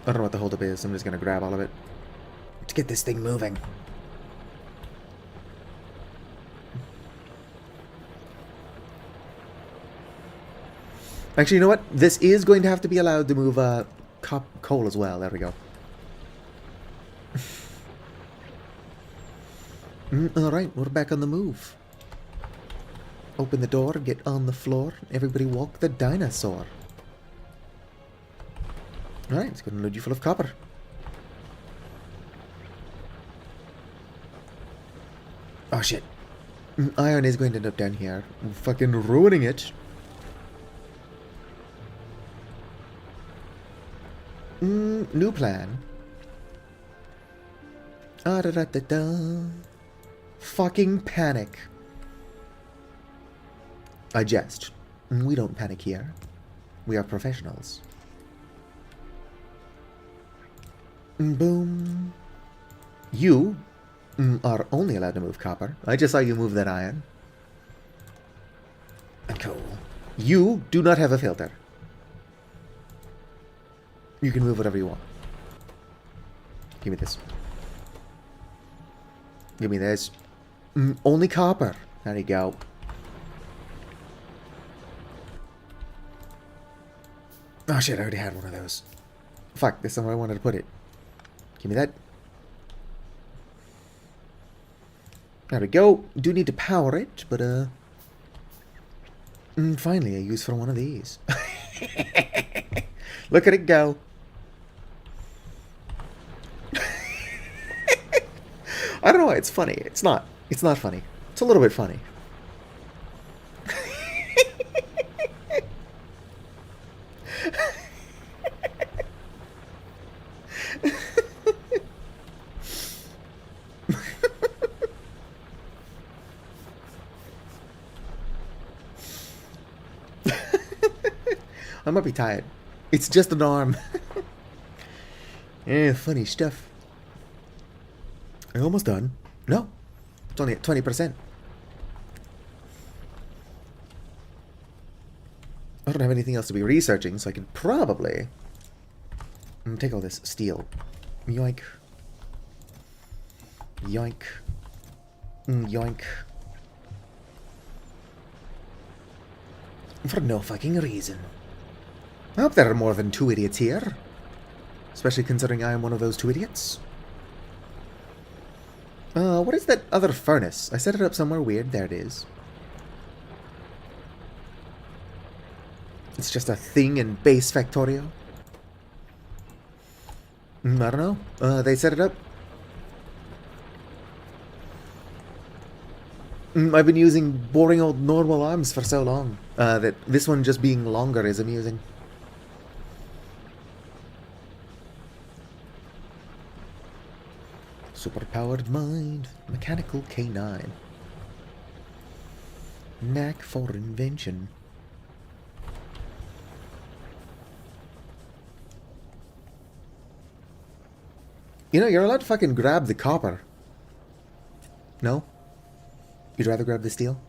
I don't know what the hold up is, I'm just gonna grab all of it. To get this thing moving. Actually, you know what? This is going to have to be allowed to move coal as well. There we go. Alright, we're back on the move. Open the door, get on the floor, everybody walk the dinosaur. Alright, let's go and load you full of copper. Oh shit. Iron is going to end up down here. I'm fucking ruining it. New plan. Da-da-da-da-da. Fucking panic. I jest. We don't panic here. We are professionals. Boom. You are only allowed to move copper. I just saw you move that iron. And coal. You do not have a filter. You can move whatever you want. Give me this. Give me this. Only copper. There you go. Oh shit, I already had one of those. Fuck, this is where I wanted to put it. Give me that. There we go. Do need to power it, but finally a use for one of these. Look at it go. I don't know why it's funny. It's not. It's not funny. It's a little bit funny. I might be tired. It's just an arm. Yeah, funny stuff. I'm almost done. No. It's only at 20%. I don't have anything else to be researching, so I can probably take all this steel. Yoink. Yoink. Yoink. For no fucking reason. I hope there are more than 2 idiots here. Especially considering I am one of those 2 idiots. What is that other furnace? I set it up somewhere weird. There it is. It's just a thing in base Factorio. I don't know. They set it up. I've been using boring old normal arms for so long that this one just being longer is amusing. Superpowered mind. Mechanical K9. Knack for invention. You know, you're allowed to fucking grab the copper. No? You'd rather grab the steel?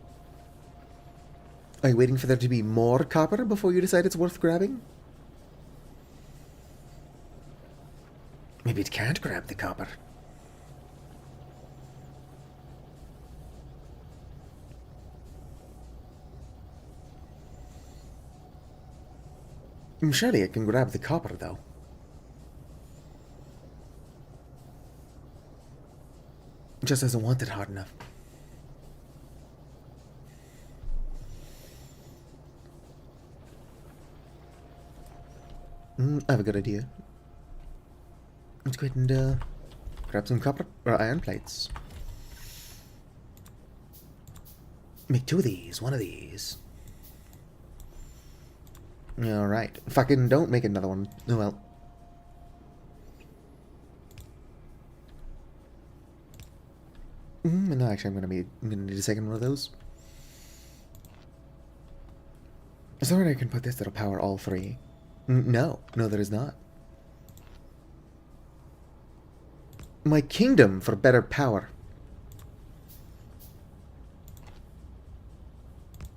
Are you waiting for there to be more copper before you decide it's worth grabbing? Maybe it can't grab the copper. Surely it can grab the copper, though. It just doesn't want it hard enough. I have a good idea. Let's go ahead and grab some copper or iron plates. Make 2 of these, 1 of these. Alright. Fucking don't make another one. Oh well. No, actually, I'm gonna need a second one of those. Is there a way I can put this that'll power all 3? No, there is not. My kingdom for better power.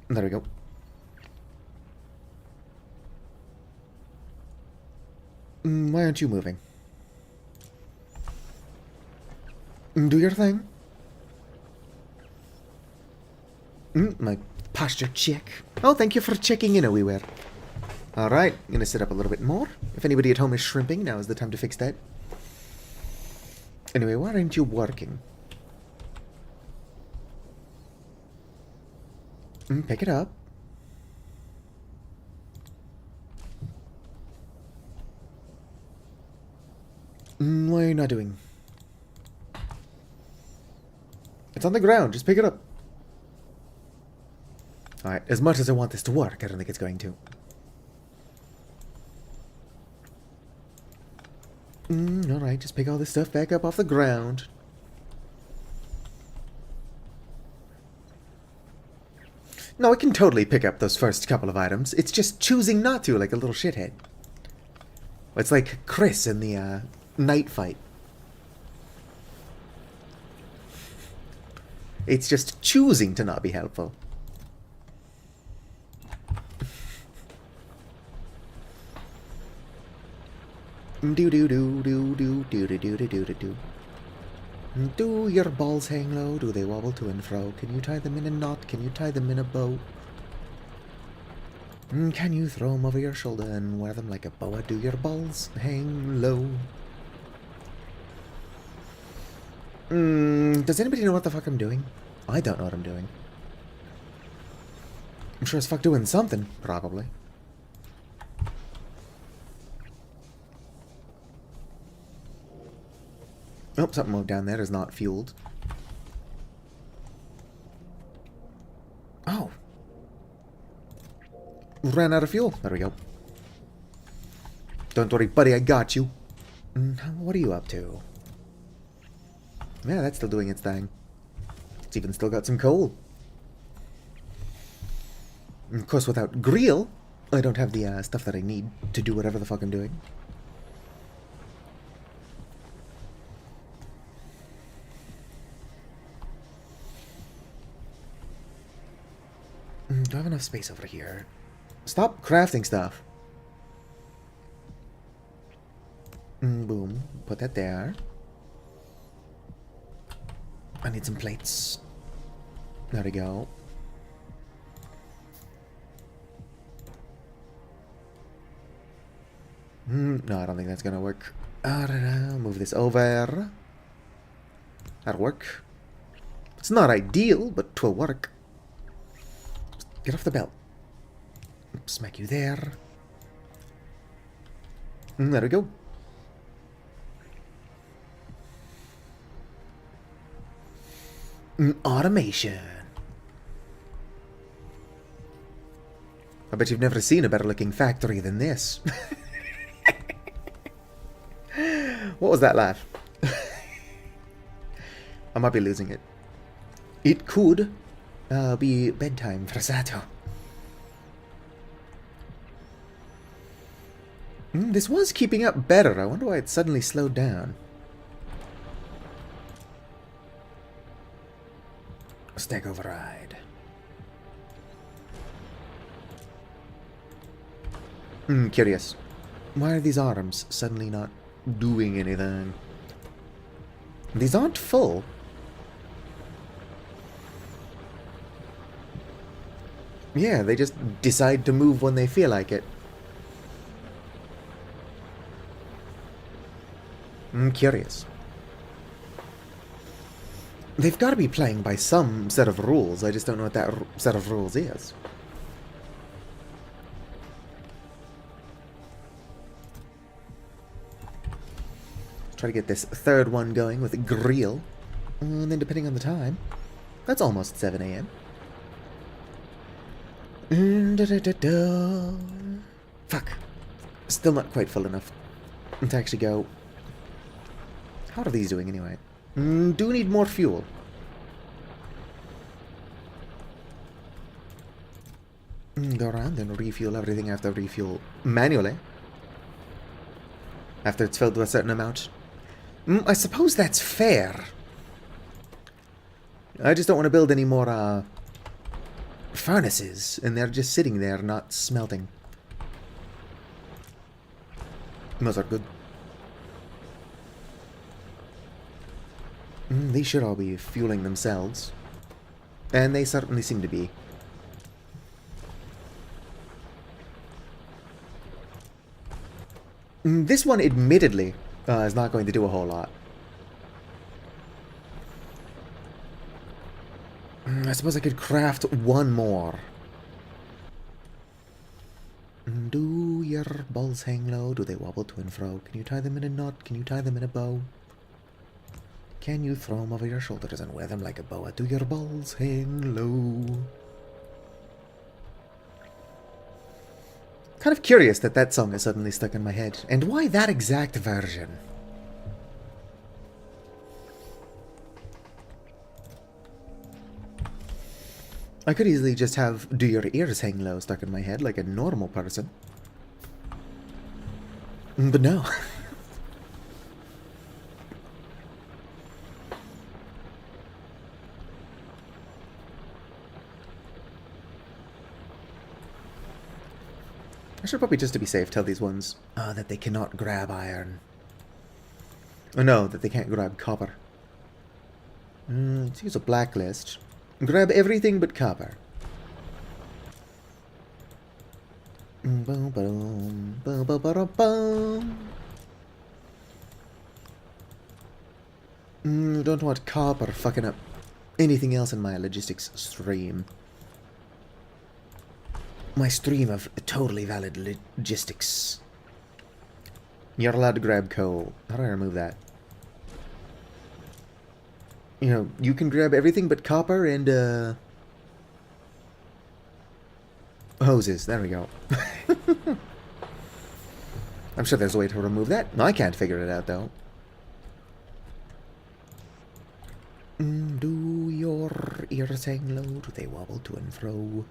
There we go. Why aren't you moving? Do your thing. My posture check. Oh, thank you for checking in, Owiwer. Alright, I'm gonna sit up a little bit more. If anybody at home is shrimping, now is the time to fix that. Anyway, why aren't you working? Pick it up. Why are you not doing? It's on the ground, just pick it up. Alright, as much as I want this to work, I don't think it's going to. Alright, just pick all this stuff back up off the ground. No, I can totally pick up those first couple of items. It's just choosing not to, like a little shithead. It's like Chris in the night fight. It's just choosing to not be helpful. Do do do do do do do do do do do. Do your balls hang low? Do they wobble to and fro? Can you tie them in a knot? Can you tie them in a bow? Can you throw them over your shoulder and wear them like a boa? Do your balls hang low? Does anybody know what the fuck I'm doing? I don't know what I'm doing. I'm sure as fuck doing something, probably. Oh, something moved down there is not fueled. Oh. Ran out of fuel. There we go. Don't worry, buddy, I got you. What are you up to? Yeah, that's still doing its thing. It's even still got some coal. And of course, without Greel, I don't have the stuff that I need to do whatever the fuck I'm doing. Do I have enough space over here? Stop crafting stuff. Boom. Put that there. I need some plates. There we go. No, I don't think that's gonna work. Move this over. That'll work. It's not ideal, but 'twill work. Get off the belt. Smack you there. There we go. Automation. I bet you've never seen a better looking factory than this. What was that laugh? I might be losing it. It could be bedtime for Sato. This was keeping up better. I wonder why it suddenly slowed down. Stack override. Curious. Why are these arms suddenly not doing anything? These aren't full. Yeah, they just decide to move when they feel like it. I'm curious. They've got to be playing by some set of rules. I just don't know what that set of rules is. Try to get this third one going with a grill. And then depending on the time, that's almost 7 a.m. Fuck. Still not quite full enough to actually go. How are these doing anyway? Do need more fuel. Go around and refuel everything I have to refuel manually. After it's filled to a certain amount. I suppose that's fair. I just don't want to build any more furnaces, and they're just sitting there not smelting. Those are good. These should all be fueling themselves. And they certainly seem to be. This one, admittedly, is not going to do a whole lot. I suppose I could craft one more. Do your balls hang low? Do they wobble to and fro? Can you tie them in a knot? Can you tie them in a bow? Can you throw them over your shoulders and wear them like a boa? Do your balls hang low? Kind of curious that that song is suddenly stuck in my head. And why that exact version? I could easily just have Do Your Ears Hang Low stuck in my head like a normal person. But no. I should probably, just to be safe, tell these ones that they cannot grab iron. Oh no, that they can't grab copper. Let's use a blacklist. Grab everything but copper. Don't want copper fucking up anything else in my logistics stream. My stream of totally valid logistics. You're allowed to grab coal. How do I remove that? You know, you can grab everything but copper and, hoses. There we go. I'm sure there's a way to remove that. I can't figure it out, though. Do your ears hang low? Do they wobble to and fro?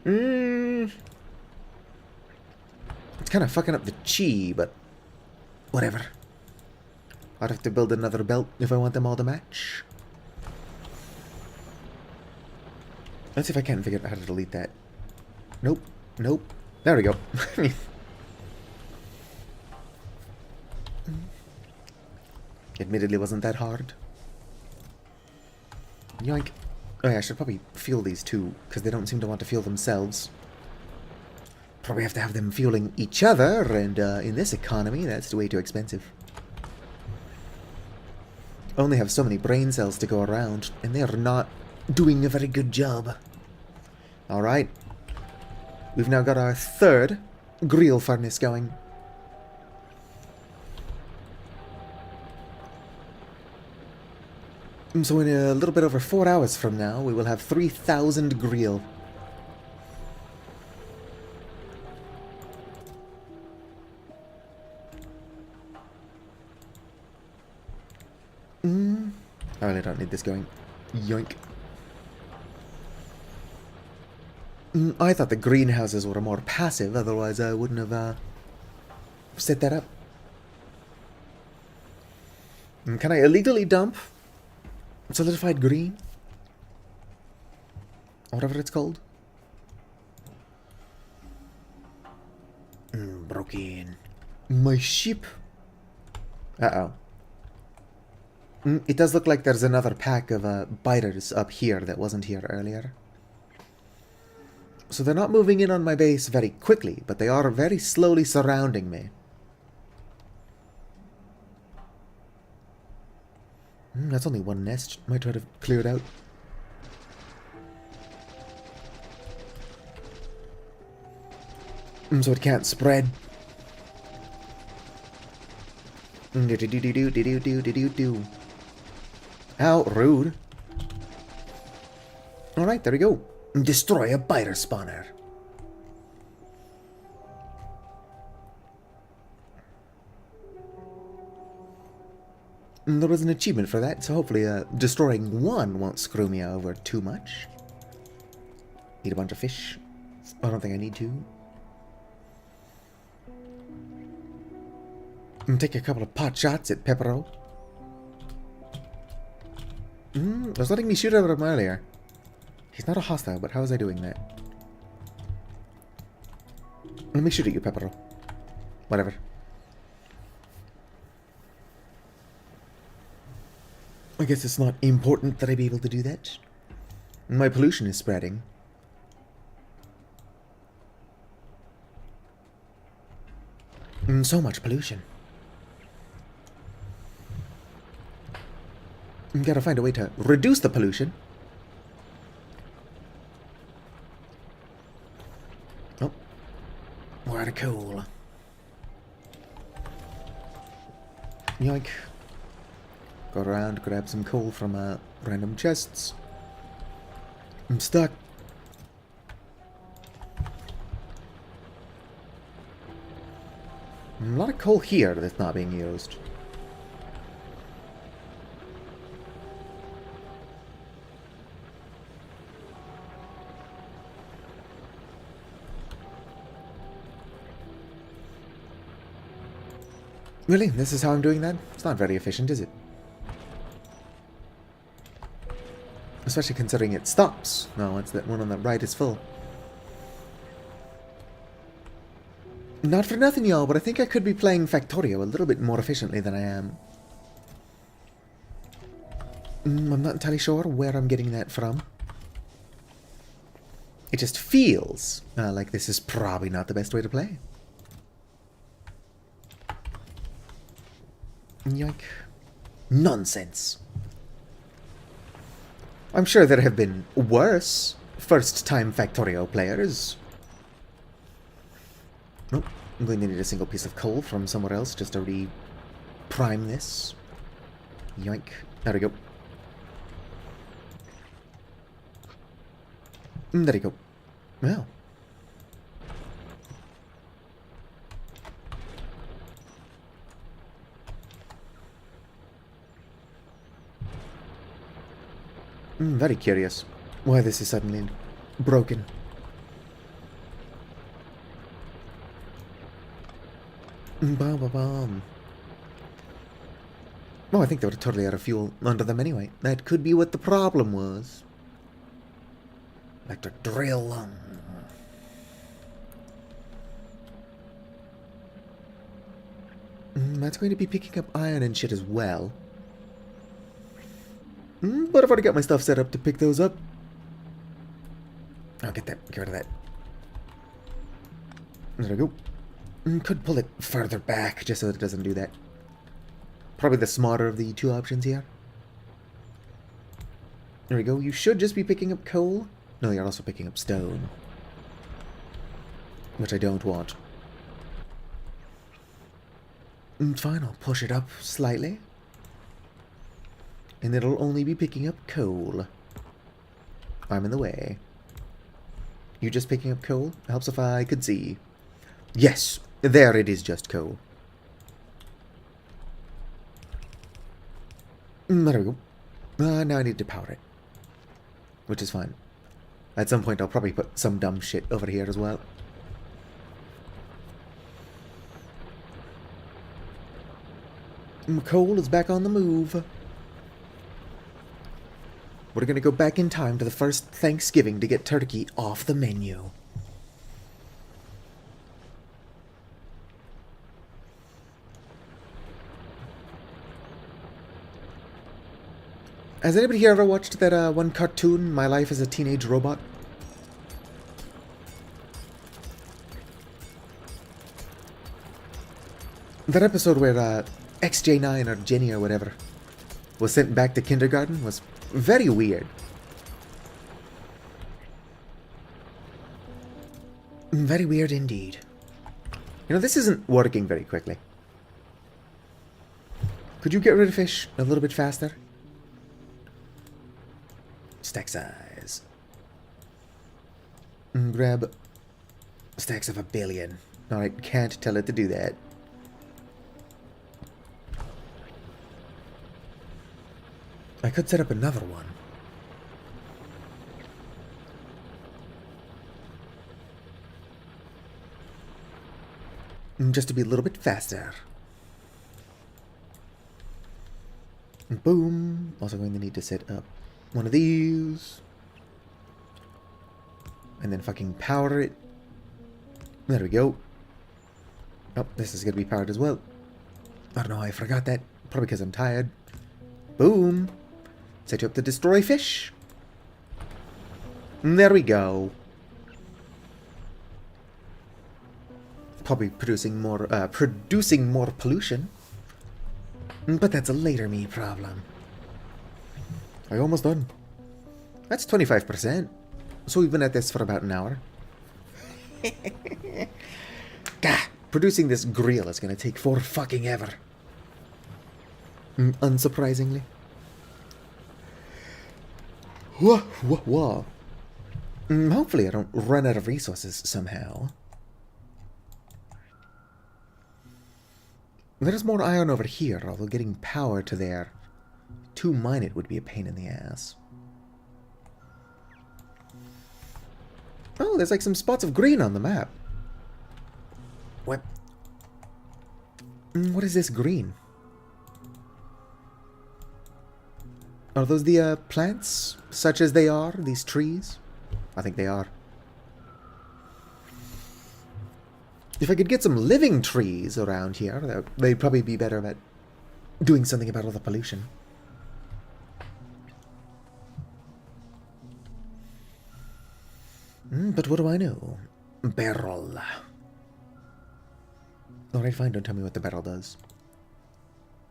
It's kind of fucking up the chi, but whatever. I'd have to build another belt if I want them all to match. Let's see if I can figure out how to delete that. Nope. Nope. There we go. Admittedly, wasn't that hard. Yoink. Oh yeah, I should probably fuel these two, because they don't seem to want to fuel themselves. Probably have to have them fueling each other, and in this economy, that's way too expensive. Only have so many brain cells to go around, and they're not doing a very good job. Alright. We've now got our third grill furnace going. So in a little bit over 4 hours from now, we will have 3,000 grill. I really don't need this going. Yoink. I thought the greenhouses were more passive, otherwise I wouldn't have set that up. Can I illegally dump solidified green? Whatever it's called. Broken. My sheep. Uh-oh. It does look like there's another pack of biters up here that wasn't here earlier. So they're not moving in on my base very quickly, but they are very slowly surrounding me. That's only one nest. Might try to clear it out. So it can't spread. Ow, rude. Alright, there we go. Destroy a biter spawner. There was an achievement for that, so hopefully destroying one won't screw me over too much. Eat a bunch of fish. I don't think I need to. And take a couple of pot shots at Peppero. It was letting me shoot at him earlier. He's not a hostile, but how was I doing that? Let me shoot at you, Peppero. Whatever. I guess it's not important that I be able to do that. My pollution is spreading. So much pollution. Gotta find a way to reduce the pollution. Oh. We're out of coal. Yoink. Go around, grab some coal from random chests. I'm stuck. A lot of coal here that's not being used. Really? This is how I'm doing that? It's not very efficient, is it? Especially considering it stops. No, it's that one on the right is full. Not for nothing, y'all, but I think I could be playing Factorio a little bit more efficiently than I am. I'm not entirely sure where I'm getting that from. It just feels like this is probably not the best way to play. Yoink. Nonsense. I'm sure there have been worse first-time Factorio players. Nope. I'm going to need a single piece of coal from somewhere else just to re-prime this. Yoink. There we go. There you go. Well. Very curious why this is suddenly broken. Bam. Oh, I think they were totally out of fuel under them anyway. That could be what the problem was. Electric drill. That's going to be picking up iron and shit as well. But I've already got my stuff set up to pick those up. I'll get rid of that. There we go. Could pull it further back just so that it doesn't do that. Probably the smarter of the two options here. There we go. You should just be picking up coal. No, you're also picking up stone. Which I don't want. Fine, I'll push it up slightly. And it'll only be picking up coal. I'm in the way. You just picking up coal? Helps if I could see. Yes, there it is, just coal. There we go. Now I need to power it. Which is fine. At some point I'll probably put some dumb shit over here as well. Coal is back on the move. We're gonna go back in time to the first Thanksgiving to get turkey off the menu. Has anybody here ever watched that one cartoon, My Life as a Teenage Robot? That episode where XJ9 or Jenny or whatever was sent back to kindergarten was very weird. Very weird indeed. You know, this isn't working very quickly. Could you get rid of fish a little bit faster? Stack size. Grab stacks of 1 billion. Alright, can't tell it to do that. I could set up another one. Just to be a little bit faster. Boom. Also going to need to set up one of these. And then fucking power it. There we go. Oh, this is going to be powered as well. I don't know how I forgot that. Probably because I'm tired. Boom. Set you up to destroy fish. And there we go. Probably producing more pollution. But that's a later me problem. I'm almost done. That's 25%. So we've been at this for about an hour. Gah, producing this grill is going to take for fucking ever. Unsurprisingly. Whoa, whoa, whoa. Hopefully I don't run out of resources somehow. There's more iron over here, although getting power to there to mine it would be a pain in the ass. Oh, there's like some spots of green on the map. What? What is this green? Are those the plants, such as they are, these trees? I think they are. If I could get some living trees around here, they'd probably be better at doing something about all the pollution. But what do I know? Barrel. Alright, fine, don't tell me what the barrel does.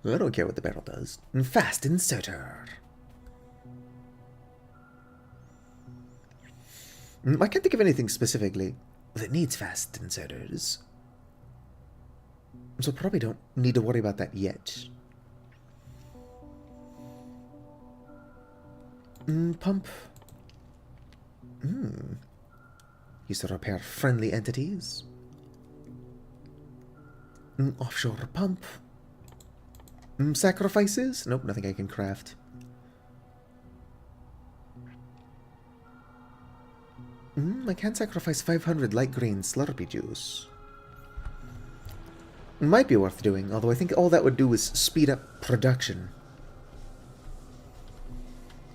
I don't care what the barrel does. Fast inserter. I can't think of anything specifically that needs fast inserters. So probably don't need to worry about that yet. Pump. Used to repair friendly entities. Offshore pump. Sacrifices? Nope, nothing I can craft. I can sacrifice 500 light green Slurpee juice. Might be worth doing, although I think all that would do is speed up production.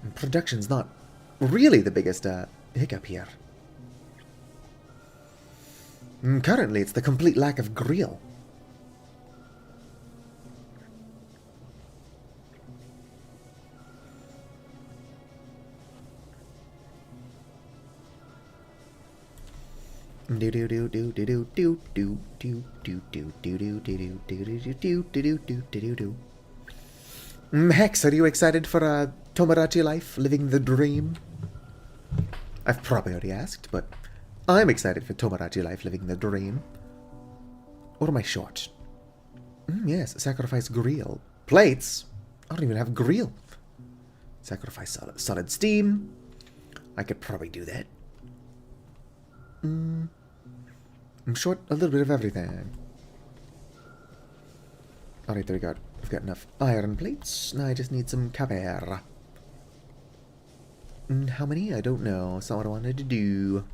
And production's not really the biggest hiccup here. Currently, it's the complete lack of grill. Hex, are you excited for Tomodachi Life, living the dream? I've probably already asked, but I'm excited for Tomodachi Life, living the dream. Or am I short? Yes, sacrifice grill. Plates? I don't even have grill. Sacrifice solid steam. I could probably do that. I'm short a little bit of everything. Alright, there we go. I've got enough iron plates. Now I just need some copper. How many? I don't know. It's not what I wanted to do.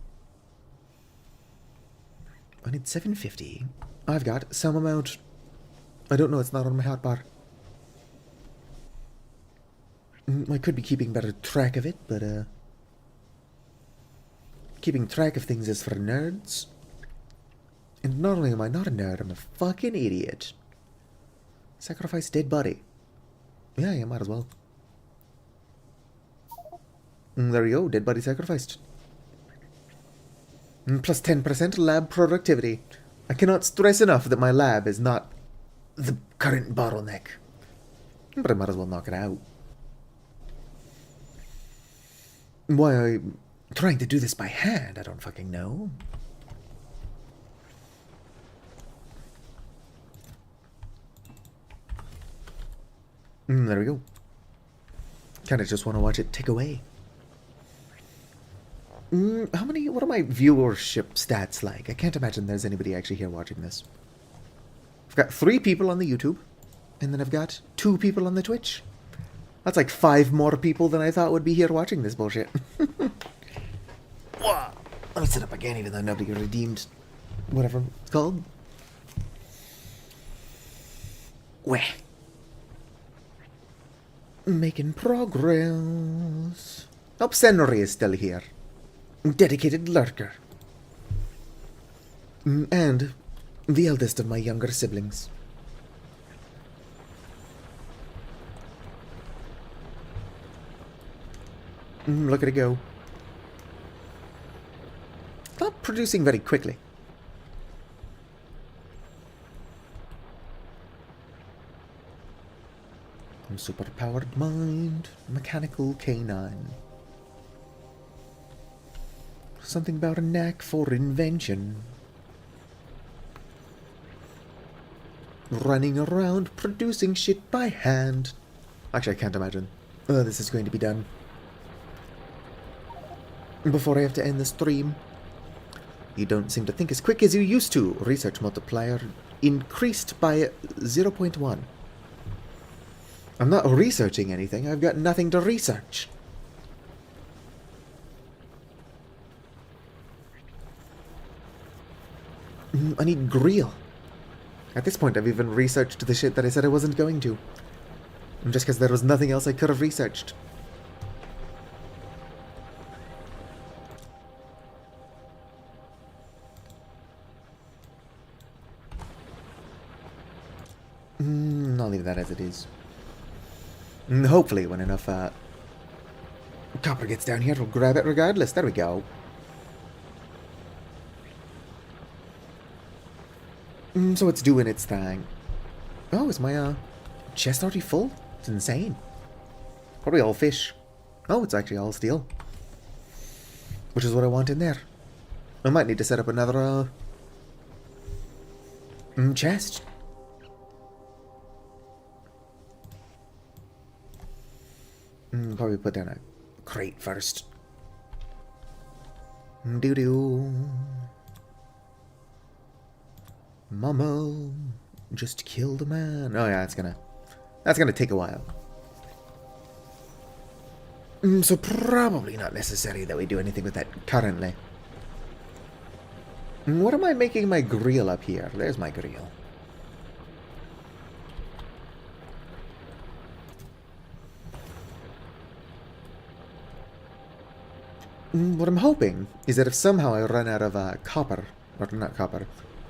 I need 750. I've got some amount. I don't know, it's not on my hotbar. I could be keeping better track of it, but keeping track of things is for nerds. And not only am I not a nerd, I'm a fucking idiot. Sacrifice dead body. Yeah, you might as well. There you go, dead body sacrificed. Plus 10% lab productivity. I cannot stress enough that my lab is not the current bottleneck. But I might as well knock it out. Why I'm trying to do this by hand, I don't fucking know. There we go. Kinda just want to watch it tick away. What are my viewership stats like? I can't imagine there's anybody actually here watching this. I've got 3 people on the YouTube, and then I've got 2 people on the Twitch. That's like 5 more people than I thought would be here watching this bullshit. Let me sit up again, even though nobody redeemed whatever it's called. Weh. Making progress. Oh, Senri is still here. Dedicated lurker. And the eldest of my younger siblings. Look at it go. Not producing very quickly. Superpowered mind, mechanical canine. Something about a knack for invention. Running around, producing shit by hand. Actually, I can't imagine this is going to be done before I have to end the stream. You don't seem to think as quick as you used to. Research multiplier increased by 0.1. I'm not researching anything. I've got nothing to research. I need grill. At this point, I've even researched the shit that I said I wasn't going to. Just because there was nothing else I could have researched. I'll leave that as it is. Hopefully, when enough copper gets down here, we'll grab it regardless. There we go. So it's doing its thing. Oh, is my chest already full? It's insane. Probably all fish. Oh, it's actually all steel. Which is what I want in there. I might need to set up another chest. Probably put down a crate first. Doo-doo. Mama just killed a man. Oh yeah, that's gonna take a while. So probably not necessary that we do anything with that currently. What am I making my grill up here? There's my grill. What I'm hoping is that if somehow I run out of copper, or not copper,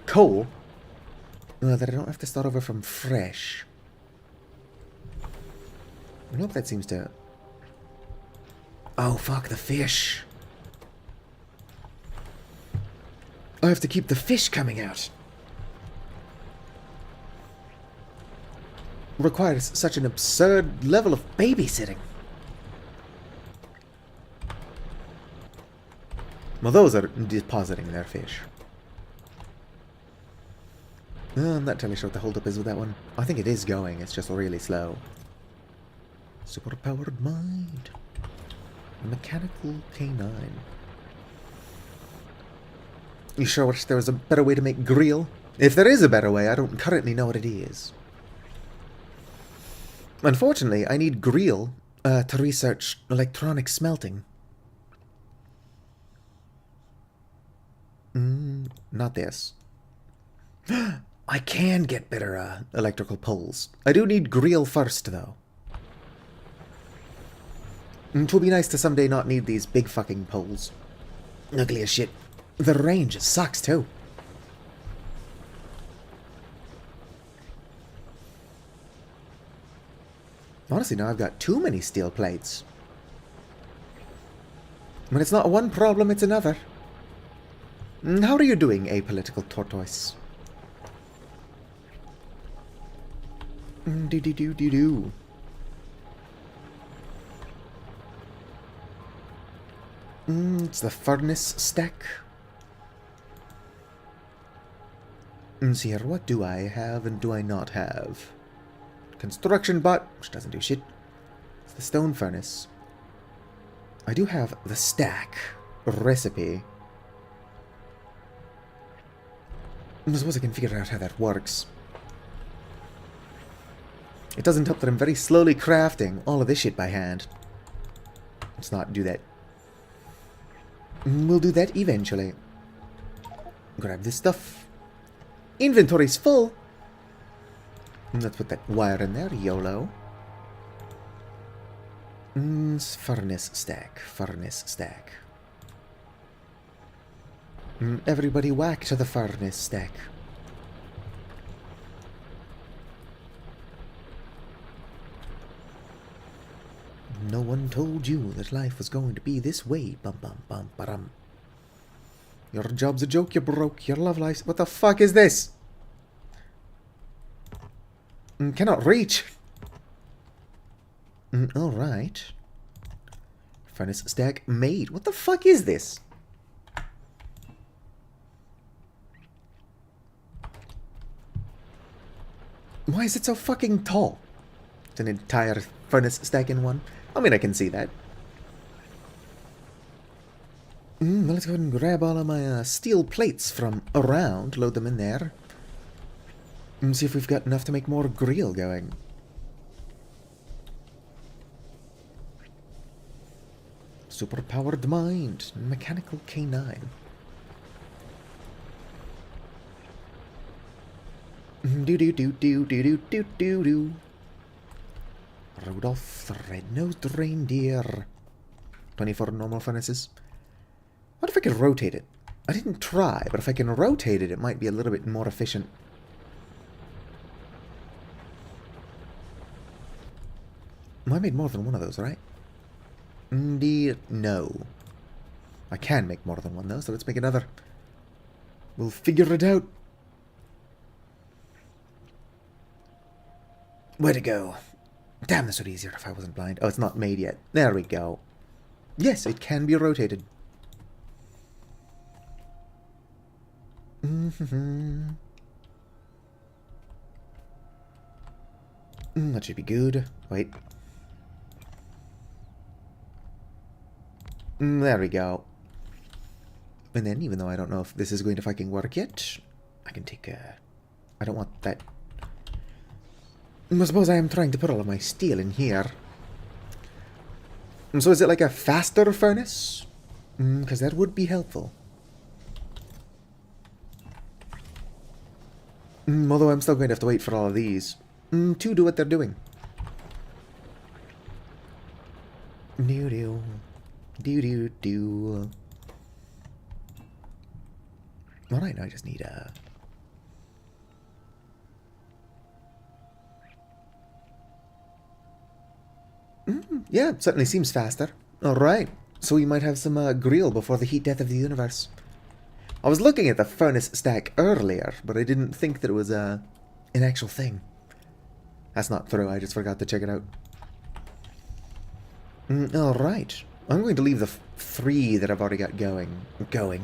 coal, that I don't have to start over from fresh. I hope that seems to... Oh, fuck, the fish. I have to keep the fish coming out. Requires such an absurd level of babysitting. Well, those are depositing their fish. I'm not entirely sure what the holdup is with that one. I think it is going, it's just really slow. Superpowered mind. Mechanical canine. You sure wish there was a better way to make grill? If there is a better way, I don't currently know what it is. Unfortunately, I need grill to research electronic smelting. Not this. I can get better electrical poles. I do need grill first, though. It will be nice to someday not need these big fucking poles. Ugly as shit. The range sucks, too. Honestly, now I've got too many steel plates. When it's not one problem, it's another. How are you doing, apolitical tortoise? Do-do-do-do-do. It's the furnace stack. See here, what do I have and do I not have? Construction bot, which doesn't do shit. It's the stone furnace. I do have the stack recipe. I suppose I can figure out how that works. It doesn't help that I'm very slowly crafting all of this shit by hand. Let's not do that. We'll do that eventually. Grab this stuff. Inventory's full. Let's put that wire in there, YOLO. Furnace stack, furnace stack. Everybody whack to the furnace stack. No one told you that life was going to be this way. Bum bum bum ba-dum. Your job's a joke, you broke. Your love life's... What the fuck is this? Cannot reach. Alright. Furnace stack made. What the fuck is this? Why is it so fucking tall? It's an entire furnace stack in one. I mean, I can see that. Well, let's go ahead and grab all of my steel plates from around, load them in there. And see if we've got enough to make more grill going. Superpowered mind. Mechanical K9. Do-do-do-do-do-do-do-do-do. Rudolph the Red-Nosed Reindeer. 24 normal furnaces. What if I could rotate it? I didn't try, but if I can rotate it, it might be a little bit more efficient. I made more than one of those, right? Indeed, no. I can make more than one, though, so let's make another. We'll figure it out. Where to go? Damn, this would be easier if I wasn't blind. Oh, it's not made yet. There we go. Yes, it can be rotated. That should be good. Wait. There we go. And then, even though I don't know if this is going to fucking work yet, I can take I don't want that. I suppose I am trying to put all of my steel in here. So is it like a faster furnace? Because that would be helpful. Although I'm still going to have to wait for all of these to do what they're doing. Do-do. Do-do-do. Alright, now I just need a... yeah, it certainly seems faster. Alright, so we might have some grill before the heat death of the universe. I was looking at the furnace stack earlier, but I didn't think that it was an actual thing. That's not true, I just forgot to check it out. Alright, I'm going to leave the 3 that I've already got going,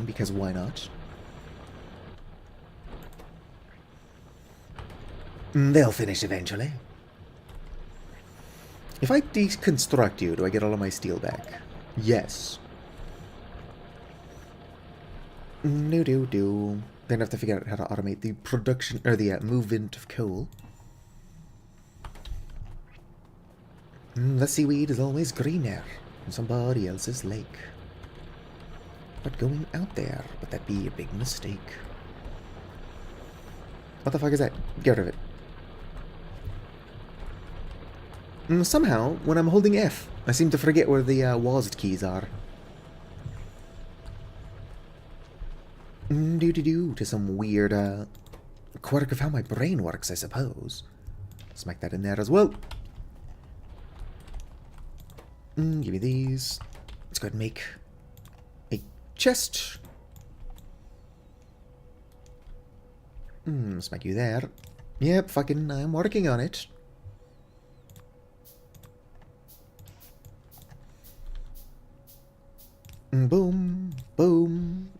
because why not? They'll finish eventually. If I deconstruct you, do I get all of my steel back? Yes. Do-do-do. Then I have to figure out how to automate the production, or the movement of coal. The seaweed is always greener in somebody else's lake. But going out there, would that be a big mistake? What the fuck is that? Get rid of it. Somehow, when I'm holding F, I seem to forget where the WASD keys are. Doo-doo-doo, to some weird quirk of how my brain works, I suppose. Smack that in there as well. Give me these. Let's go ahead and make a chest. Smack you there. Yep, fucking, I'm working on it. Boom, boom.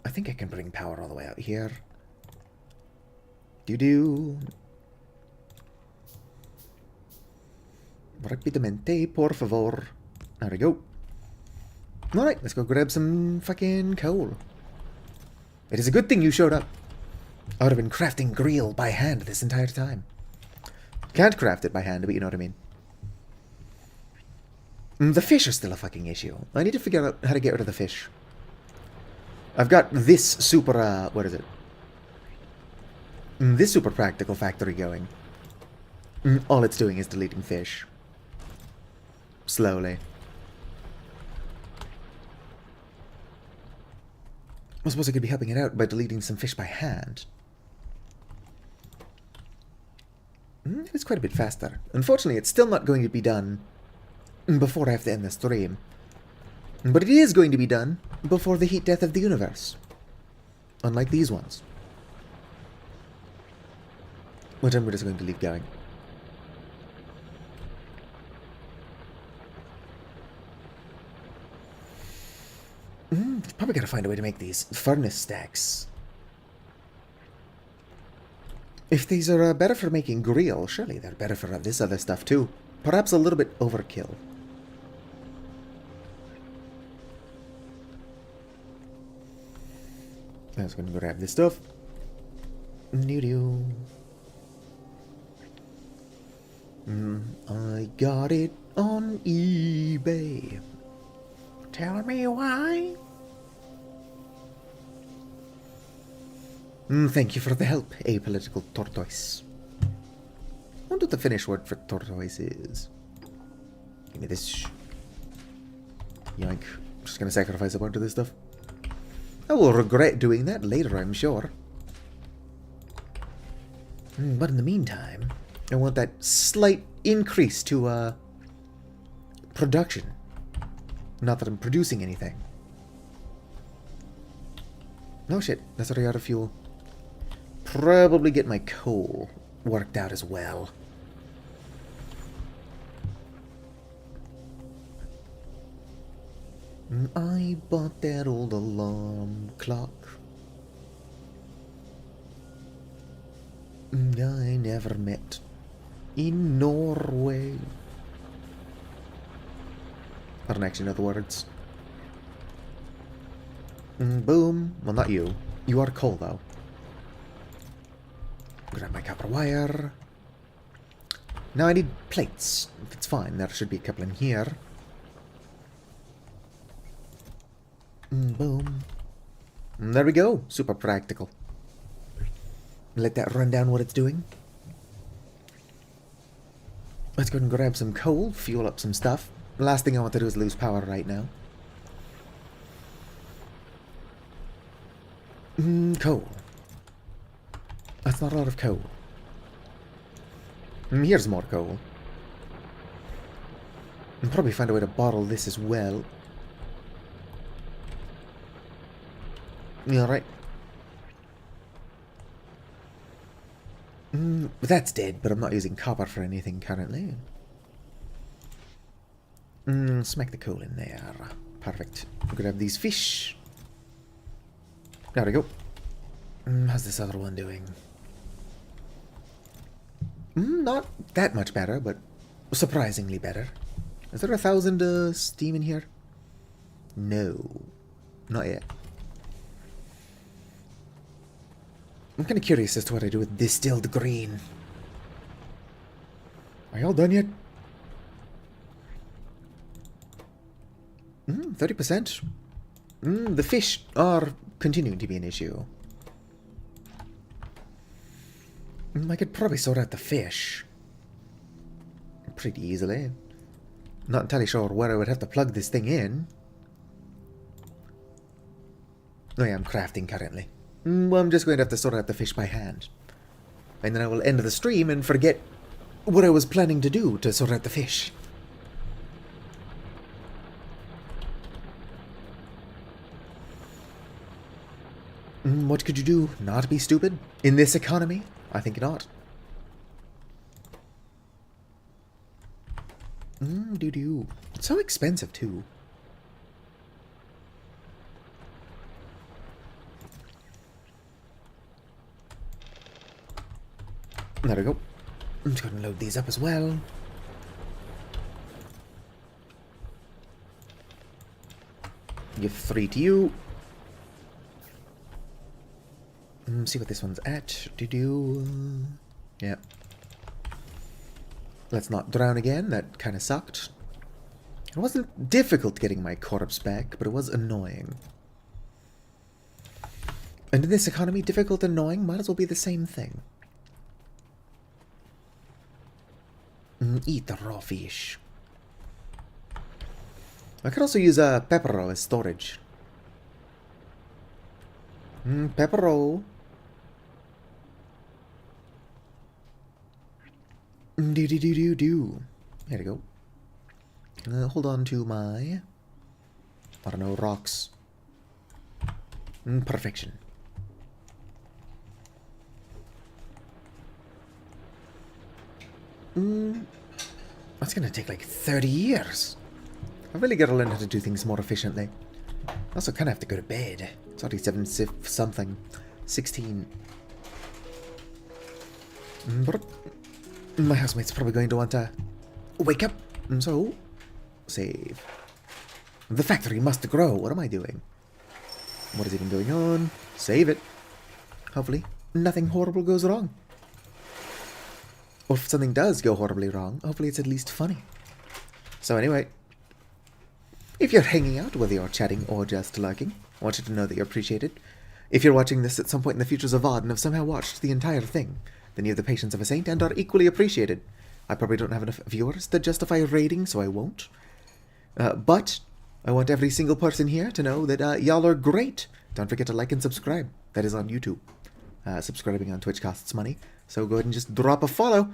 I think I can bring power all the way out here. Doo-doo. Rapidamente, por favor. There we go. Alright, let's go grab some fucking coal. It is a good thing you showed up. I would have been crafting grill by hand this entire time. Can't craft it by hand, but you know what I mean. The fish are still a fucking issue. I need to figure out how to get rid of the fish. I've got this super, what is it? This super practical factory going. All it's doing is deleting fish. Slowly. I suppose I could be helping it out by deleting some fish by hand. It's quite a bit faster. Unfortunately, it's still not going to be done before I have to end the stream. But it is going to be done before the heat death of the universe. Unlike these ones. Which I'm just going to leave going. Probably gotta find a way to make these furnace stacks. If these are better for making grill, surely they're better for this other stuff too. Perhaps a little bit overkill. I was gonna grab this stuff. Doo-doo. I got it on eBay. Tell me why? Thank you for the help, apolitical tortoise. I wonder what the Finnish word for tortoise is. Give me this. Yoink. I'm just gonna sacrifice a bunch of this stuff. I will regret doing that later, I'm sure. But in the meantime, I want that slight increase to, production. Not that I'm producing anything. No shit, that's already out of fuel. Probably get my coal worked out as well. I bought that old alarm clock. I never met in Norway. I don't actually know the words. Boom. Well, not you. You are coal, though. Grab my copper wire. Now I need plates. If it's fine, there should be a couple in here. Boom. There we go. Super practical. Let that run down what it's doing. Let's go and grab some coal, fuel up some stuff. The last thing I want to do is lose power right now. Coal. That's not a lot of coal. Here's more coal. I'll probably find a way to bottle this as well. Alright. That's dead, but I'm not using copper for anything currently. Smack the coal in there. Perfect. Grab these fish. There we go. How's this other one doing? Not that much better, but surprisingly better. Is there 1,000 steam in here? No. Not yet. I'm kind of curious as to what I do with distilled green. Are y'all done yet? 30%. The fish are continuing to be an issue. I could probably sort out the fish pretty easily. Not entirely sure where I would have to plug this thing in. Oh yeah, I'm crafting currently. Well, I'm just going to have to sort out the fish by hand. And then I will end the stream and forget what I was planning to do to sort out the fish. What could you do? Not be stupid? In this economy? I think not. Doo-doo. It's so expensive, too. There we go. I'm just going to load these up as well. Give 3 to you. See what this one's at. Yeah. Let's not drown again. That kind of sucked. It wasn't difficult getting my corpse back, but it was annoying. And in this economy, difficult and annoying might as well be the same thing. Eat the raw fish. I could also use a pepper roll as storage. Pepper roll. Do. There we go. Hold on to my... I don't know, rocks. Perfection. That's gonna take like 30 years. I really gotta learn how to do things more efficiently. I also kinda have to go to bed. It's already 7 something. 16. But my housemate's probably going to want to wake up. So, save. The factory must grow. What am I doing? What is even going on? Save it. Hopefully, nothing horrible goes wrong. Or if something does go horribly wrong, hopefully it's at least funny. So anyway, if you're hanging out, whether you're chatting or just lurking, I want you to know that you're appreciated. If you're watching this at some point in the futures of VOD and have somehow watched the entire thing, then you have the patience of a saint and are equally appreciated. I probably don't have enough viewers to justify a rating, so I won't. But I want every single person here to know that y'all are great. Don't forget to like and subscribe. That is on YouTube. Subscribing on Twitch costs money, so go ahead and just drop a follow.